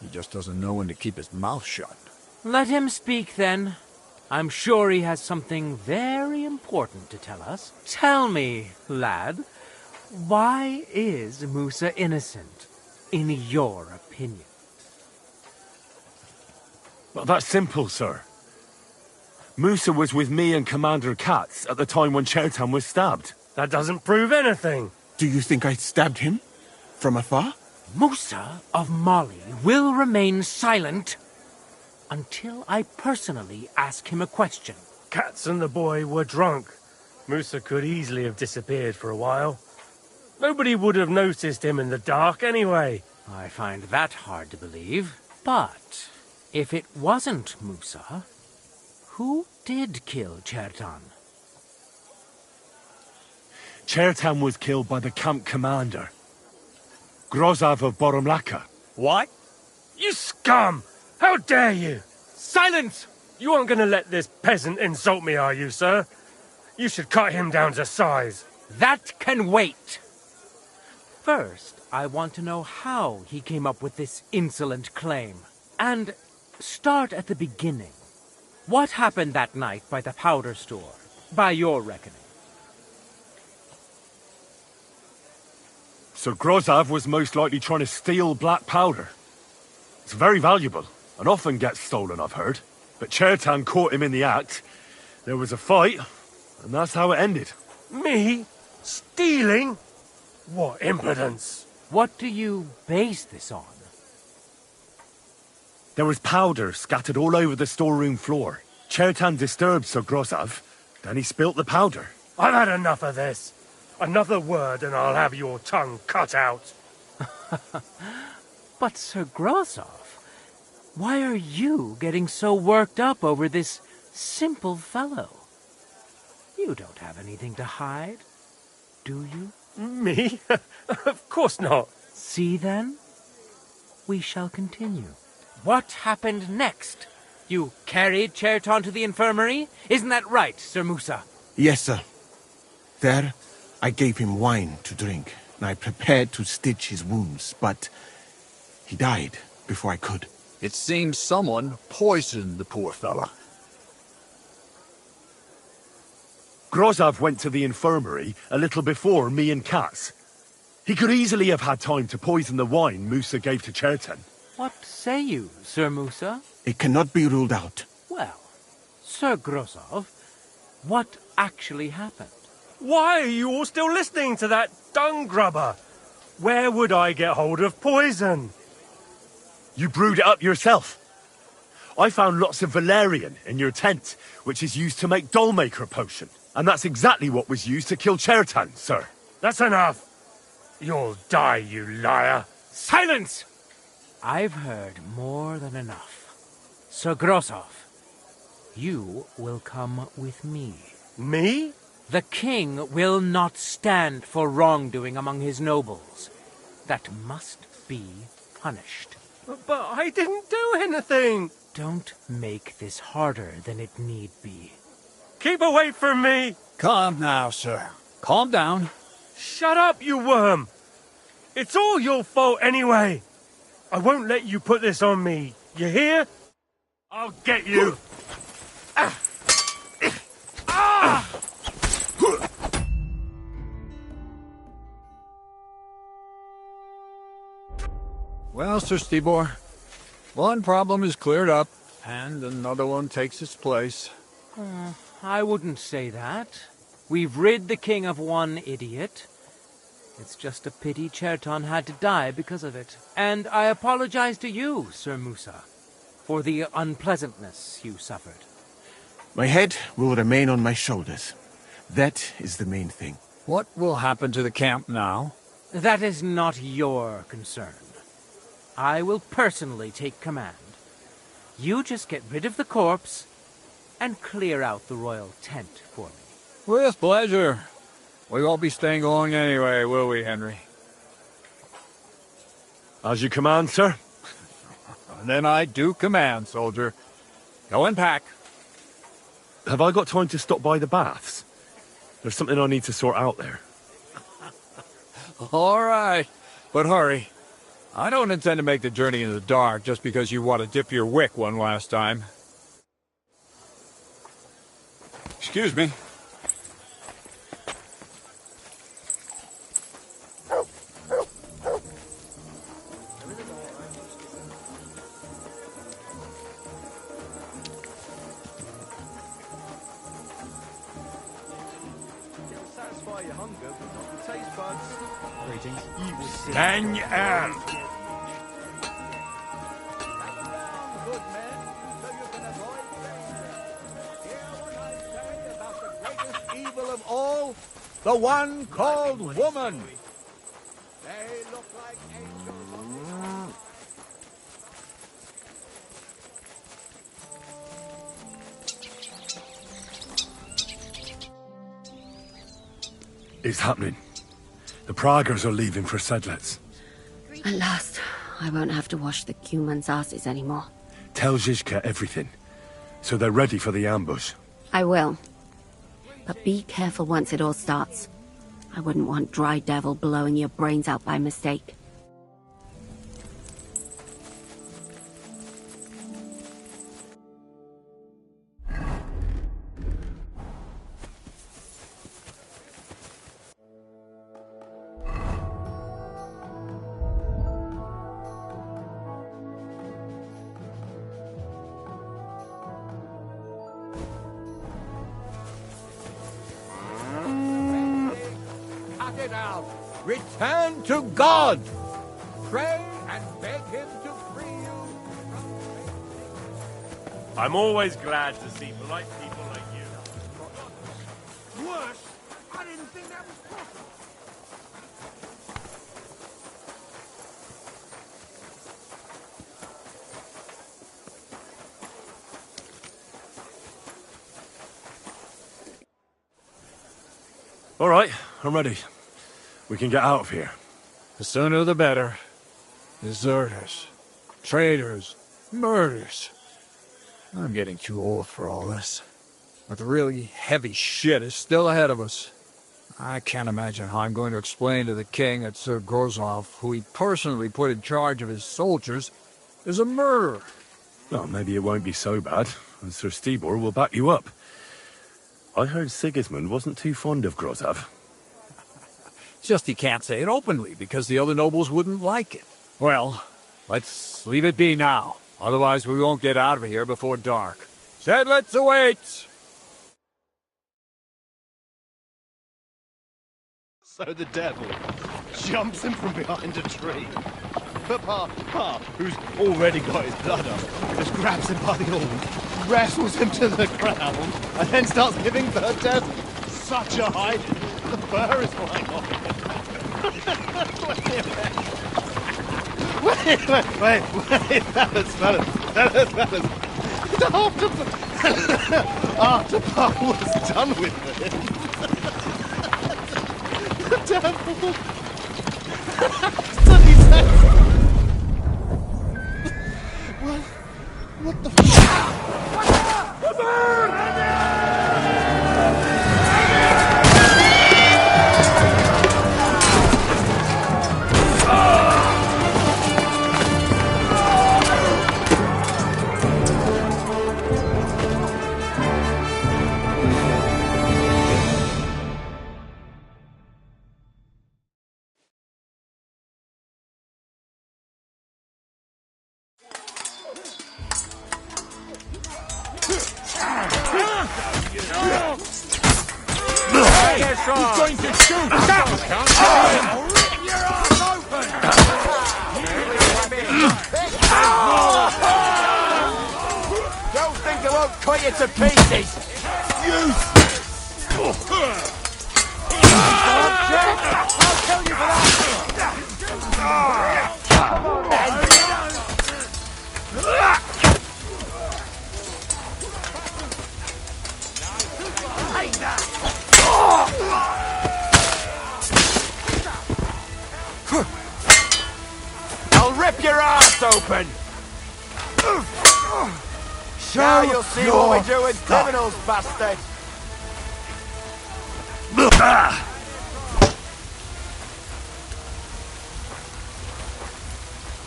[SPEAKER 5] He just doesn't know when to keep his mouth shut.
[SPEAKER 20] Let him speak, then. I'm sure he has something very important to tell us. Tell me, lad, why is Musa innocent, in your opinion?
[SPEAKER 2] Well, that's simple, sir. Musa was with me and Commander Katz at the time when Chertan was stabbed.
[SPEAKER 8] That doesn't prove anything.
[SPEAKER 19] Do you think I stabbed him? From afar?
[SPEAKER 20] Musa of Mali will remain silent until I personally ask him a question.
[SPEAKER 8] Katz and the boy were drunk. Musa could easily have disappeared for a while. Nobody would have noticed him in the dark anyway.
[SPEAKER 20] I find that hard to believe. But if it wasn't Musa, who did kill Chertan?
[SPEAKER 2] Chertan was killed by the camp commander, Grozov of Boromlaka.
[SPEAKER 8] What? You scum! How dare you!
[SPEAKER 20] Silence!
[SPEAKER 8] You aren't going to let this peasant insult me, are you, sir? You should cut him down to size.
[SPEAKER 20] That can wait. First, I want to know how he came up with this insolent claim. And start at the beginning. What happened that night by the powder store, by your reckoning?
[SPEAKER 2] So Grozov was most likely trying to steal black powder. It's very valuable, and often gets stolen, I've heard. But Chertan caught him in the act. There was a fight, and that's how it ended.
[SPEAKER 8] Me? Stealing? What impudence!
[SPEAKER 20] What do you base this on?
[SPEAKER 2] There was powder scattered all over the storeroom floor. Chertan disturbed Sir Grozov, then he spilt the powder.
[SPEAKER 8] I've had enough of this. Another word and I'll have your tongue cut out.
[SPEAKER 20] But Sir Grozov, why are you getting so worked up over this simple fellow? You don't have anything to hide, do you?
[SPEAKER 8] Me? Of course not.
[SPEAKER 20] See then? We shall continue. What happened next? You carried Chertan to the infirmary? Isn't that right, Sir Musa?
[SPEAKER 19] Yes, sir. There, I gave him wine to drink, and I prepared to stitch his wounds, but he died before I could.
[SPEAKER 5] It seems someone poisoned the poor fella.
[SPEAKER 2] Grozov went to the infirmary a little before me and Katz. He could easily have had time to poison the wine Musa gave to Chertan.
[SPEAKER 20] What say you, Sir Musa?
[SPEAKER 19] It cannot be ruled out.
[SPEAKER 20] Well, Sir Grozov, what actually happened?
[SPEAKER 8] Why are you all still listening to that dung grubber? Where would I get hold of poison?
[SPEAKER 2] You brewed it up yourself. I found lots of valerian in your tent, which is used to make dollmaker potion. And that's exactly what was used to kill Chertan, sir.
[SPEAKER 8] That's enough. You'll die, you liar.
[SPEAKER 20] Silence! I've heard more than enough. Sir Grozov, you will come with me.
[SPEAKER 8] Me?
[SPEAKER 20] The king will not stand for wrongdoing among his nobles. That must be punished.
[SPEAKER 8] But I didn't do anything.
[SPEAKER 20] Don't make this harder than it need be.
[SPEAKER 8] Keep away from me.
[SPEAKER 5] Calm now, sir. Calm down.
[SPEAKER 8] Shut up, you worm. It's all your fault anyway. I won't let you put this on me. You hear? I'll get you.
[SPEAKER 5] Well, Sir Stibor, one problem is cleared up, and another one takes its place.
[SPEAKER 20] I wouldn't say that. We've rid the king of one idiot. It's just a pity Cherton had to die because of it. And I apologize to you, Sir Musa, for the unpleasantness you suffered.
[SPEAKER 19] My head will remain on my shoulders. That is the main thing.
[SPEAKER 5] What will happen to the camp now?
[SPEAKER 20] That is not your concern. I will personally take command. You just get rid of the corpse and clear out the royal tent for me.
[SPEAKER 5] With pleasure. We won't be staying long anyway, will we, Henry?
[SPEAKER 2] As you command, sir.
[SPEAKER 5] Then I do command, soldier. Go and pack.
[SPEAKER 2] Have I got time to stop by the baths? There's something I need to sort out there.
[SPEAKER 5] All right, but hurry. I don't intend to make the journey in the dark just because you want to dip your wick one last time. Excuse me.
[SPEAKER 17] Dang Ann!
[SPEAKER 6] Evil of all, the one called woman. They look like angels.
[SPEAKER 2] It's happening. The Praggers are leaving for Sedlets.
[SPEAKER 12] At last, I won't have to wash the humans' asses anymore.
[SPEAKER 2] Tell Zizka everything, so they're ready for the ambush.
[SPEAKER 12] I will. But be careful once it all starts. I wouldn't want Dry Devil blowing your brains out by mistake.
[SPEAKER 6] Cut it out. Return to God. Pray and beg him to free you.
[SPEAKER 8] I'm always glad to see polite people like you.
[SPEAKER 4] Worse? I didn't think that was possible.
[SPEAKER 2] All right, I'm ready. We can get out of here.
[SPEAKER 5] The sooner the better. Deserters, traitors, murders. I'm getting too old for all this. But the really heavy shit is still ahead of us. I can't imagine how I'm going to explain to the king that Sir Grozlov, who he personally put in charge of his soldiers, is a murderer.
[SPEAKER 2] Well, maybe it won't be so bad, and Sir Stibor will back you up. I heard Sigismund wasn't too fond of Grozov.
[SPEAKER 5] Just he can't say it openly, because the other nobles wouldn't like it. Well, let's leave it be now. Otherwise we won't get out of here before dark. Sedlets awaits!
[SPEAKER 3] So the devil jumps him from behind a tree. But Pa, who's already got his blood up, just grabs him by the horn, wrestles him to the ground, and then starts giving birth to such a hiding. The fur is flying off. Wait, fellas. After Pa was done with him, the devil suddenly said, what the
[SPEAKER 6] He's going to shoot!
[SPEAKER 1] I'll rip your ass open!
[SPEAKER 10] Don't think I won't cut you to pieces!
[SPEAKER 1] I'll tell you for that! Come on, take that!
[SPEAKER 10] I'll rip your ass open! Now you'll see what we do with criminals, bastard!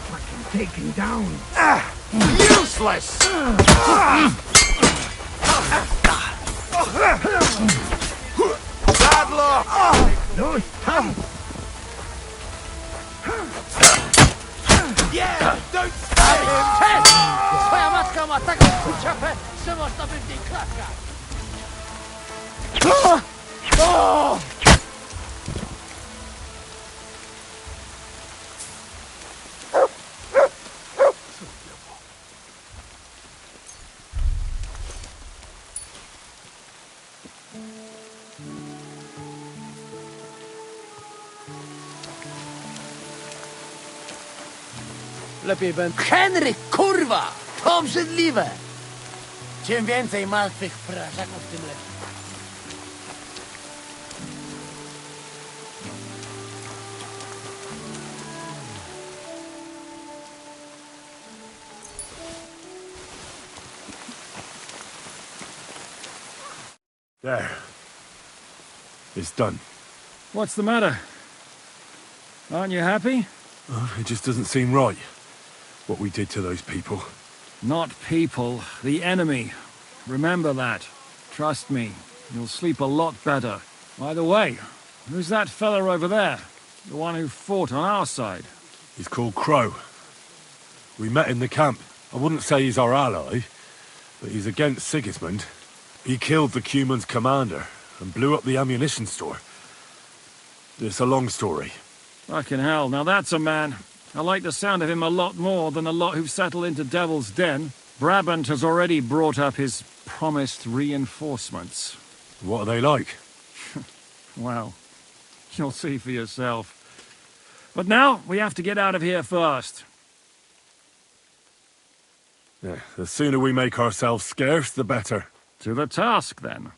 [SPEAKER 4] Fucking taken down.
[SPEAKER 10] Useless! Bad luck!
[SPEAKER 4] No, Tom.
[SPEAKER 1] Yeah! Don't stab him! Twoja matka ma taką kuciapę, że można by w niej klaskać!
[SPEAKER 4] Lepiej będę...
[SPEAKER 1] Henry, kurwa! To obrzydliwe! Czym więcej martwych prażaków, tym lepiej.
[SPEAKER 2] There. It's done.
[SPEAKER 7] What's the matter? Aren't you happy?
[SPEAKER 2] Oh, it just doesn't seem right. What we did to those people.
[SPEAKER 7] Not people, the enemy. Remember that. Trust me, you'll sleep a lot better. By the way, who's that fella over there? The one who fought on our side?
[SPEAKER 2] He's called Crow. We met in the camp. I wouldn't say he's our ally, but he's against Sigismund. He killed the Cuman's commander and blew up the ammunition store. It's a long story.
[SPEAKER 7] Fucking hell, now that's a man. I like the sound of him a lot more than a lot who've settled into Devil's Den. Brabant has already brought up his promised reinforcements.
[SPEAKER 2] What are they like?
[SPEAKER 7] Well, you'll see for yourself. But now, we have to get out of here first.
[SPEAKER 2] Yeah, the sooner we make ourselves scarce, the better.
[SPEAKER 7] To the task, then.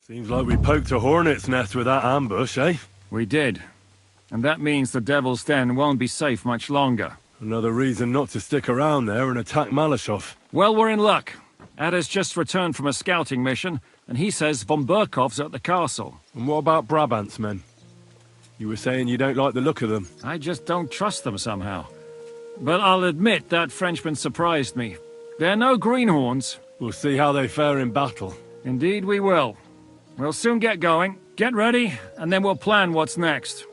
[SPEAKER 2] Seems like we poked a hornet's nest with that ambush, eh?
[SPEAKER 7] We did. And that means the Devil's Den won't be safe much longer.
[SPEAKER 2] Another reason not to stick around there and attack Malashov.
[SPEAKER 7] Well, we're in luck. Ada's just returned from a scouting mission, and he says von Burkov's at the castle.
[SPEAKER 2] And what about Brabant's men? You were saying you don't like the look of them.
[SPEAKER 7] I just don't trust them somehow. But I'll admit that Frenchman surprised me. They're no greenhorns.
[SPEAKER 2] We'll see how they fare in battle.
[SPEAKER 7] Indeed we will. We'll soon get going. Get ready, and then we'll plan what's next.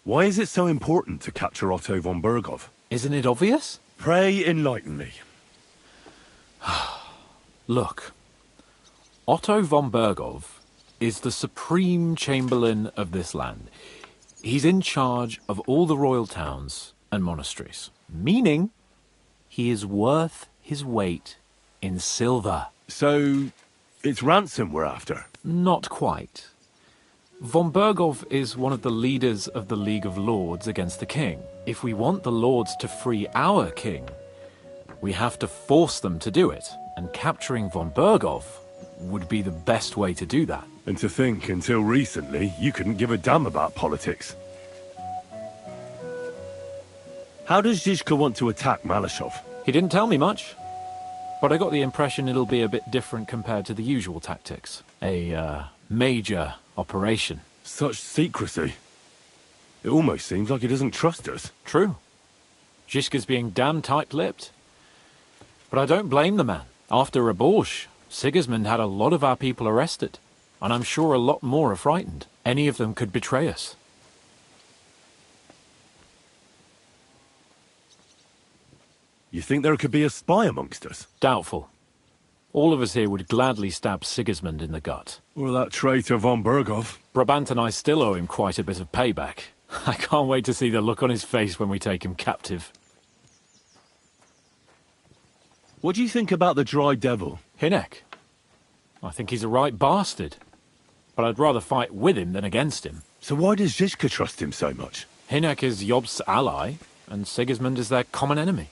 [SPEAKER 2] Why is it so important to capture Otto von Berghoff?
[SPEAKER 16] Isn't it obvious?
[SPEAKER 2] Pray enlighten me.
[SPEAKER 16] Look, Otto von Berghoff is the supreme chamberlain of this land. He's in charge of all the royal towns and monasteries, meaning he is worth his weight in silver.
[SPEAKER 2] So, It's ransom we're after.
[SPEAKER 16] Not quite. Von Bergov is one of the leaders of the League of Lords against the king. If we want the lords to free our king, we have to force them to do it, and capturing von Bergov would be the best way to do that.
[SPEAKER 2] And to think, until recently, you couldn't give a damn about politics. How does Zizka want to attack Malashov?
[SPEAKER 16] He didn't tell me much, but I got the impression it'll be a bit different compared to the usual tactics. A, major operation.
[SPEAKER 2] Such secrecy. It almost seems like he doesn't trust us.
[SPEAKER 16] True. Zizka's being damn tight-lipped. But I don't blame the man. After Raborj, Sigismund had a lot of our people arrested, and I'm sure a lot more are frightened. Any of them could betray us.
[SPEAKER 2] You think there could be a spy amongst us?
[SPEAKER 16] Doubtful. All of us here would gladly stab Sigismund in the gut.
[SPEAKER 2] Or that traitor von Bergov.
[SPEAKER 16] Brabant and I still owe him quite a bit of payback. I can't wait to see the look on his face when we take him captive.
[SPEAKER 2] What do you think about the Dry Devil?
[SPEAKER 16] Hinek? I think he's a right bastard. But I'd rather fight with him than against him.
[SPEAKER 2] So why does Zizka trust him so much?
[SPEAKER 16] Hinek is Jobst's ally, and Sigismund is their common enemy.